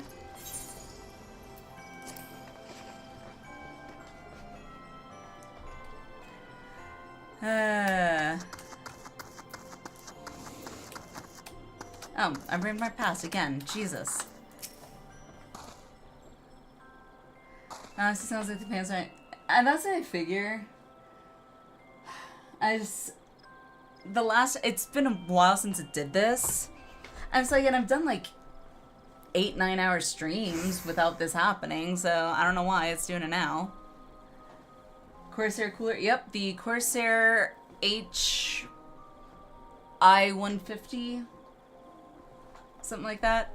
Oh, I ran right past again. Jesus. Honestly, sounds like the pants aren't... And that's what I figure. It's been a while since it did this. I was like, and I've done like 8-9 hour streams without this happening, so I don't know why it's doing it now. Corsair cooler, yep, the Corsair HI-150, something like that.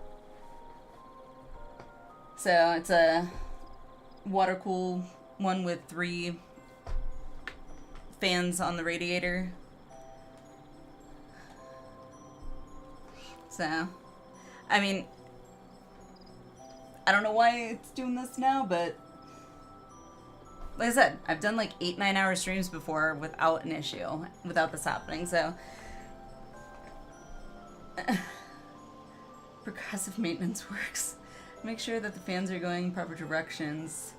So it's a water cool one with 3 fans on the radiator. So, I mean, I don't know why it's doing this now, but like I said, I've done like 8-9 hour streams before without an issue, without this happening, so. Progressive maintenance works. Make sure that the fans are going proper directions.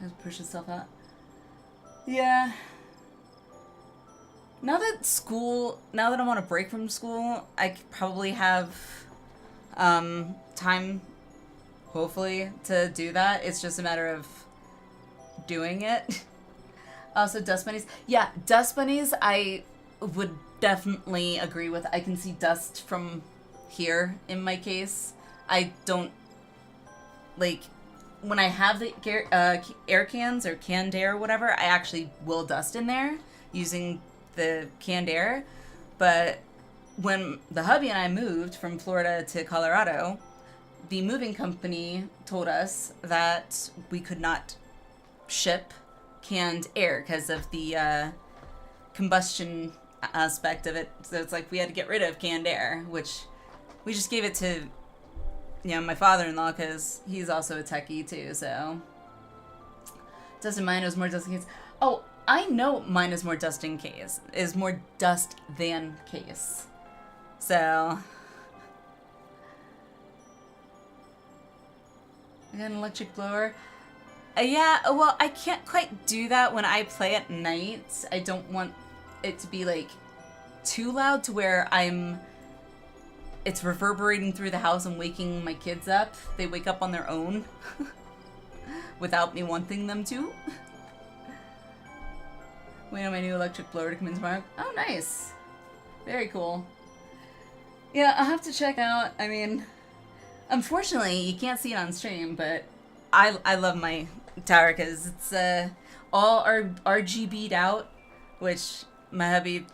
Just push itself out. Yeah. Now that I'm on a break from school, I could probably have time, hopefully, to do that. It's just a matter of doing it. Also, dust bunnies. Yeah, dust bunnies, I would definitely agree with. I can see dust from here in my case. I don't, like, when I have the air cans or canned air or whatever, I actually will dust in there using the canned air. But when the hubby and I moved from Florida to Colorado, the moving company told us that we could not ship canned air because of the combustion aspect of it. So it's like we had to get rid of canned air, which we just gave it to, you know, my father-in-law because he's also a techie too, so. Doesn't mine is more dust in case. Oh, I know mine is more dust in case. Is more dust than case. So. I got an electric blower. Yeah, well, I can't quite do that when I play at night. I don't want it to be, like, too loud to where it's reverberating through the house and waking my kids up. They wake up on their own without me wanting them to. Wait on my new electric blower to come in tomorrow. Oh, nice. Very cool. Yeah, I'll have to check out. I mean, unfortunately, you can't see it on stream, but I love my tower because it's all RGB'd out, which my hubby,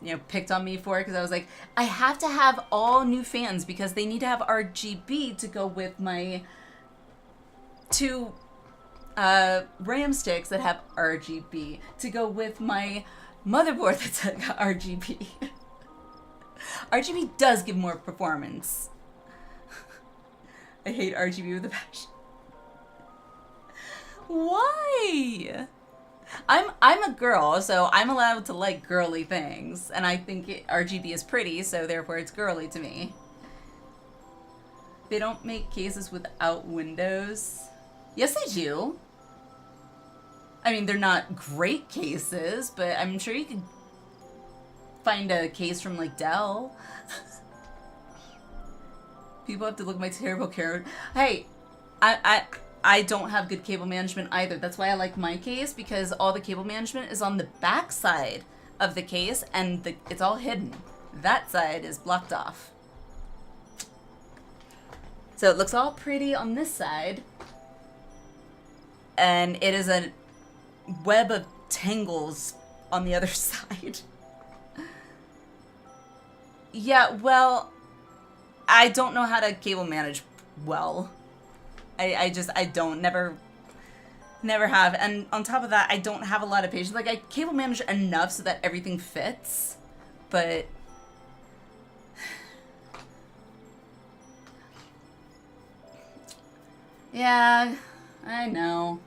you know, picked on me for, because I was like, I have to have all new fans because they need to have RGB to go with my 2 RAM sticks that have RGB, to go with my motherboard that's got RGB. RGB does give more performance. I hate RGB with a passion. Why? I'm a girl, so I'm allowed to like girly things, and I think RGB is pretty, so therefore it's girly to me. They don't make cases without windows. Yes, they do. I mean, they're not great cases, but I'm sure you could find a case from, like, Dell. People have to look at my terrible camera. Hey, I don't have good cable management either. That's why I like my case, because all the cable management is on the back side of the case, and it's all hidden. That side is blocked off. So it looks all pretty on this side, and it is a web of tangles on the other side. Yeah, well, I don't know how to cable manage well. I don't, never have. And on top of that, I don't have a lot of patience. Like, I cable manage enough so that everything fits, but yeah, I know.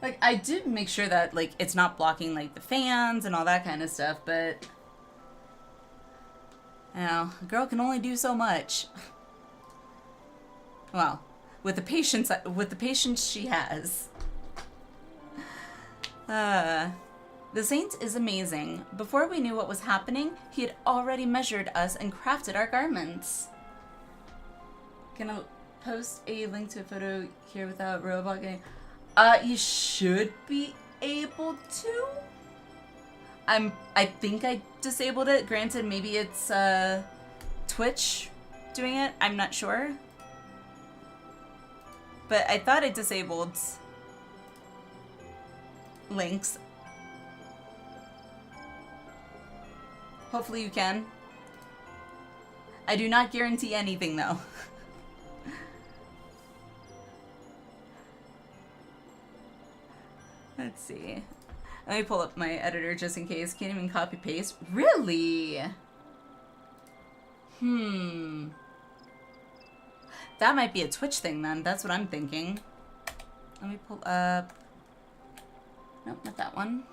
Like, I did make sure that, like, it's not blocking, like, the fans and all that kind of stuff, but you know, a girl can only do so much. Well, with the patience she has. The Saint is amazing. Before we knew what was happening, he had already measured us and crafted our garments. Can I post a link to a photo here without robot getting... you should be able to. I think I disabled it. Granted, maybe it's Twitch doing it. I'm not sure. But I thought it disabled links. Hopefully you can. I do not guarantee anything though. Let's see. Let me pull up my editor just in case. Can't even copy paste. Really? That might be a Twitch thing then. That's what I'm thinking. Let me pull up. Nope, not that one.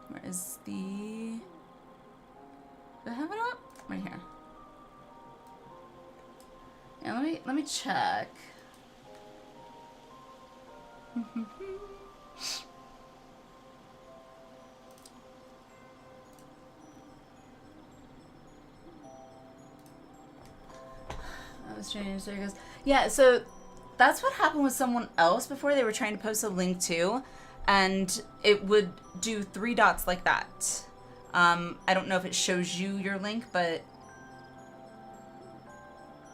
Where is the... Do I have it up? Right here. Yeah, let me check. That was strange. There it goes. Yeah, so that's what happened with someone else before. They were trying to post a link to, and it would do 3 dots like that. I don't know if it shows you your link, but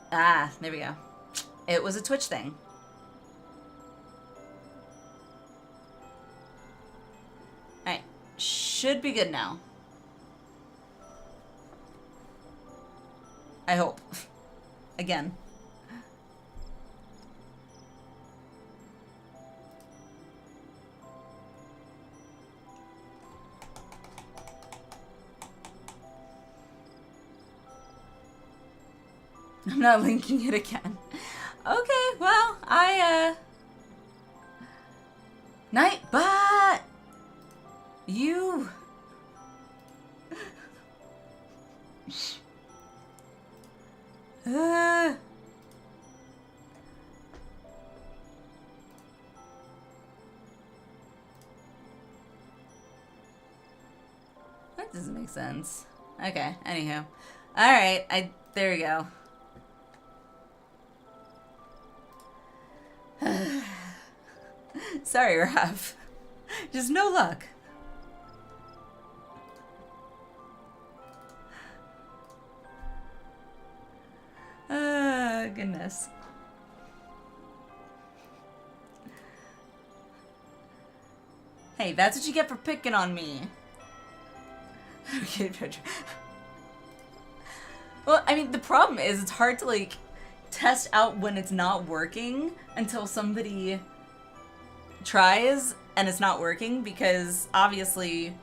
there we go. It was a Twitch thing. Alright, should be good now. I hope. Again. I'm not linking it again. Okay, well, Nightbot! You... That doesn't make sense. Okay, anywho. Alright, there we go. Sorry, Raph. Just no luck. Goodness. Hey, that's what you get for picking on me. Okay, well, I mean, the problem is it's hard to, like, test out when it's not working until somebody tries and it's not working, because obviously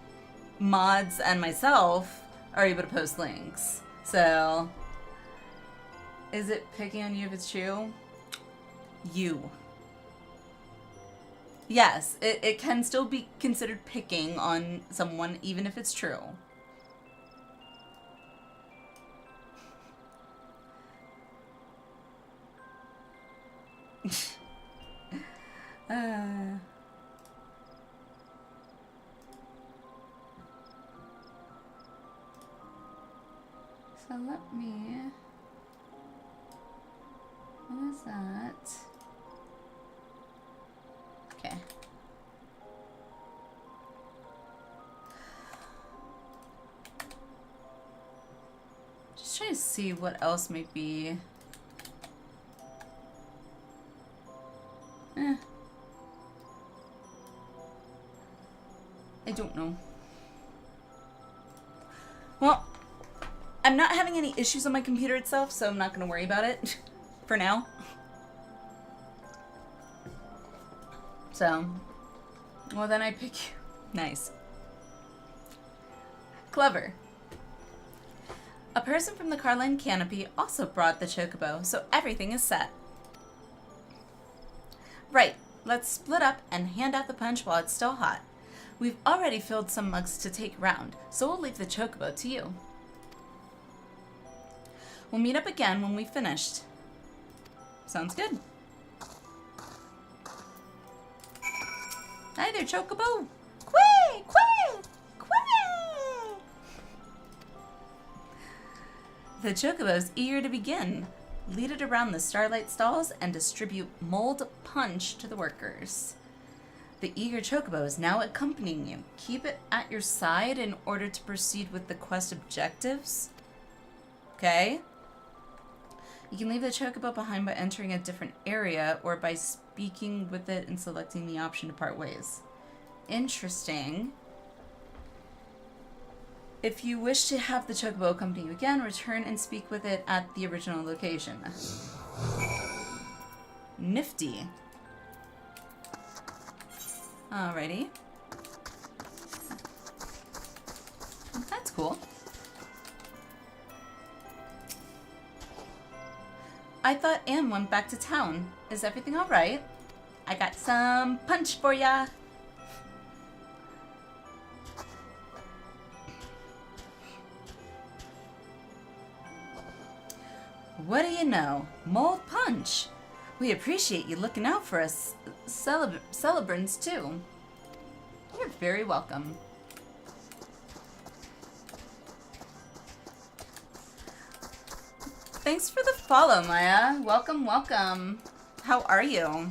mods and myself are able to post links. So, is it picking on you if it's true? You. Yes, it can still be considered picking on someone even if it's true. So let me... What is that? Okay. Just trying to see what else might be... I don't know. Well, I'm not having any issues on my computer itself, so I'm not going to worry about it. for now. So, well then I pick you. Nice. Clever. A person from the Carline Canopy also brought the chocobo, so everything is set. Right, let's split up and hand out the punch while it's still hot. We've already filled some mugs to take round, so we'll leave the chocobo to you. We'll meet up again when we've finished. Sounds good. Hi there, chocobo. Quay! Quay! Quay! The chocobo is eager to begin. Lead it around the starlight stalls and distribute mulled punch to the workers. The eager chocobo is now accompanying you. Keep it at your side in order to proceed with the quest objectives. Okay. You can leave the chocobo behind by entering a different area or by speaking with it and selecting the option to part ways. Interesting. If you wish to have the chocobo accompany you again, return and speak with it at the original location. Nifty. Alrighty. That's cool. I thought Anne went back to town. Is everything alright? I got some punch for ya. What do you know? Mold punch. We appreciate you looking out for us celebrants too. You're very welcome. Thanks for the follow, Maya. Welcome, welcome. How are you?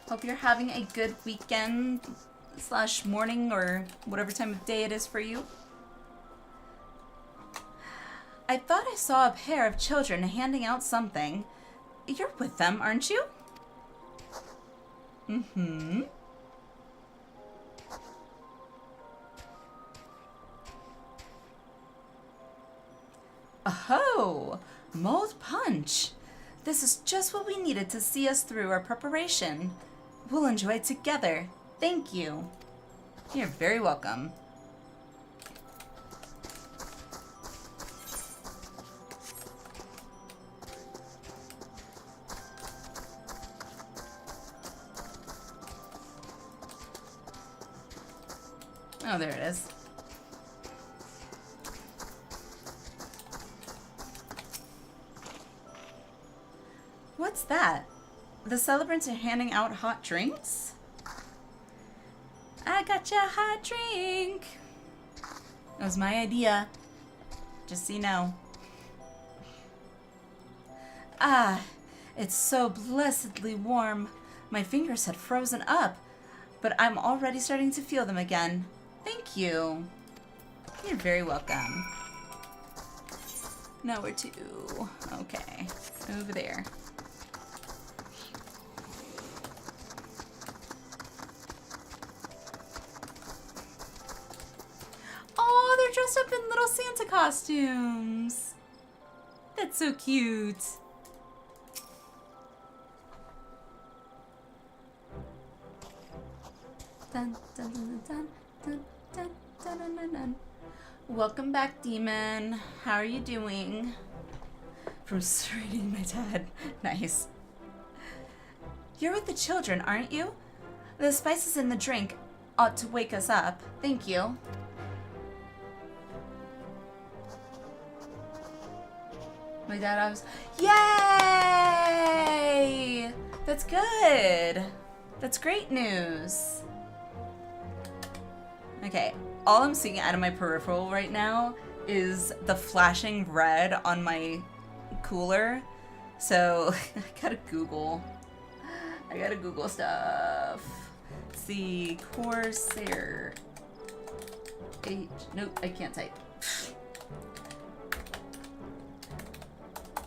Hope you're having a good weekend / morning or whatever time of day it is for you. I thought I saw a pair of children handing out something. You're with them, aren't you? Mm-hmm. Oh, mold punch. This is just what we needed to see us through our preparation. We'll enjoy it together. Thank you. You're very welcome. Oh, there it is. What's that? The celebrants are handing out hot drinks? I got you a hot drink. That was my idea. Just so you know. Ah, it's so blessedly warm. My fingers had frozen up, but I'm already starting to feel them again. Thank you. You're very welcome. Now where to? Okay, over there. Oh, they're dressed up in little Santa costumes. That's so cute. Dun, dun, dun, dun, dun, dun, dun, dun, dun, dun. Welcome back, Demon. How are you doing? From reading my dad. Nice. You're with the children, aren't you? The spices in the drink ought to wake us up. Thank you. My dad, I was... Yay! That's good. That's great news. Okay, all I'm seeing out of my peripheral right now is the flashing red on my cooler. So, I gotta Google stuff. Let's see, Corsair. Nope, I can't type.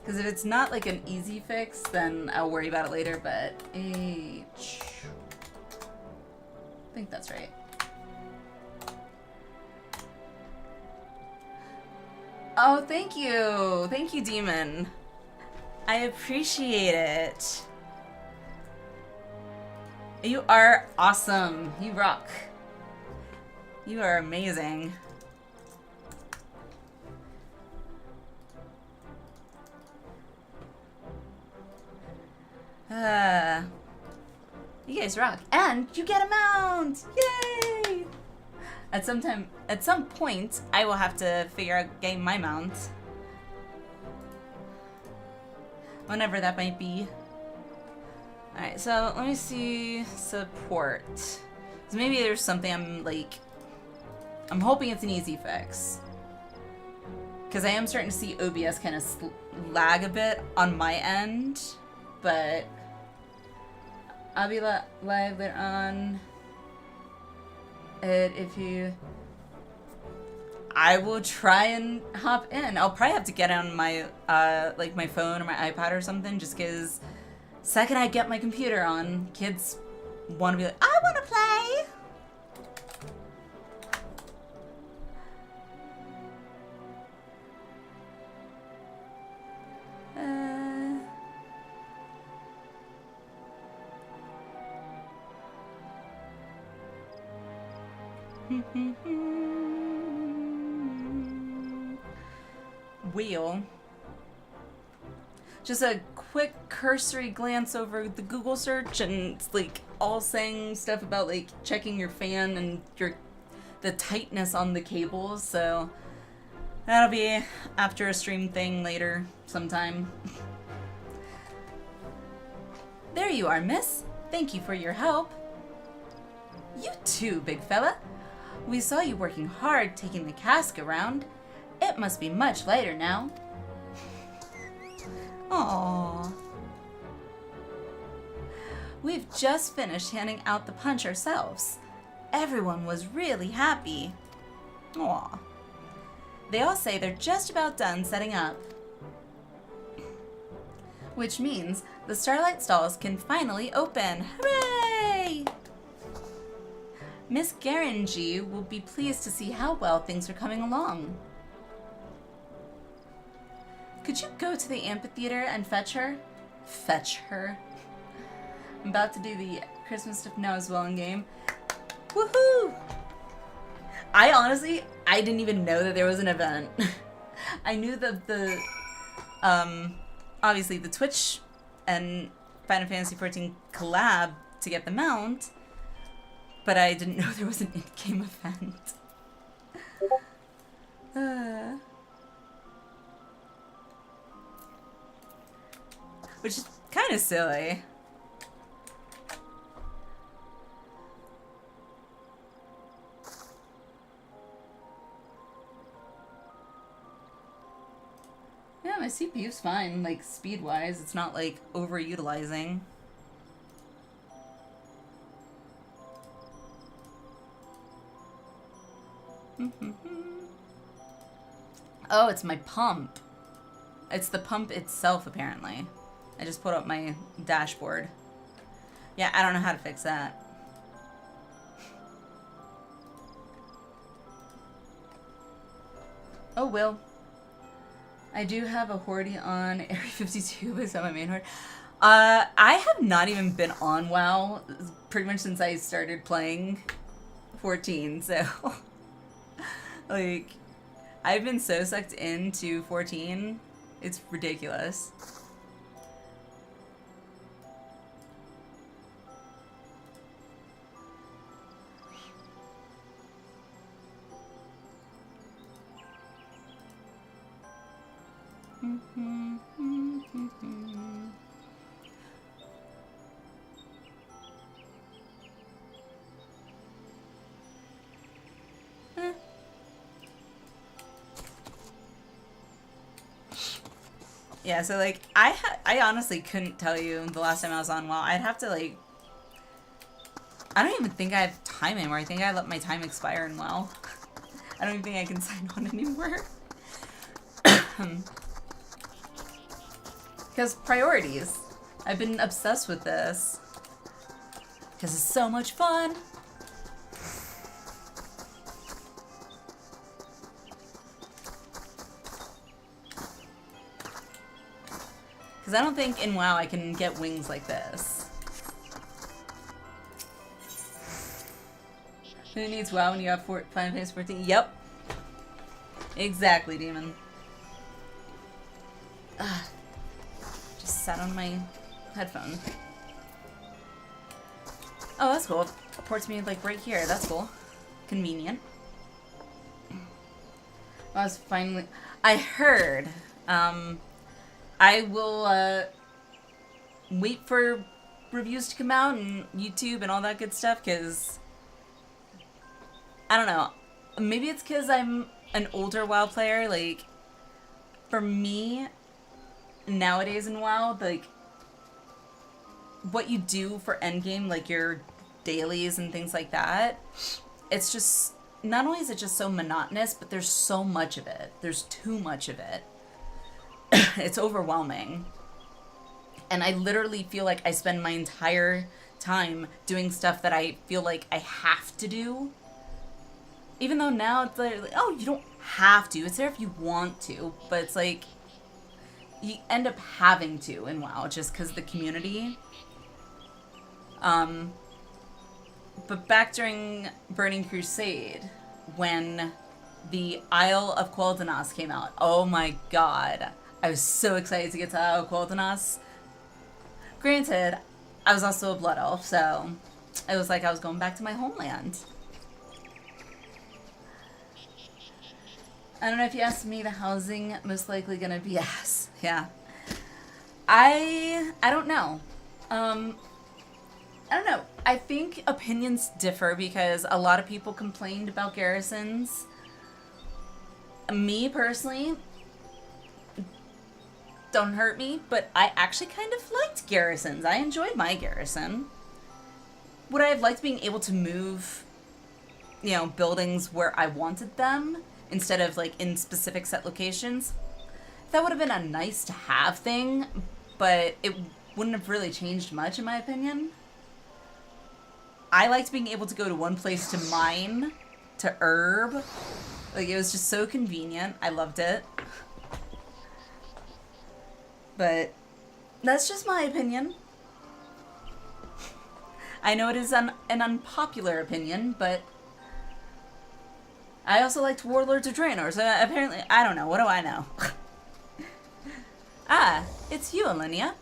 Because if it's not like an easy fix, then I'll worry about it later, but I think that's right. Oh, thank you. Thank you, Demon. I appreciate it. You are awesome. You rock. You are amazing. You guys rock. And you get a mount! Yay! At some point, I will have to figure out getting my mount. Whenever that might be. Alright, so let me see support. So maybe there's something I'm hoping it's an easy fix. Because I am starting to see OBS kind of lag a bit on my end. But I'll be live later on. If you... I will try and hop in. I'll probably have to get on my my phone or my iPad or something, just because second I get my computer on, kids want to be like, I want to play. Wheel. Just a quick cursory glance over the Google search, and it's like all saying stuff about like checking your fan and the tightness on the cables. So that'll be after a stream thing later sometime. There you are, miss. Thank you for your help. You too, big fella. We saw you working hard taking the cask around. It must be much lighter now. Aww. We've just finished handing out the punch ourselves. Everyone was really happy. Aw. They all say they're just about done setting up. Which means the Starlight Stalls can finally open. Hooray! Miss Garangie will be pleased to see how well things are coming along. Could you go to the amphitheater and fetch her? Fetch her? I'm about to do the Christmas stuff now as well in game. Woohoo! I didn't even know that there was an event. I knew the obviously the Twitch and Final Fantasy XIV collab to get the mount, but I didn't know there was an in-game event. Which is kind of silly. Yeah, my CPU's fine, like speed-wise. It's not like overutilizing. Oh, it's my pump. It's the pump itself, apparently. I just put up my dashboard. Yeah, I don't know how to fix that. Oh, well. I do have a Hordy on Area 52, but it's not my main horde. I have not even been on WoW pretty much since I started playing 14, so... like, I've been so sucked into 14, it's ridiculous. Yeah, so like I honestly couldn't tell you the last time I was on WoW. I'd have to like I don't even think I have time anymore. I think I let my time expire in WoW. I don't even think I can sign on anymore. Because priorities. I've been obsessed with this. Because it's so much fun. Because I don't think in WoW I can get wings like this. Who needs WoW when you have Final Fantasy XIV? Yep. Exactly, Demon. Just sat on my headphone. Oh, that's cool. It ports me like right here. That's cool. Convenient. I was finally... I heard. I will wait for reviews to come out and YouTube and all that good stuff, because I don't know. Maybe it's because I'm an older WoW player. Like, for me, nowadays in WoW, like, what you do for endgame, like your dailies and things like that, it's just, not only is it just so monotonous, but there's so much of it. There's too much of it. It's overwhelming. And I literally feel like I spend my entire time doing stuff that I feel like I have to do. Even though now it's like, oh, you don't have to. It's there if you want to. But it's like, you end up having to in WoW just because of the community. But back during Burning Crusade, when the Isle of Quel'Danas came out, oh my god, I was so excited to get to Isle of Quel'Danas. Granted, I was also a Blood Elf, so it was like I was going back to my homeland. I don't know if you asked me, the housing most likely gonna be ass. Yeah. I don't know. I don't know. I think opinions differ because a lot of people complained about garrisons. Me, personally, don't hurt me, but I actually kind of liked garrisons. I enjoyed my garrison. Would I have liked being able to move, you know, buildings where I wanted them instead of, like, in specific set locations? That would have been a nice to have thing, but it wouldn't have really changed much, in my opinion. I liked being able to go to one place to mine, to herb. Like, it was just so convenient. I loved it. But that's just my opinion. I know it is an unpopular opinion, but I also liked Warlords of Draenor, so apparently, I don't know. What do I know? Ah, it's you, Alinea.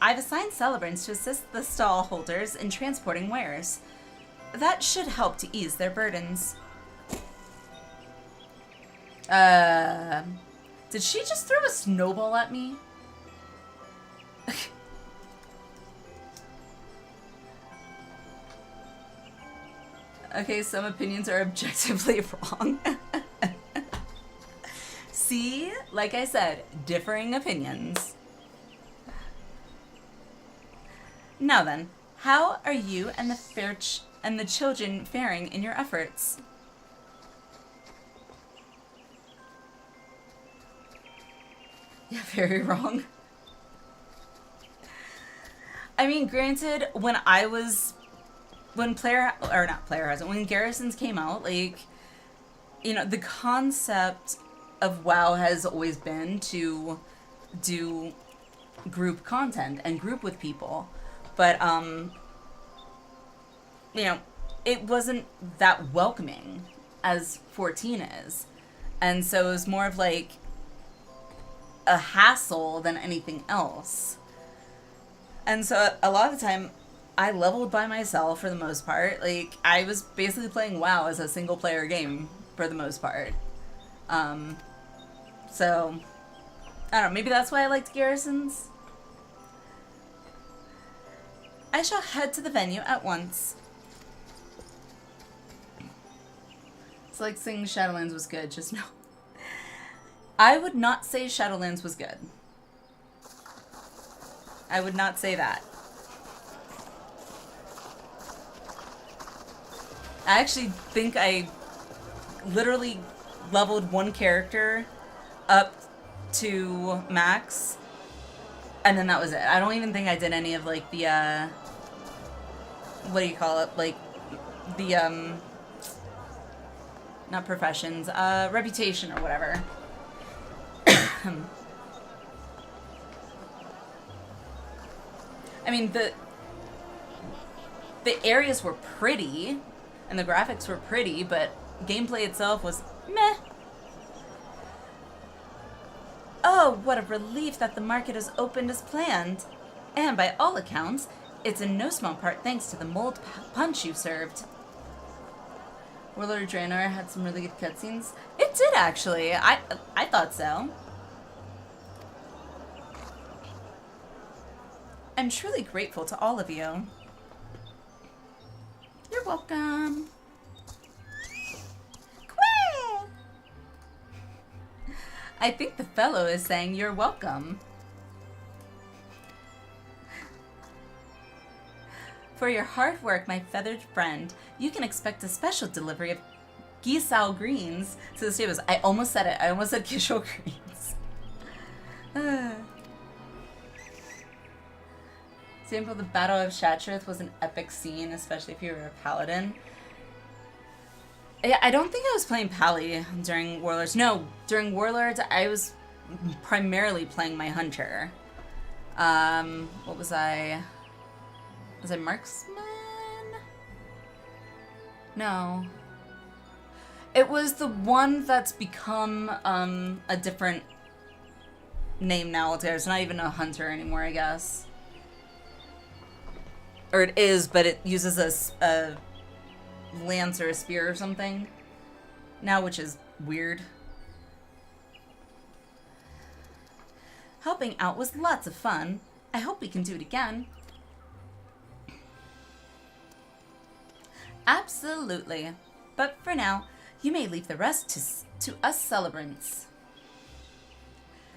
I've assigned celebrants to assist the stall holders in transporting wares. That should help to ease their burdens. Did she just throw a snowball at me? Okay, some opinions are objectively wrong. See? Like I said, differing opinions. Now then, how are you and the children faring in your efforts? Yeah, very wrong. I mean, granted, when Garrisons came out, like, you know, the concept of WoW has always been to do group content and group with people. But, you know, it wasn't that welcoming as 14 is. And so it was more of like a hassle than anything else. And so a lot of the time, I leveled by myself for the most part. Like, I was basically playing WoW as a single player game for the most part. So, I don't know, maybe that's why I liked Garrisons. I shall head to the venue at once. It's like saying Shadowlands was good, just no. I would not say Shadowlands was good. I would not say that. I actually think I literally leveled one character up to max, and then that was it. I don't even think I did any of, like, the, what do you call it? Like, the, not professions, reputation or whatever. I mean, the areas were pretty, and the graphics were pretty, but gameplay itself was meh. Oh, what a relief that the market has opened as planned. And by all accounts, it's in no small part thanks to the mold punch you served. Warlord Draenor had some really good cutscenes. It did, actually. I thought so. I'm truly grateful to all of you. You're welcome. Quack! I think the fellow is saying you're welcome. For your hard work, my feathered friend, you can expect a special delivery of Gisao greens to the stables. I almost said it. I almost said Gisao greens. Example, the Battle of Shattrath was an epic scene, especially if you were a paladin. I don't think I was playing Pally during Warlords. No, during Warlords, I was primarily playing my hunter. What was I? Was I marksman? No. It was the one that's become a different name now altogether. It's not even a hunter anymore, I guess. Or it is, but it uses a lance or a spear or something now, which is weird. Helping out was lots of fun. I hope we can do it again. Absolutely. But for now, you may leave the rest to us celebrants.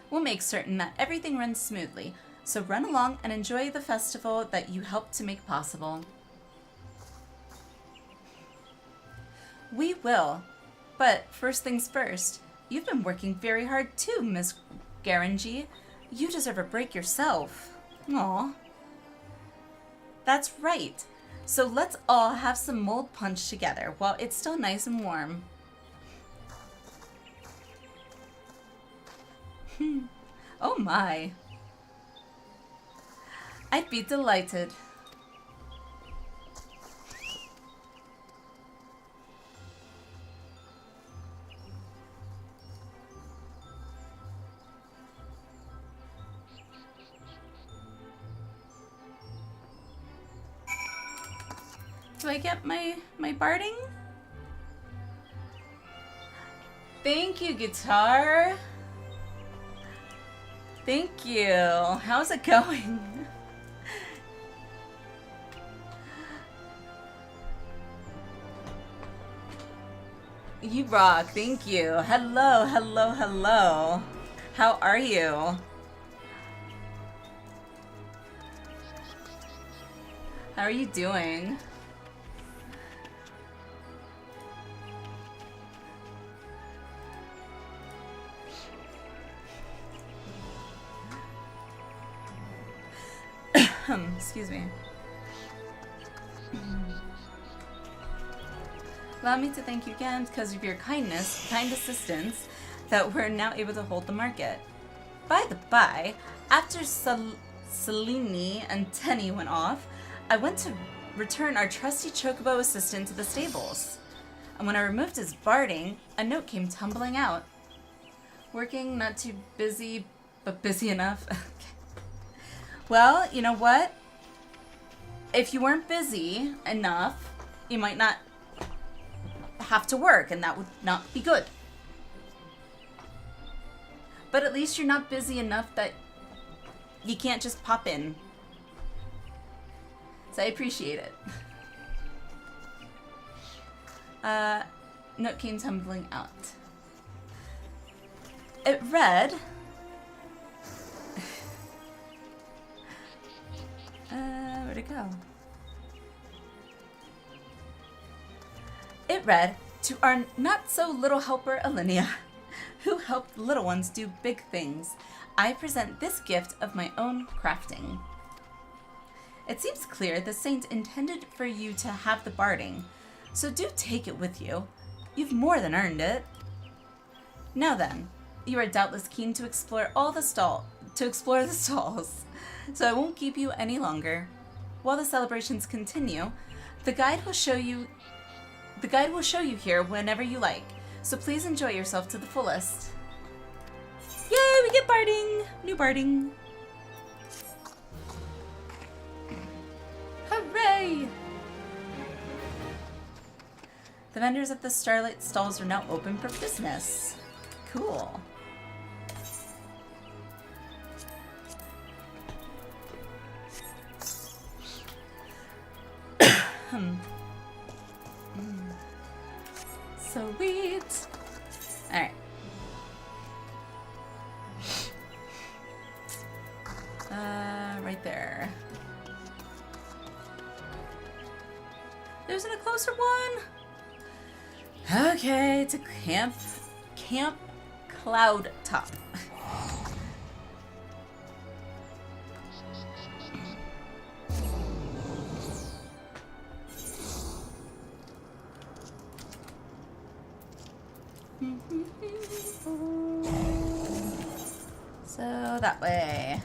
We'll make certain that everything runs smoothly, so run along and enjoy the festival that you helped to make possible. We will. But first things first, you've been working very hard too, Miss Garangi. You deserve a break yourself. Aw. That's right. So let's all have some mold punch together while it's still nice and warm. Oh my. I'd be delighted. Do I get my barding? Thank you, guitar. Thank you. How's it going? You rock. Thank you. Hello, hello, hello. How are you? How are you doing? Excuse me. Allow me to thank you again because of your kind assistance that we're now able to hold the market. By the by, after Selene and Tenny went off, I went to return our trusty chocobo assistant to the stables. And when I removed his barding, a note came tumbling out. Working, not too busy, but busy enough. Well, you know what? If you weren't busy enough, you might not have to work, and that would not be good. But at least you're not busy enough that you can't just pop in. So I appreciate it. Note came tumbling out. It read... where'd it go? It read, to our not-so-little helper, Alinea, who helped little ones do big things, I present this gift of my own crafting. It seems clear the saint intended for you to have the barding, so do take it with you. You've more than earned it. Now then, you are doubtless keen to explore the stalls. So I won't keep you any longer. While the celebrations continue, the guide will show you here whenever you like. So please enjoy yourself to the fullest. Yay, we get barding! New barding. Hooray! The vendors at the Starlight stalls are now open for business. Cool. Sweet. All right. Right there. There's a closer one. Okay, to Camp Cloud Top. So that way.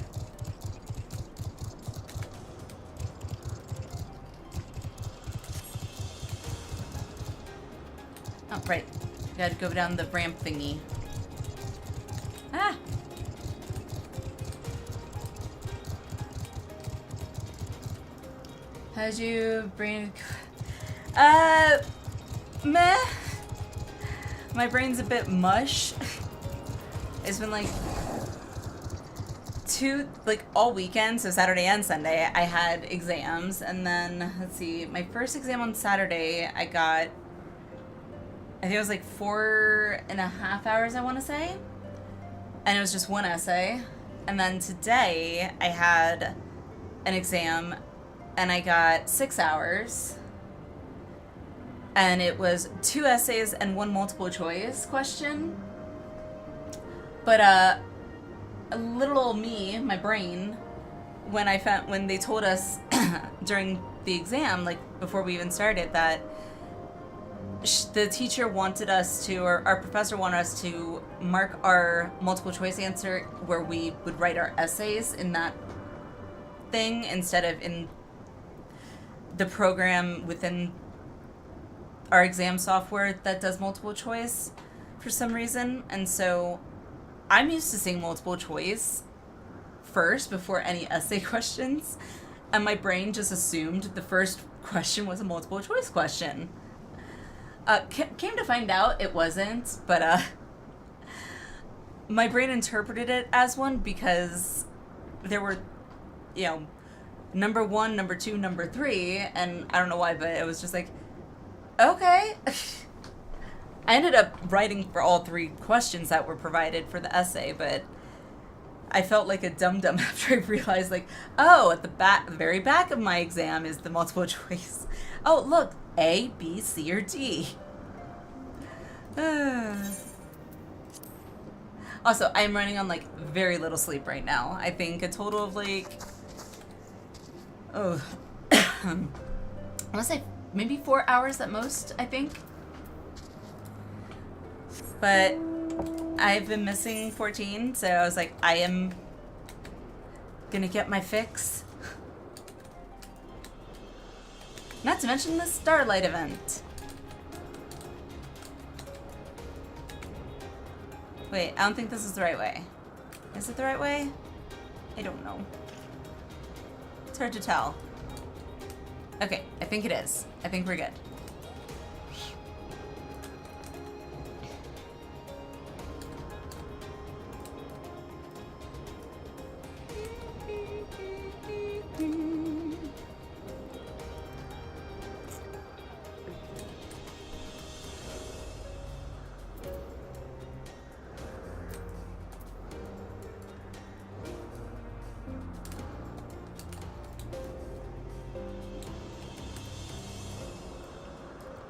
Oh, right. Gotta go down the ramp thingy. Ah! How'd you brain... meh. My brain's a bit mush. It's been like all weekend, so Saturday and Sunday, I had exams, and then, let's see, my first exam on Saturday, I think it was like 4.5 hours, I want to say, and it was just one essay, and then today, I had an exam, and I got 6 hours, and it was 2 essays and 1 multiple choice question, but, little old me, my brain, when they told us during the exam, like before we even started, that the teacher wanted us to, or our professor wanted us to mark our multiple choice answer where we would write our essays in that thing instead of in the program within our exam software that does multiple choice for some reason. And so I'm used to seeing multiple choice first before any essay questions, and my brain just assumed the first question was a multiple choice question. Came to find out it wasn't, but my brain interpreted it as one because there were, number 1, number 2, number 3, and I don't know why, but it was just like, okay. I ended up writing for all 3 questions that were provided for the essay, but I felt like a dum-dum after I realized, like, oh, at the very back of my exam is the multiple choice. Oh, look, A, B, C, or D. Also, I'm running on, like, very little sleep right now. I think a total of, like, I want to say maybe 4 hours at most, I think. But I've been missing 14, so I was like, I am gonna get my fix. Not to mention the Starlight event. Wait, I don't think this is the right way. Is it the right way? I don't know. It's hard to tell. Okay, I think it is. I think we're good.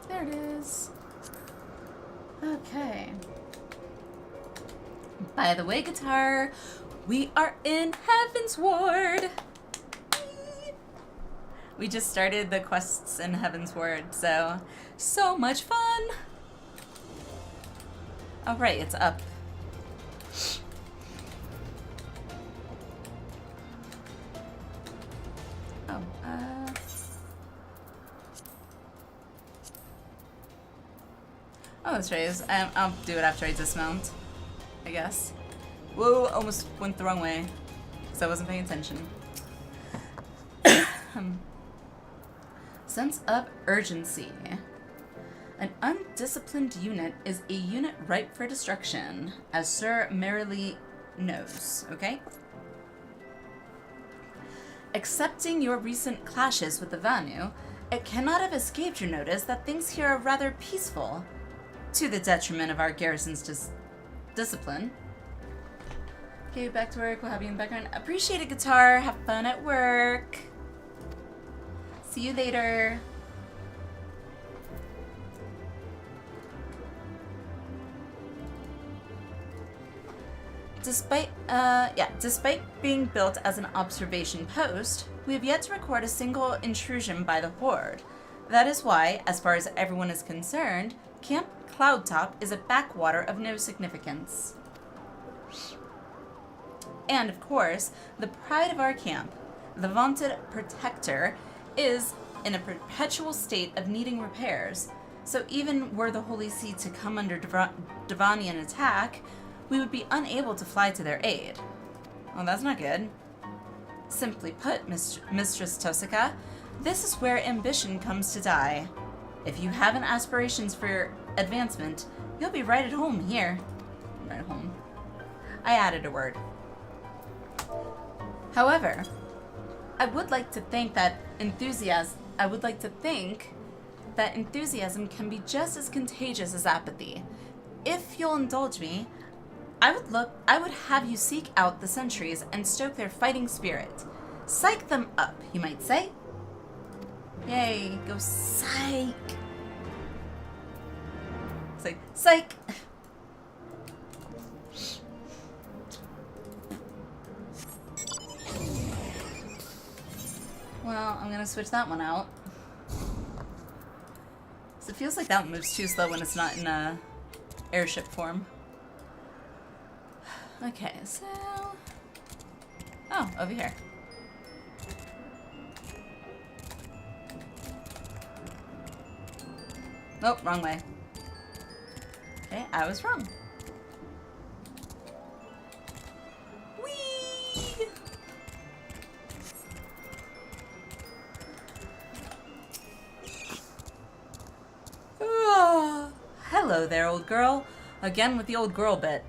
There it is. Okay. By the way, guitar, we are in Heavensward. We just started the quests in Heavensward, so much fun. All right, it's up. Oh, that's right. I'll do it after I dismount, I guess. Whoa, almost went the wrong way. Because I wasn't paying attention. Sense of urgency. An undisciplined unit is a unit ripe for destruction, as Sir merrily knows, okay? Accepting your recent clashes with the Vanu, it cannot have escaped your notice that things here are rather peaceful, to the detriment of our garrison's discipline. Okay, back to work. We'll have you in the background. Appreciate it, guitar. Have fun at work. See you later. Despite being built as an observation post, we have yet to record a single intrusion by the Horde. That is why, as far as everyone is concerned, Camp Cloudtop is a backwater of no significance. And, of course, the pride of our camp, the vaunted Protector, is in a perpetual state of needing repairs, so even were the Holy See to come under Devonian attack, we would be unable to fly to their aid. Well, that's not good. Simply put, Mistress Tosika, this is where ambition comes to die. If you haven't aspirations for advancement, you'll be right at home here. Right at home. I added a word. However, I would like to think that enthusiasm can be just as contagious as apathy. If you'll indulge me, I would have you seek out the sentries and stoke their fighting spirit. Psych them up, you might say. Yay, go psych. It's like, psych. Well, I'm gonna switch that one out. So it feels like that moves too slow when it's not in a airship form. Okay, so... Oh, over here. Oh, wrong way. Okay, I was wrong. Whee! Oh, hello there, old girl. Again with the old girl bit.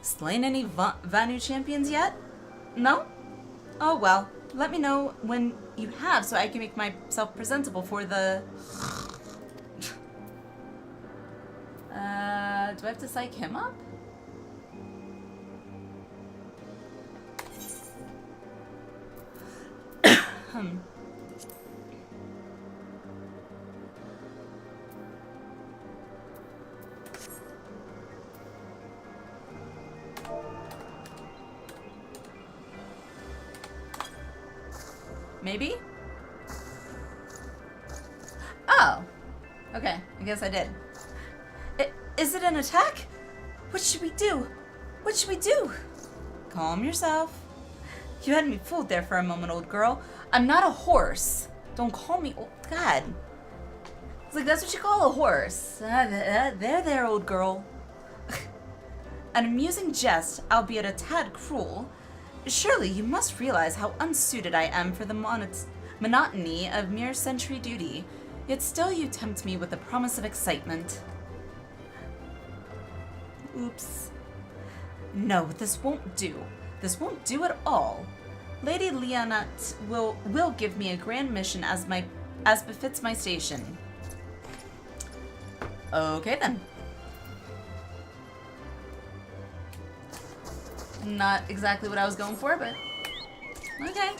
Slain any Vanu champions yet? No? Oh well, let me know when you have so I can make myself presentable for the... do I have to psych him up? Maybe? Oh. Okay, I guess I did. Is it an attack? What should we do? What should we do? Calm yourself. You had me fooled there for a moment, old girl. I'm not a horse. Don't call me old. God. It's like, that's what you call a horse. There, old girl. An amusing jest, albeit a tad cruel. Surely you must realize how unsuited I am for the monotony of mere sentry duty, yet still you tempt me with the promise of excitement. Oops. No, this won't do. This won't do at all. Lady Leonette will give me a grand mission as befits my station. Okay then. Not exactly what I was going for, but okay.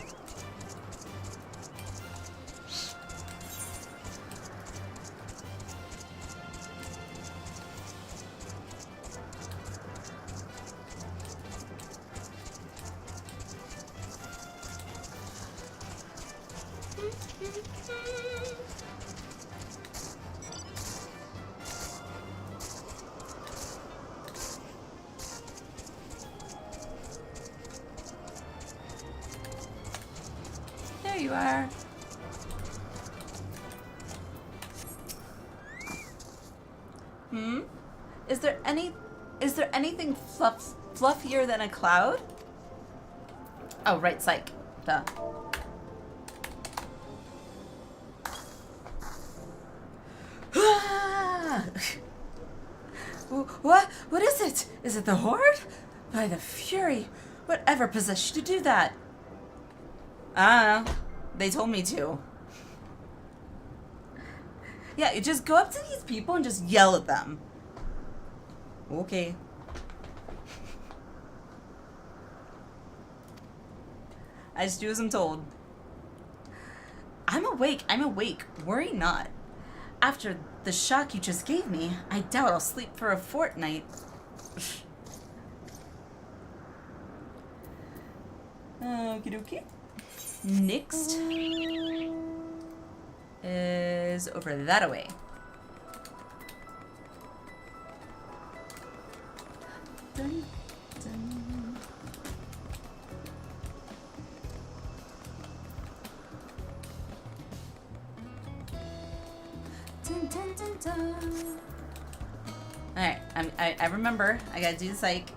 There you are. Is there anything fluffier than a cloud? Oh, right, psych. Duh. What is it? Is it the Horde? By the Fury, whatever possessed you to do that? I don't know. They told me to. Yeah, you just go up to these people and just yell at them. Okay. I just do as I'm told. I'm awake. Worry not. After the shock you just gave me, I doubt I'll sleep for a fortnight. Okie dokie. Next is over that away. Dun, dun. Dun, dun, dun, dun. Alright, I remember. I gotta do the psych.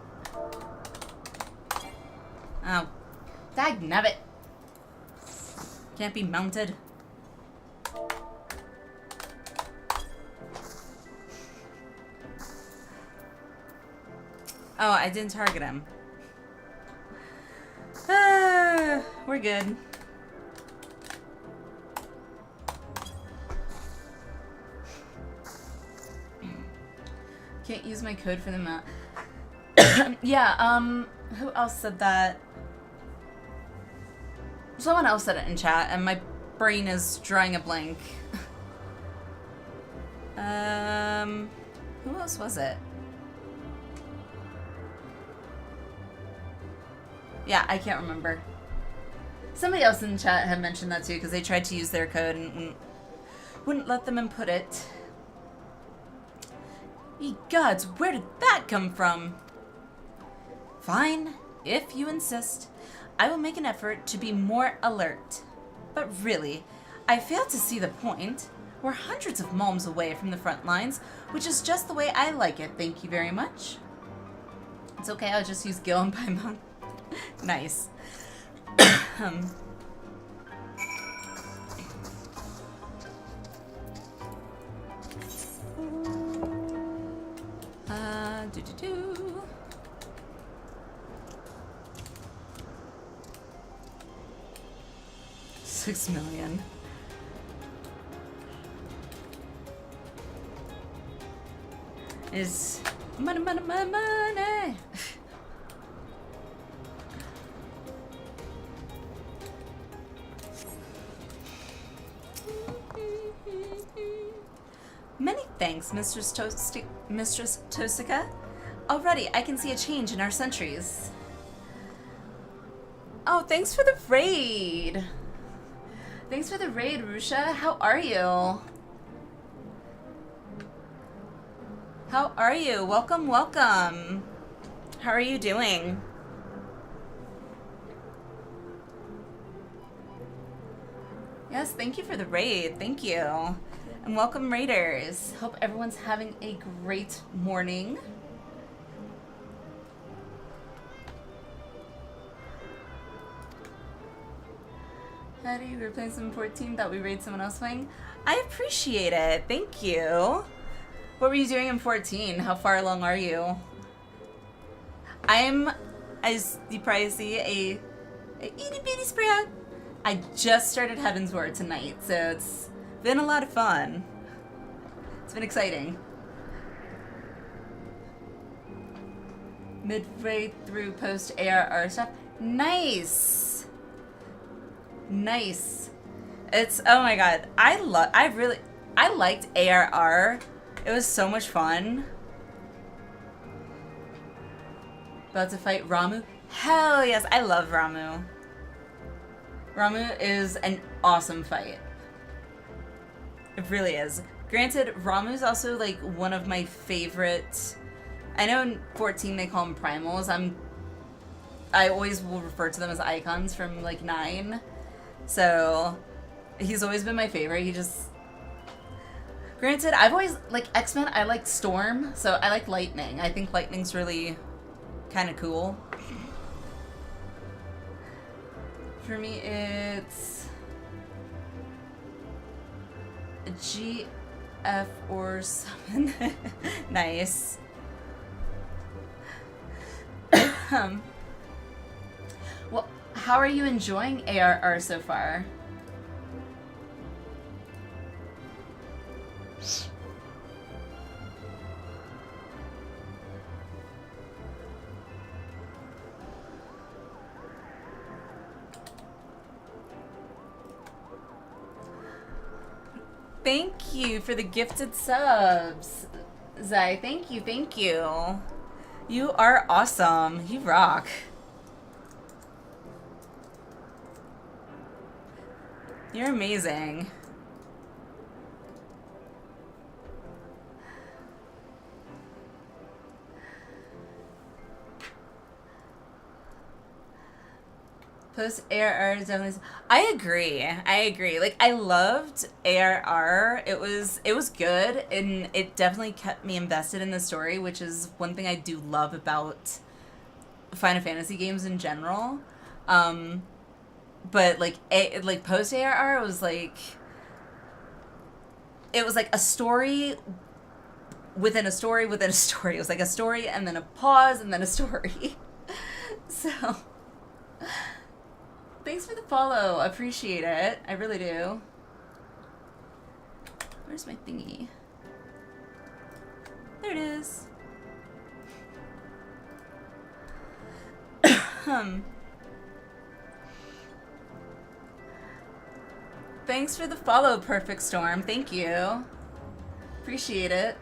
Oh. Dagnabbit. Can't be mounted. Oh, I didn't target him. We're good. Can't use my code for the map. Yeah, who else said that? Someone else said it in chat, and my brain is drawing a blank. Who else was it? Yeah, I can't remember. Somebody else in chat had mentioned that too, because they tried to use their code and wouldn't let them input it. Ye gods, where did that come from? Fine, if you insist. I will make an effort to be more alert. But really, I fail to see the point. We're hundreds of malms away from the front lines, which is just the way I like it, thank you very much. It's okay, I'll just use Gil and Paimon. Nice. Do. 6 million. Is money. Many thanks, Mistress Tosika. Already, I can see a change in our sentries. Oh, thanks for the raid. Thanks for the raid, Rusha. How are you? How are you? Welcome, welcome. How are you doing? Yes, thank you for the raid. Thank you. And welcome, raiders. Hope everyone's having a great morning. How do you replace them 14? Thought we raid someone else playing? I appreciate it. Thank you. What were you doing in 14? How far along are you? I'm, as you probably see, a itty bitty sprout. I just started Heavensward tonight, so it's been a lot of fun. It's been exciting. Midway through post ARR stuff. Nice. Nice. It's, oh my god. I liked ARR. It was so much fun. About to fight Ramuh? Hell yes, I love Ramuh. Ramuh is an awesome fight. It really is. Granted, Ramuh's also like one of my favorite. I know in 14 they call them primals. I always will refer to them as icons from like 9. So he's always been my favorite. Granted, I've always, like, X-Men, I like Storm, so I like Lightning. I think Lightning's really kind of cool. For me, it's a GF or something. Nice. Well, how are you enjoying ARR so far? Thank you for the gifted subs, Zai. Thank you, thank you. You are awesome. You rock. You're amazing. Post ARR is definitely. I agree. Like, I loved ARR. It was good, and it definitely kept me invested in the story, which is one thing I do love about Final Fantasy games in general. But like post ARR, it was like a story within a story within a story. It was like a story and then a pause and then a story. So. Thanks for the follow. Appreciate it. I really do. Where's my thingy? There it is. Thanks for the follow, Perfect Storm. Thank you. Appreciate it.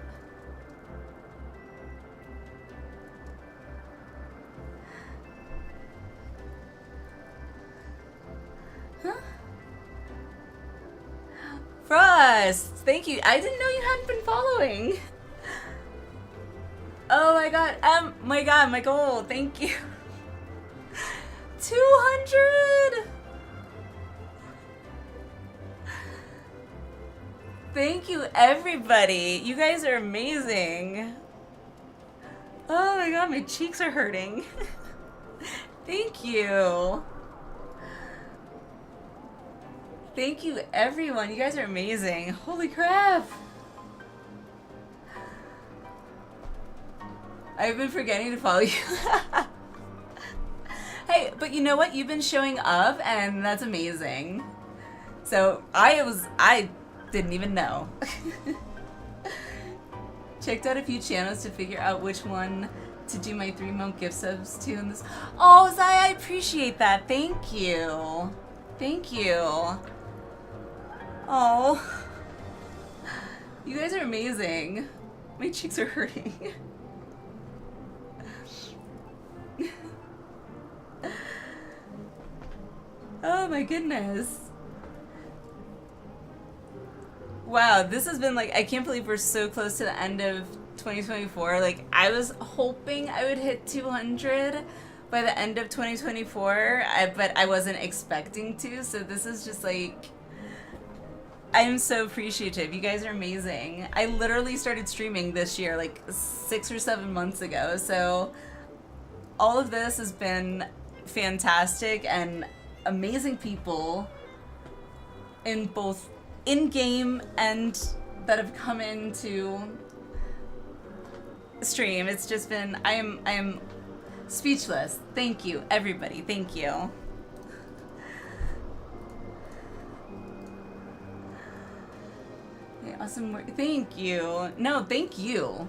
Frost, thank you. I didn't know you hadn't been following. Oh my god, my goal. Thank you. 200. Thank you, everybody. You guys are amazing. Oh my god, my cheeks are hurting. Thank you. Thank you, everyone. You guys are amazing. Holy crap. I've been forgetting to follow you. Hey, but you know what? You've been showing up, and that's amazing. So, I didn't even know. Checked out a few channels to figure out which one to do my 3-month gift subs to in this. Oh, Zai, I appreciate that. Thank you. Thank you. Oh, you guys are amazing. My cheeks are hurting. Oh my goodness. Wow, this has been like, I can't believe we're so close to the end of 2024. Like, I was hoping I would hit 200 by the end of 2024, but I wasn't expecting to, so this is just like, I'm so appreciative. You guys are amazing. I literally started streaming this year, like 6 or 7 months ago. So all of this has been fantastic and amazing people in both in-game and that have come into stream. It's just been, I am speechless. Thank you, everybody. Thank you. Awesome work. Thank you. No, thank you.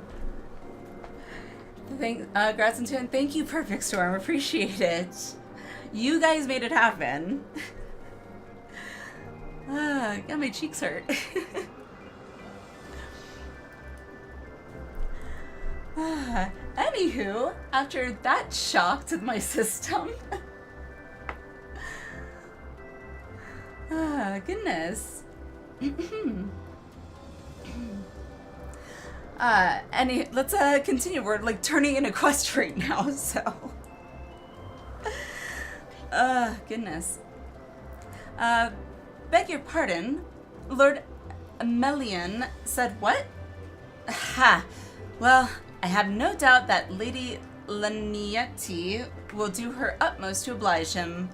Grats and tune. Thank you, Perfect Storm. Appreciate it. You guys made it happen. Got my cheeks hurt. Anywho, after that shock to my system. Goodness. Let's continue. We're like turning in a quest right now, so. Goodness. Beg your pardon, Lord Amelian said what? Ha! Well, I have no doubt that Lady Lanietti will do her utmost to oblige him.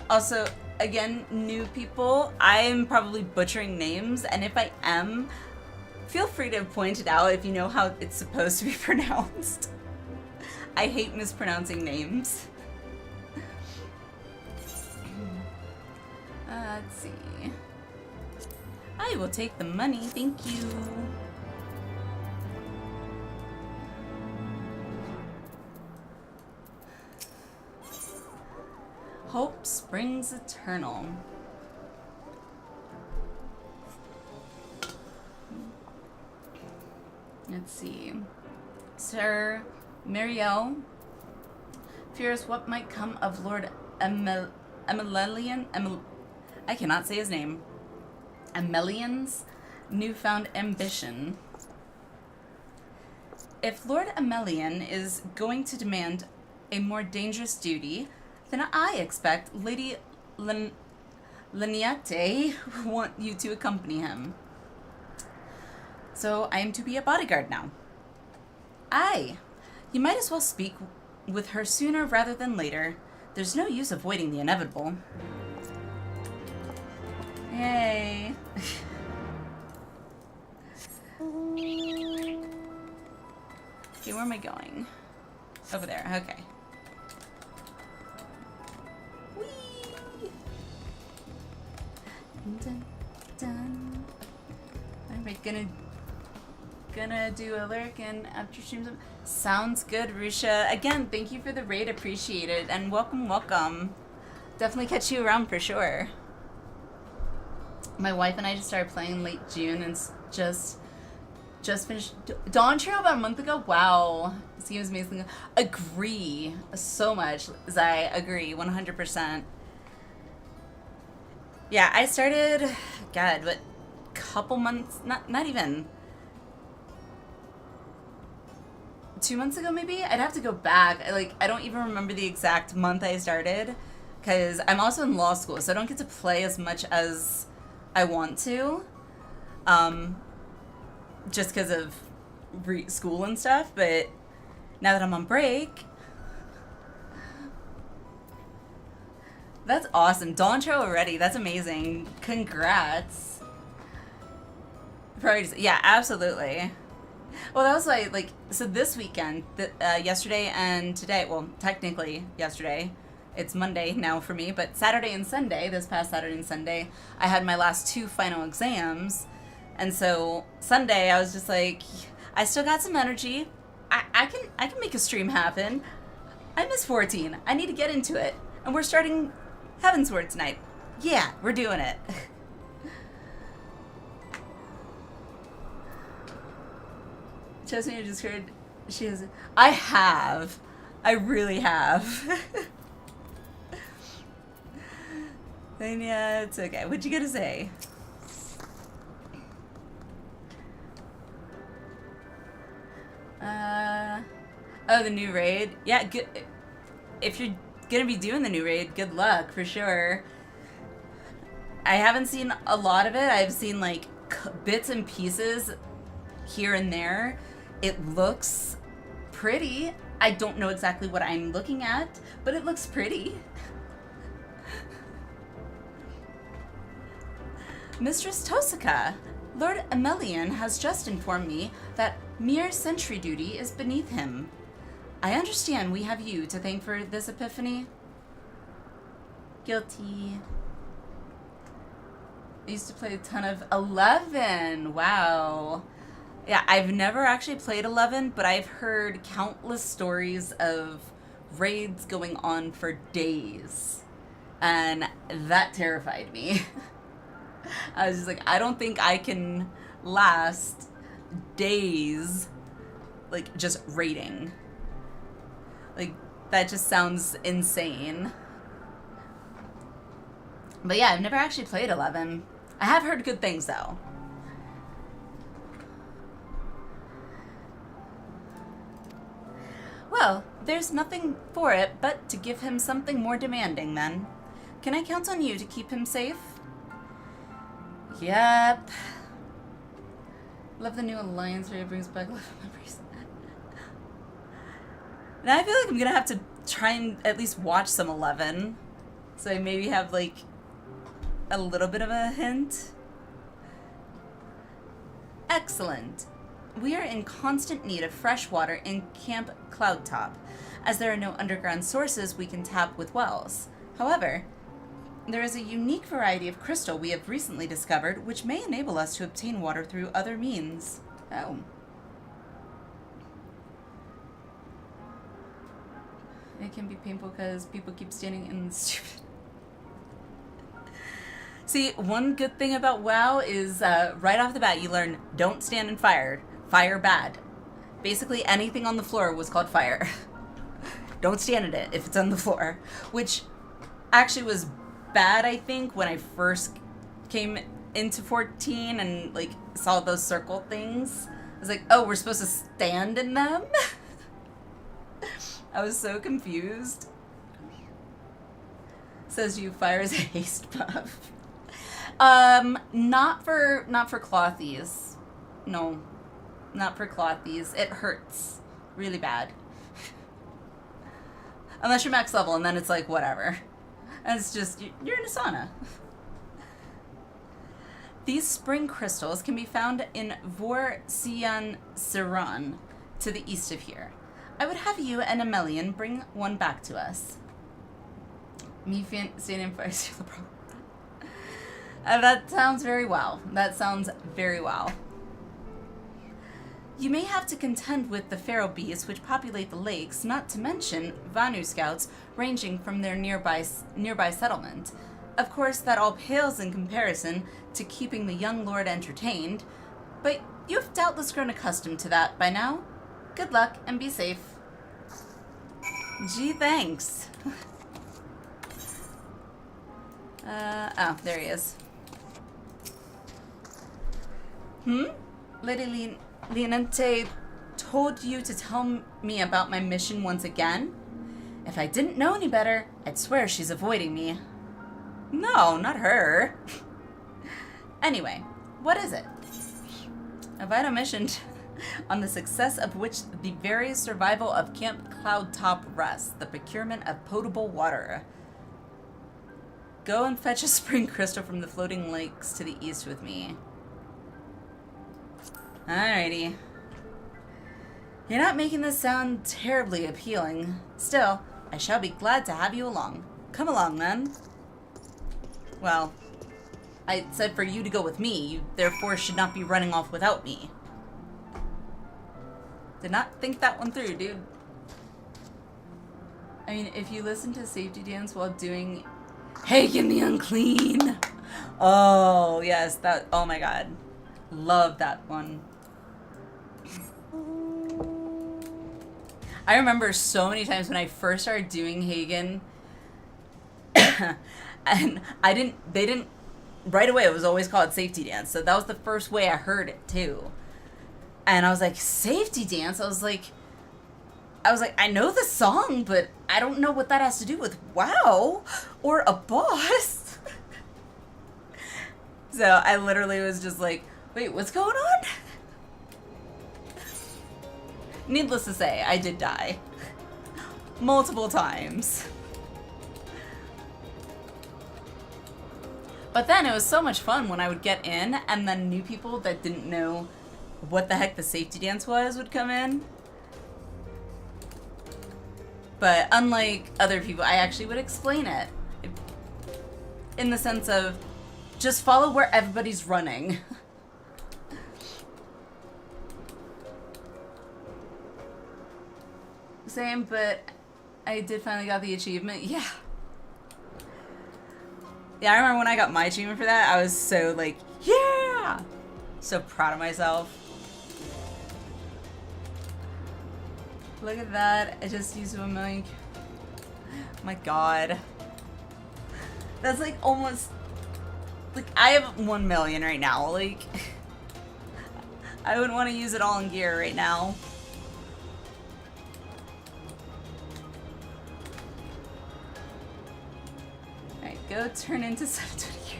Also, again, new people, I'm probably butchering names, and if I am, feel free to point it out if you know how it's supposed to be pronounced. I hate mispronouncing names. Let's see. I will take the money, thank you. Hope springs eternal. Let's see. Sir Muriel fears what might come of Lord I cannot say his name. Amelian's newfound ambition. If Lord Amelian is going to demand a more dangerous duty, then I expect Lady Laniate want you to accompany him. So I am to be a bodyguard now. Aye. You might as well speak with her sooner rather than later. There's no use avoiding the inevitable. Yay. Okay, where am I going? Over there, okay. Whee! Dun, dun. Alright, gonna do a lyric and after streams. Sounds good, Rusha. Again, thank you for the raid, appreciate it, and welcome, welcome. Definitely catch you around for sure. My wife and I just started playing late June and just finished Dawn Trail about a month ago. Wow, this game is amazing. Agree so much, Zai. Agree 100%. Yeah, I started. God, what? Couple months? Not even. 2 months ago, maybe. I'd have to go back. I don't even remember the exact month I started, because I'm also in law school, so I don't get to play as much as I want to, just because of school and stuff, but now that I'm on break, that's awesome. Dawn Trail already, that's amazing. Congrats. Probably just, yeah, absolutely. Well, that was so this weekend, yesterday and today, well, technically yesterday, it's Monday now for me, but Saturday and Sunday, this past Saturday and Sunday, I had my last 2 final exams. And so Sunday I was just like, I still got some energy. I can make a stream happen. I miss 14. I need to get into it. And we're starting Heavensward tonight. Yeah, we're doing it. Chesney just heard she has I have. I really have. Then yeah, it's okay. What you gonna say? Oh, the new raid. Yeah, good. If you're gonna be doing the new raid, good luck for sure. I haven't seen a lot of it. I've seen like bits and pieces here and there. It looks pretty. I don't know exactly what I'm looking at, but it looks pretty. Mistress Tosaka, Lord Amelian has just informed me that mere sentry duty is beneath him. I understand we have you to thank for this epiphany. Guilty. I used to play a ton of 11. Wow. Yeah, I've never actually played 11, but I've heard countless stories of raids going on for days. And that terrified me. I was just like, I don't think I can last days, like, just raiding. Like, that just sounds insane. But yeah, I've never actually played 11. I have heard good things, though. Well, there's nothing for it but to give him something more demanding, then. Can I count on you to keep him safe? Yep. Love the new alliance where it brings back love memories. Now I feel like I'm gonna have to try and at least watch some 11. So I maybe have like a little bit of a hint. Excellent. We are in constant need of fresh water in Camp Cloudtop, as there are no underground sources we can tap with wells. However, there is a unique variety of crystal we have recently discovered which may enable us to obtain water through other means. Oh. It can be painful because people keep standing in the stupid... See, one good thing about WoW is right off the bat you learn don't stand in fire. Fire bad. Basically anything on the floor was called fire. Don't stand in it if it's on the floor. Which actually was bad, I think, when I first came into 14 and like saw those circle things. I was like, oh, we're supposed to stand in them? I was so confused. Says you, fire is a haste buff. Not for clothies. No. Not for clothies. It hurts really bad. Unless you're max level, and then it's like, whatever. And it's just, you're in a sauna. These spring crystals can be found in Vorsian Siran, to the east of here. I would have you and Emelian bring one back to us. Me standing fire the problem. That sounds very well. That sounds very well. You may have to contend with the feral beasts which populate the lakes, not to mention Vanu scouts ranging from their nearby settlement. Of course, that all pales in comparison to keeping the young lord entertained, but you've doubtless grown accustomed to that by now. Good luck and be safe. Gee, thanks. Oh, there he is. Lady Leonente told you to tell me about my mission once again? If I didn't know any better, I'd swear she's avoiding me. No, not her. Anyway, what is it? A vital mission on the success of which the very survival of Camp Cloudtop rests, the procurement of potable water. Go and fetch a spring crystal from the floating lakes to the east with me. Alrighty. You're not making this sound terribly appealing. Still, I shall be glad to have you along. Come along, then. Well, I said for you to go with me. You therefore should not be running off without me. Did not think that one through, dude. I mean, if you listen to Safety Dance while doing Hagen the Unclean. Oh, yes. That. Oh, my God. Love that one. I remember so many times when I first started doing Hagen, and they didn't, right away it was always called Safety Dance, so that was the first way I heard it too. And I was like, Safety Dance? I was like, I know the song, but I don't know what that has to do with WoW or a boss. So I literally was just like, wait, what's going on? Needless to say, I did die. Multiple times. But then it was so much fun when I would get in and then new people that didn't know what the heck the Safety Dance was would come in. But unlike other people, I actually would explain it. In the sense of, just follow where everybody's running. Same, but I did finally got the achievement. Yeah. Yeah, I remember when I got my achievement for that, I was so like, yeah! So proud of myself. Look at that. I just used 1 million. Oh my God. That's like almost, like I have 1 million right now. Like, I wouldn't want to use it all in gear right now. Go turn into 720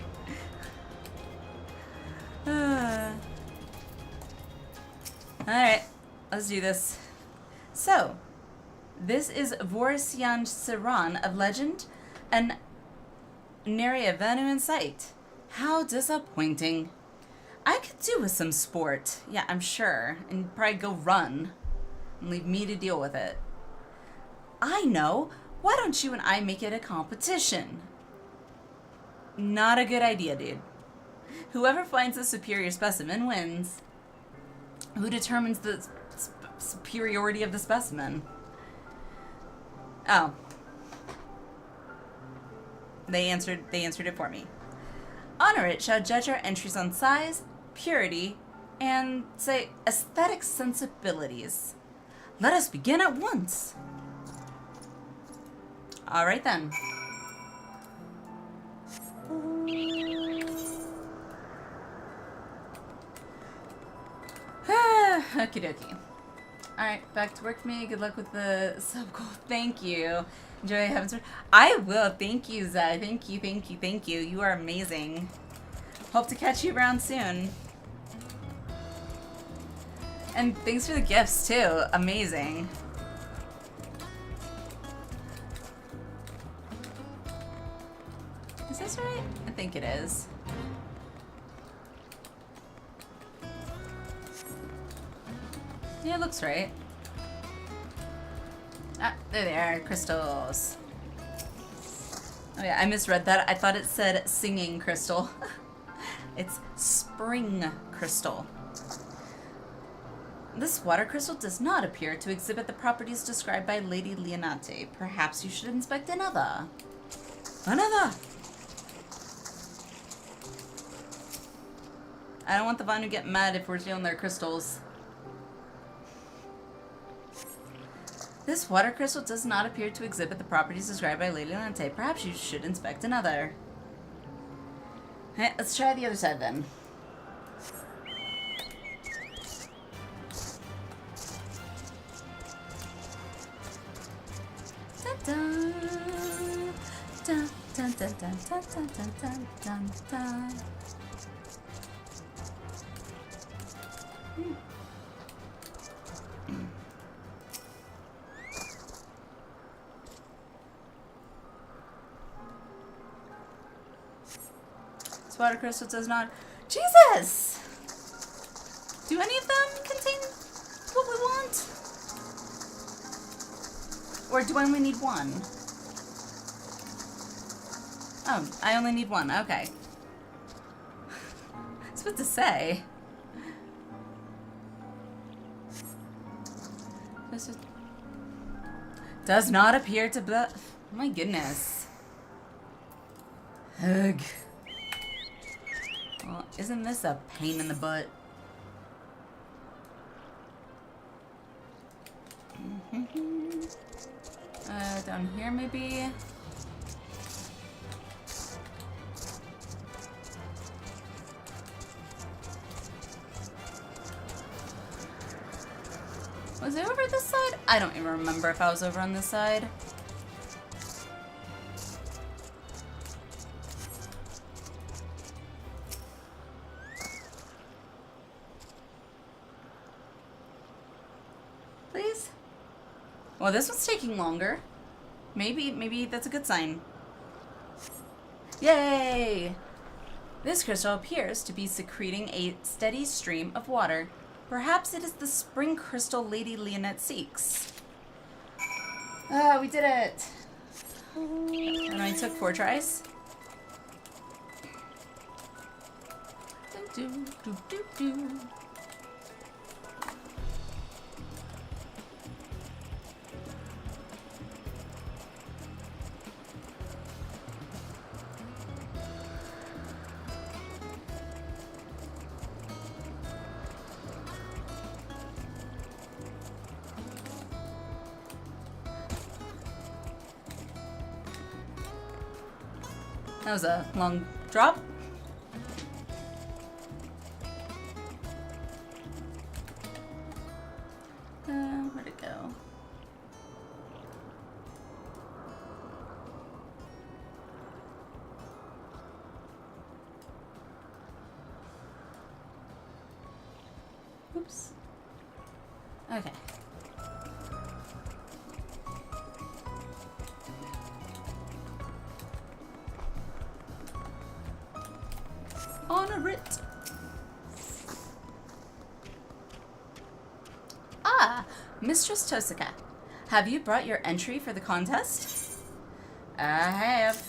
gear. Alright, let's do this. So, this is Vorsian Siran of Legend, and nary a venue in sight. How disappointing. I could do with some sport. Yeah, I'm sure. And probably go run. And leave me to deal with it. I know. Why don't you and I make it a competition? Not a good idea, dude. Whoever finds the superior specimen wins. Who determines the superiority of the specimen? Oh. They answered it for me. Honor It shall judge our entries on size, purity, and, say, aesthetic sensibilities. Let us begin at once. Alright then. Okie dokie. Alright, back to work for me. Good luck with the sub goal. Thank you. Enjoy Heavensward. I will. Thank you, Zai. Thank you, thank you, thank you. You are amazing. Hope to catch you around soon. And thanks for the gifts, too. Amazing. Is this right? I think it is. Yeah, it looks right. Ah, there they are, crystals. Oh yeah, I misread that. I thought it said singing crystal. It's spring crystal. This water crystal does not appear to exhibit the properties described by Lady Leonate. Perhaps you should inspect another. Another! I don't want the Vine to get mad if we're stealing their crystals. This water crystal does not appear to exhibit the properties described by Lady Leonate. Perhaps you should inspect another. Alright, let's try the other side then. Dun, dun, dun, dun, dun, dun, dun, dun, dun, dun, dun. This water crystal does not. Jesus! Do any of them contain what we want? Or do I only need one? Oh, I only need one. Okay. I was about to say. This is... does not appear to oh my goodness. Ugh. Well, isn't this a pain in the butt? Down here maybe? Was I over this side? I don't even remember if I was over on this side. Please? Well, this one's taking longer. Maybe that's a good sign. Yay! This crystal appears to be secreting a steady stream of water. Perhaps it is the spring crystal Lady Leonette seeks. Ah, we did it! And I took 4 tries. Do, do, do, do. That was a long drop. Where'd it go? Oops. Okay. Honor it. Ah, Mistress Tosaka, have you brought your entry for the contest? I have.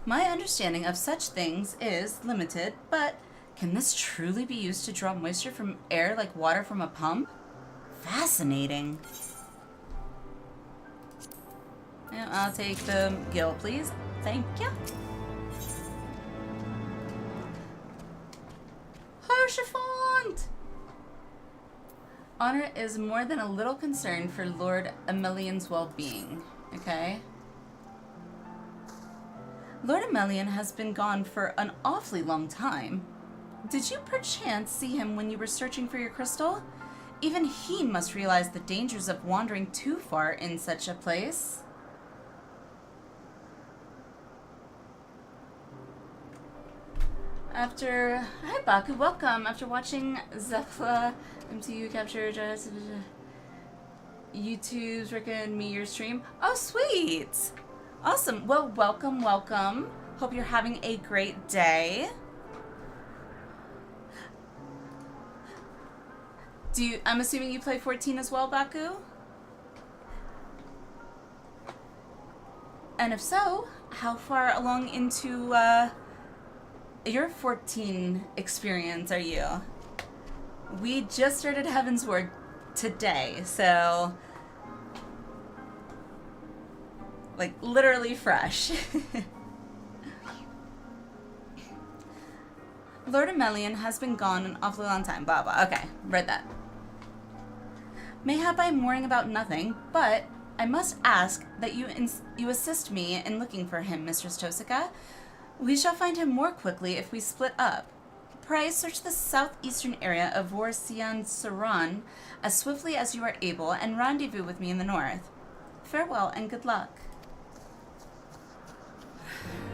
My understanding of such things is limited, but can this truly be used to draw moisture from air like water from a pump? Fascinating. Yeah, I'll take the gill, please. Thank you. Harshafont! Honor is more than a little concerned for Lord Emelian's well-being. Okay? Lord Emelian has been gone for an awfully long time. Did you perchance see him when you were searching for your crystal? Even he must realize the dangers of wandering too far in such a place. Hi Baku, welcome. After watching Zephyr MTU capture YouTube's recommend me your stream. Oh, sweet. Awesome. Well, welcome, welcome. Hope you're having a great day. I'm assuming you play 14 as well, Baku? And if so, how far along into your 14 experience are you? We just started Heavensward today, so like literally fresh. Lord Emelian has been gone an awfully long time. Blah blah. Okay, read that. Mayhap I'm worrying about nothing, but I must ask that you assist me in looking for him, Mistress Tosaka. We shall find him more quickly if we split up. Pray search the southeastern area of Vorsian Saran as swiftly as you are able and rendezvous with me in the north. Farewell and good luck.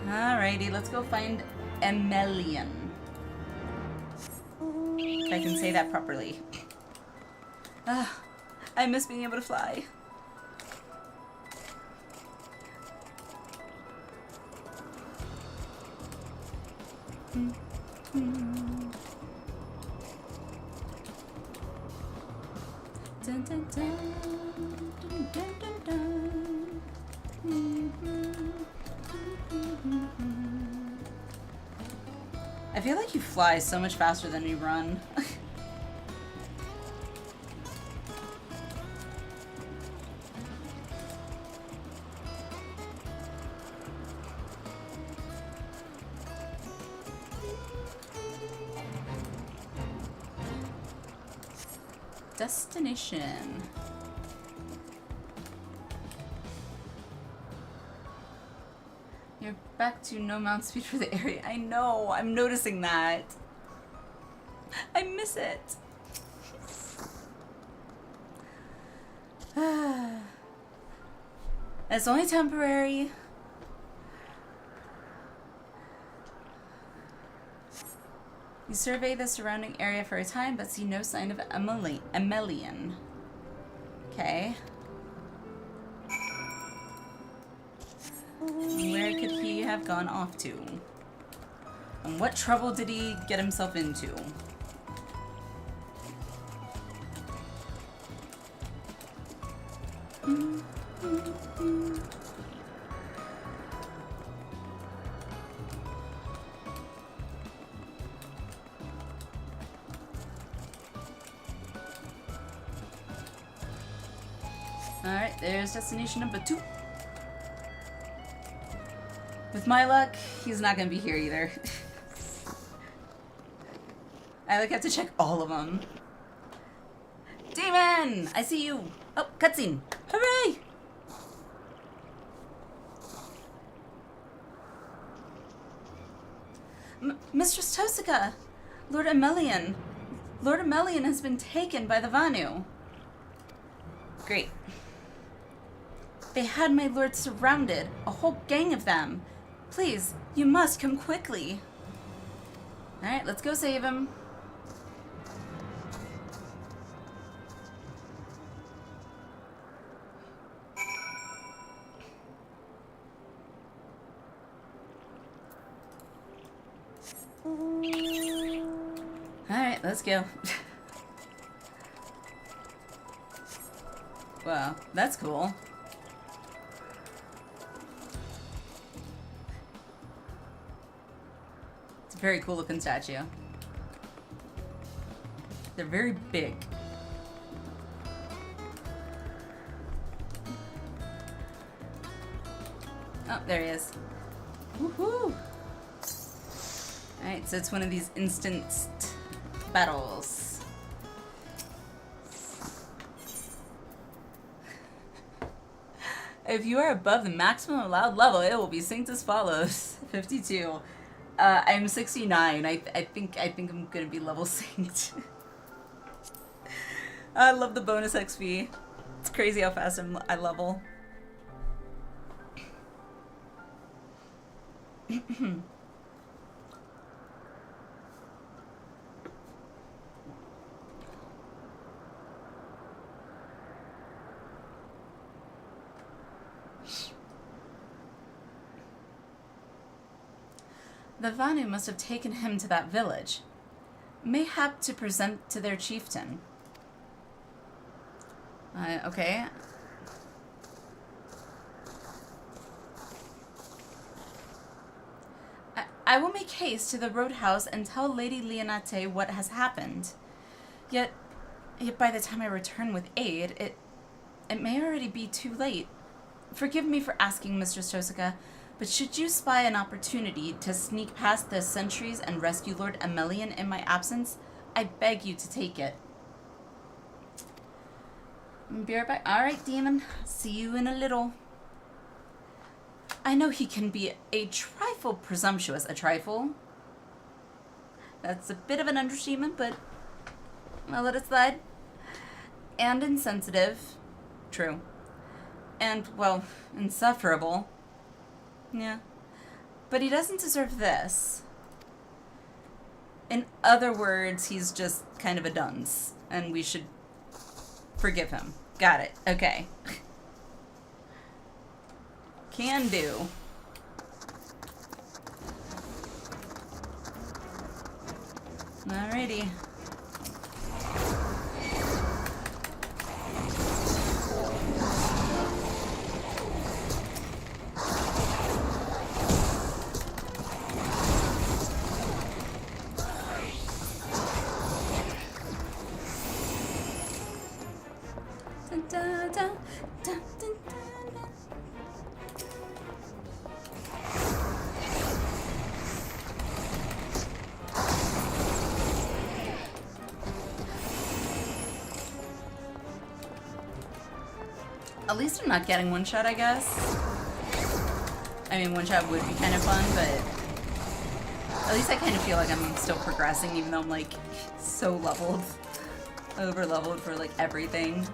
Alrighty, let's go find Emelian. If I can say that properly. I miss being able to fly. Dun, dun, dun, dun, dun, dun, dun. I feel like you fly so much faster than you run. Destination. You're back to no mount speed for the area. I know, I'm noticing that. I miss it. It's only temporary. You survey the surrounding area for a time, but see no sign of Emelian. Okay. Where could he have gone off to? And what trouble did he get himself into? Alright, there's destination number 2. With my luck, he's not gonna be here either. I like have to check all of them. Demon! I see you! Oh, cutscene! Hooray! Mistress Tosaka! Lord Emelian! Lord Emelian has been taken by the Vanu. Great. They had my lord surrounded, a whole gang of them. Please, you must come quickly. Alright, let's go save him. Alright, let's go. Wow, that's cool. It's a very cool looking statue. They're very big. Oh, there he is. Woohoo! Alright, so it's one of these instanced battles. If you are above the maximum allowed level, it will be synced as follows. 52. I'm 69. I think I'm gonna be level synced. I love the bonus XP. It's crazy how fast I level. The Vanu must have taken him to that village, mayhap to present to their chieftain. Okay. I will make haste to the roadhouse and tell Lady Leonate what has happened. Yet by the time I return with aid, it may already be too late. Forgive me for asking, Mistress Tosaka, but should you spy an opportunity to sneak past the sentries and rescue Lord Emelian in my absence, I beg you to take it. Be right back. Alright, demon. See you in a little. I know he can be a trifle presumptuous. A trifle? That's a bit of an understatement, but I'll let it slide. And insensitive. True. And, well, insufferable. Yeah. But he doesn't deserve this. In other words, he's just kind of a dunce. And we should forgive him. Got it. Okay. Can do. Alrighty. At least I'm not getting one shot, I guess. I mean, one shot would be kind of fun, but at least I kind of feel like I'm still progressing, even though I'm like so leveled, over leveled for like everything.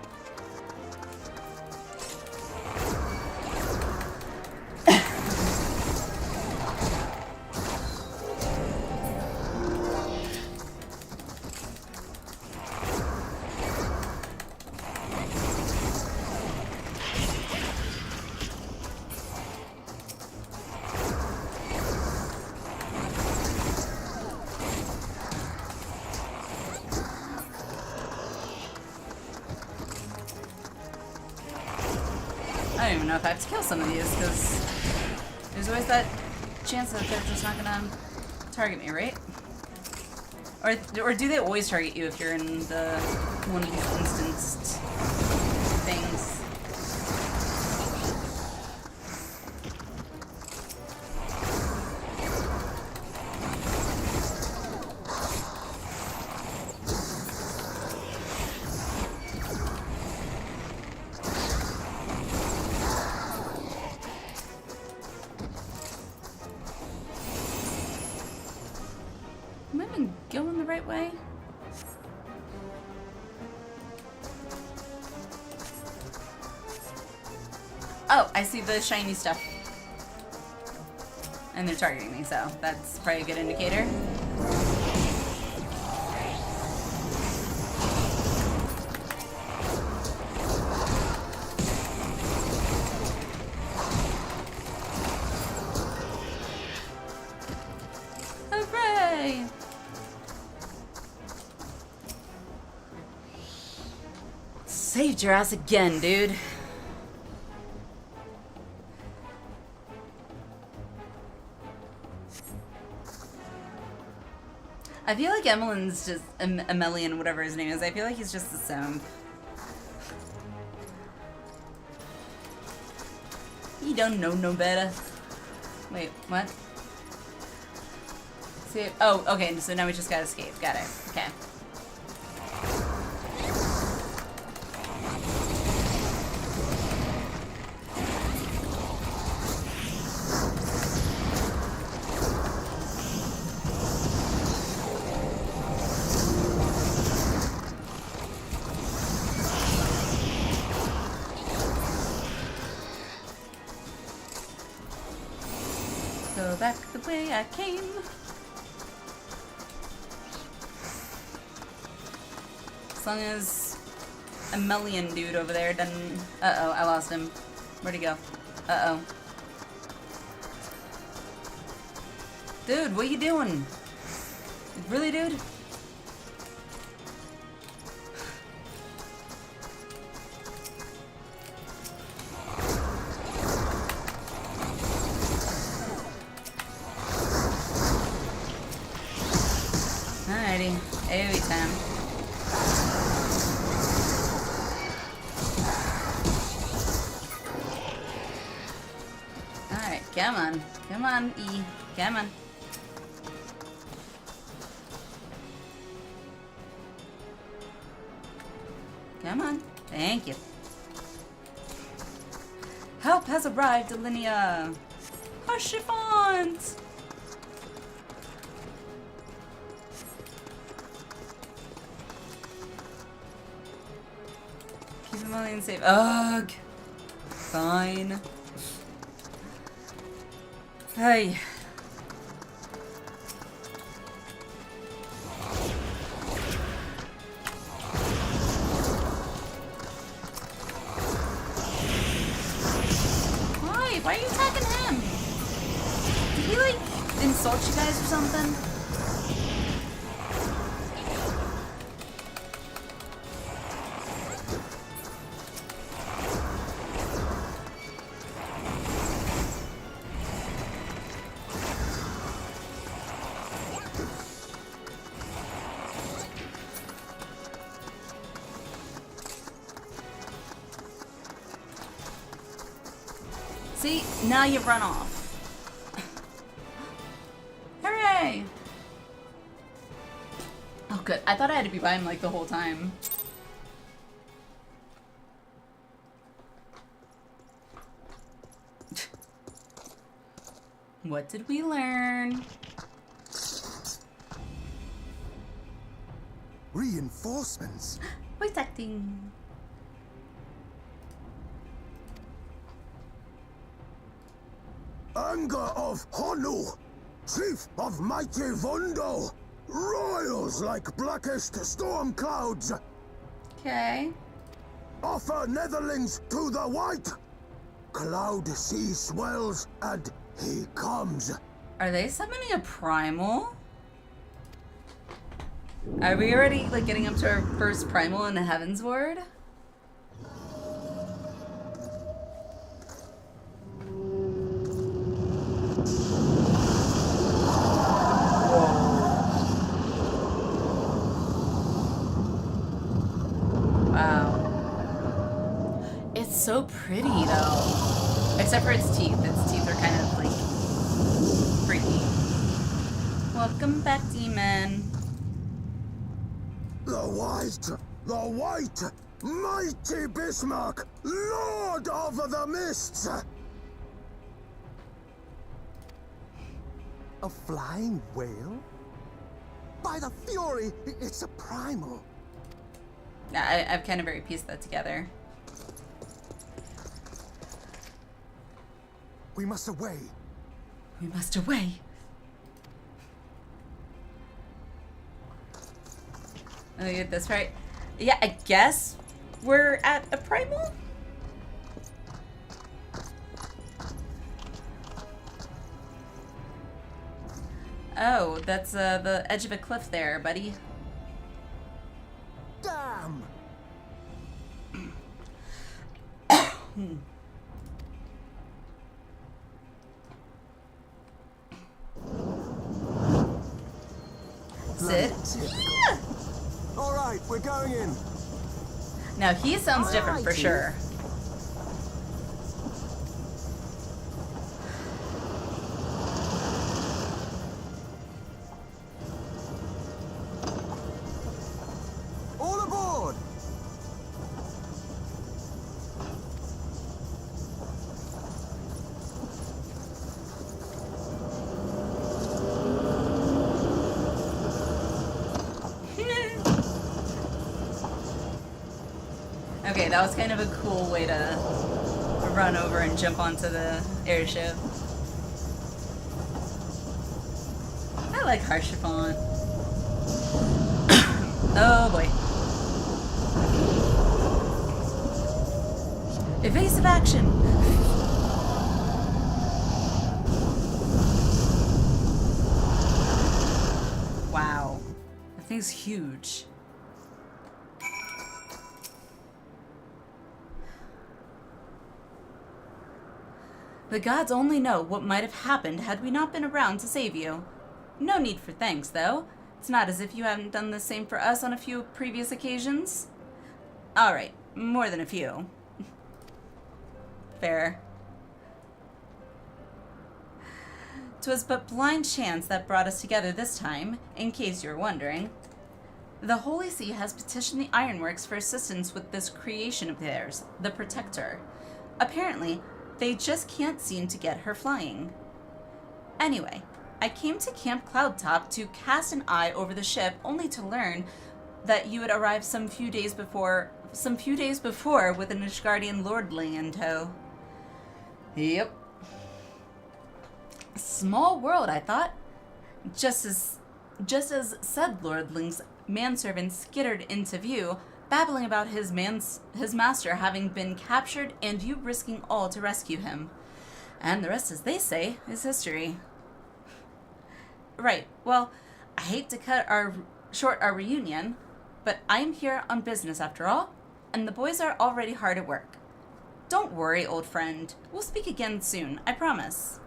I don't even know if I have to kill some of these, because there's always that chance that they're just not gonna target me, right? Or do they always target you if you're in the one of these instanced things? Am I even going the right way? Oh, I see the shiny stuff. And they're targeting me, so that's probably a good indicator. saved your ass again, dude. I feel like Emmeline's just Emelian, whatever his name is. I feel like he's just the same. You don't know no better. Wait, what? See, oh, okay. So now we just gotta escape. Got it. Okay. Go back the way I came. As long as a Melian dude over there doesn't... Uh-oh, I lost him. Where'd he go? Uh-oh. Dude, what are you doing? Really, dude? Alrighty, AoE time. Alright, come on. Come on, E. Come on. Come on. Thank you. Help has arrived, Alinea. Hush your font. Keep a million safe. Ugh. Fine. Hey. Why are you attacking him? Did he, like, insult you guys or something? See, now you run off. Hooray! Oh, good. I thought I had to be by him like the whole time. What did we learn? Reinforcements. Voice acting. Anger of Honu, chief of mighty Vondo, roils like blackest storm clouds. Okay. Offer netherlings to the white. Cloud sea swells, and he comes. Are they summoning a primal? Are we already, like, getting up to our first primal in the Heavensward? So pretty though, except for its teeth. Its teeth are kind of like freaky. Welcome back, demon. The white, mighty Bismarck, lord of the mists. A flying whale? By the fury, it's a primal. I've kind of already pieced that together. We must away. We must away. Let me get this right. Yeah, I guess we're at a primal? Oh, that's the edge of a cliff there, buddy. Damn! Sit. All right, we're going in. Now he sounds different for sure. All aboard. Okay, that was kind of a cool way to run over and jump onto the airship. I like Harshifon. Oh boy. Evasive action! Wow. That thing's huge. The gods only know what might have happened had we not been around to save you. No need for thanks, though. It's not as if you hadn't done the same for us on a few previous occasions. Alright, more than a few. Fair. 'Twas but blind chance that brought us together this time, in case you're wondering. The Holy See has petitioned the Ironworks for assistance with this creation of theirs, the Protector. Apparently, they just can't seem to get her flying. Anyway, I came to Camp Cloudtop to cast an eye over the ship, only to learn that you had arrived some few days before with an Ishgardian lordling in tow. Yep. Small world, I thought. Just as said lordling's manservant skittered into view, babbling about his master having been captured and you risking all to rescue him. And the rest, as they say, is history. Right, well, I hate to cut short our reunion, but I'm here on business after all, and the boys are already hard at work. Don't worry, old friend. We'll speak again soon, I promise.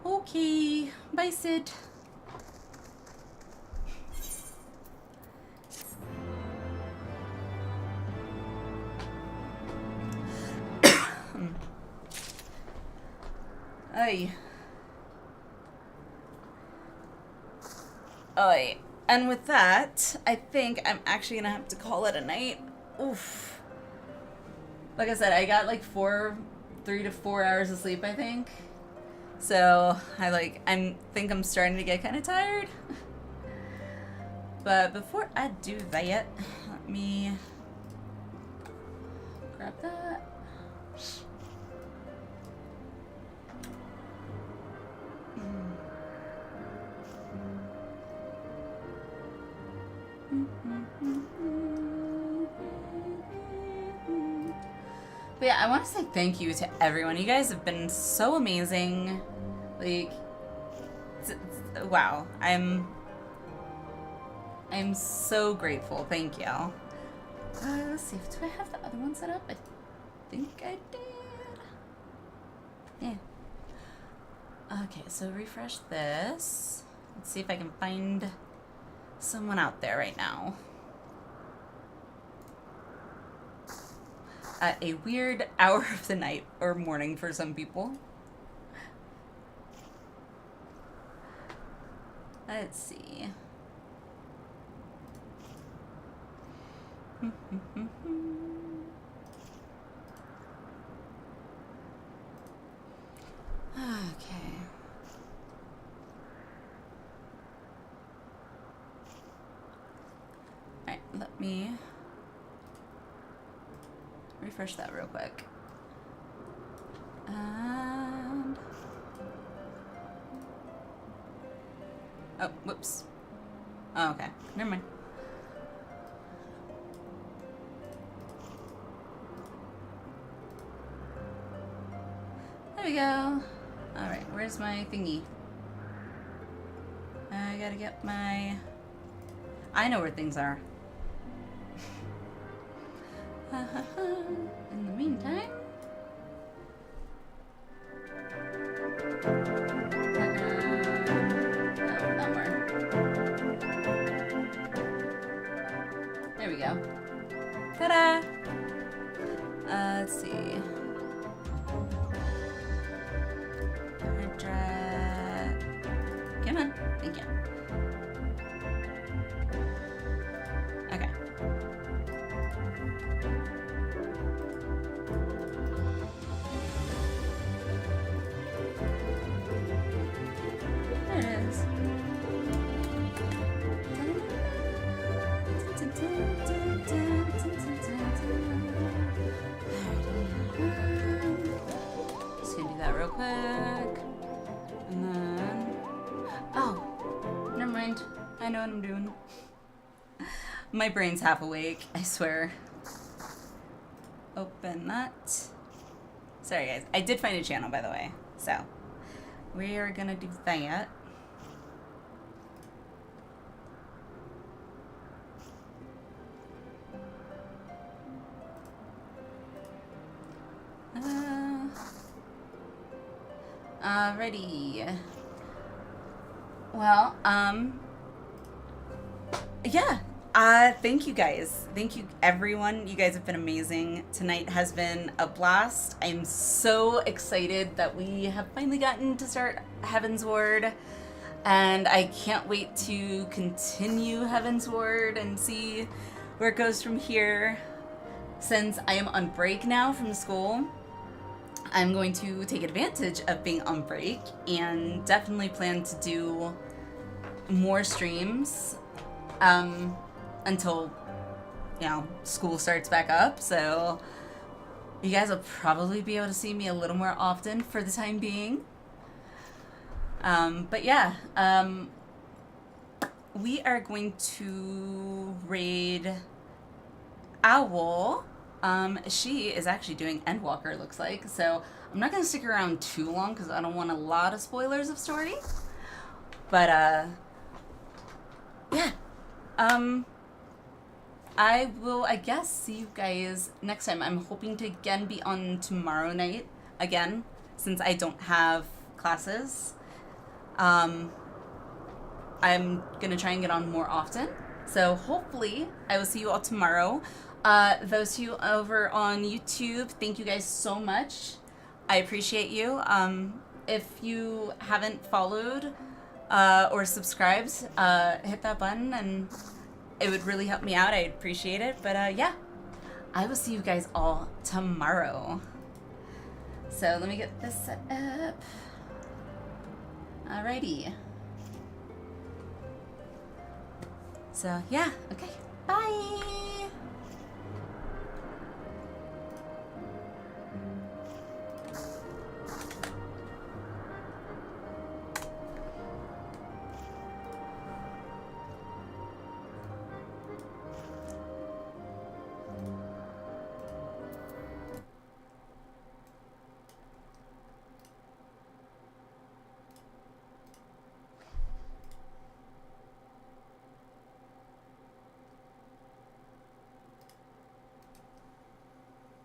Okay, bye, Sid. Ay. Ay. And with that, I think I'm actually gonna have to call it a night. Oof. Like I said, I got like 3 to 4 hours of sleep, I think. So I think I'm starting to get kind of tired. But before I do that, let me grab that. But yeah, I want to say thank you to everyone. You guys have been so amazing. Like, wow. I'm so grateful. Thank you. Let's see. Do I have the other one set up? I think I did. Yeah. Okay, so refresh this. Let's see if I can find someone out there right now. At a weird hour of the night or morning for some people. Let's see. Okay. Alright, let me refresh that real quick. And oh, whoops. Oh, okay. Never mind. There we go. Alright, where's my thingy? I gotta get my... I know where things are. In the meantime... let's see. Come on. Thank you. Okay. There it is. Just gonna do that real quick. And then... Oh! Never mind. I know what I'm doing. My brain's half awake, I swear. Open that. Sorry guys, I did find a channel by the way. So, we are gonna do that. Alrighty. Well, yeah. Thank you guys. Thank you everyone. You guys have been amazing. Tonight has been a blast. I'm so excited that we have finally gotten to start Heavensward. And I can't wait to continue Heavensward and see where it goes from here. Since I am on break now from school, I'm going to take advantage of being on break and definitely plan to do more streams until, you know, school starts back up. So you guys will probably be able to see me a little more often for the time being. But yeah, we are going to raid Owl. She is actually doing Endwalker, it looks like, so I'm not gonna stick around too long because I don't want a lot of spoilers of story. But yeah, I will, I guess, see you guys next time. I'm hoping to again be on tomorrow night again, since I don't have classes. I'm gonna try and get on more often, so hopefully I will see you all tomorrow. Those of you over on YouTube, thank you guys so much. I appreciate you. If you haven't followed or subscribed, hit that button and it would really help me out. I'd appreciate it. But yeah, I will see you guys all tomorrow. So let me get this set up. Alrighty. So yeah, okay. Bye.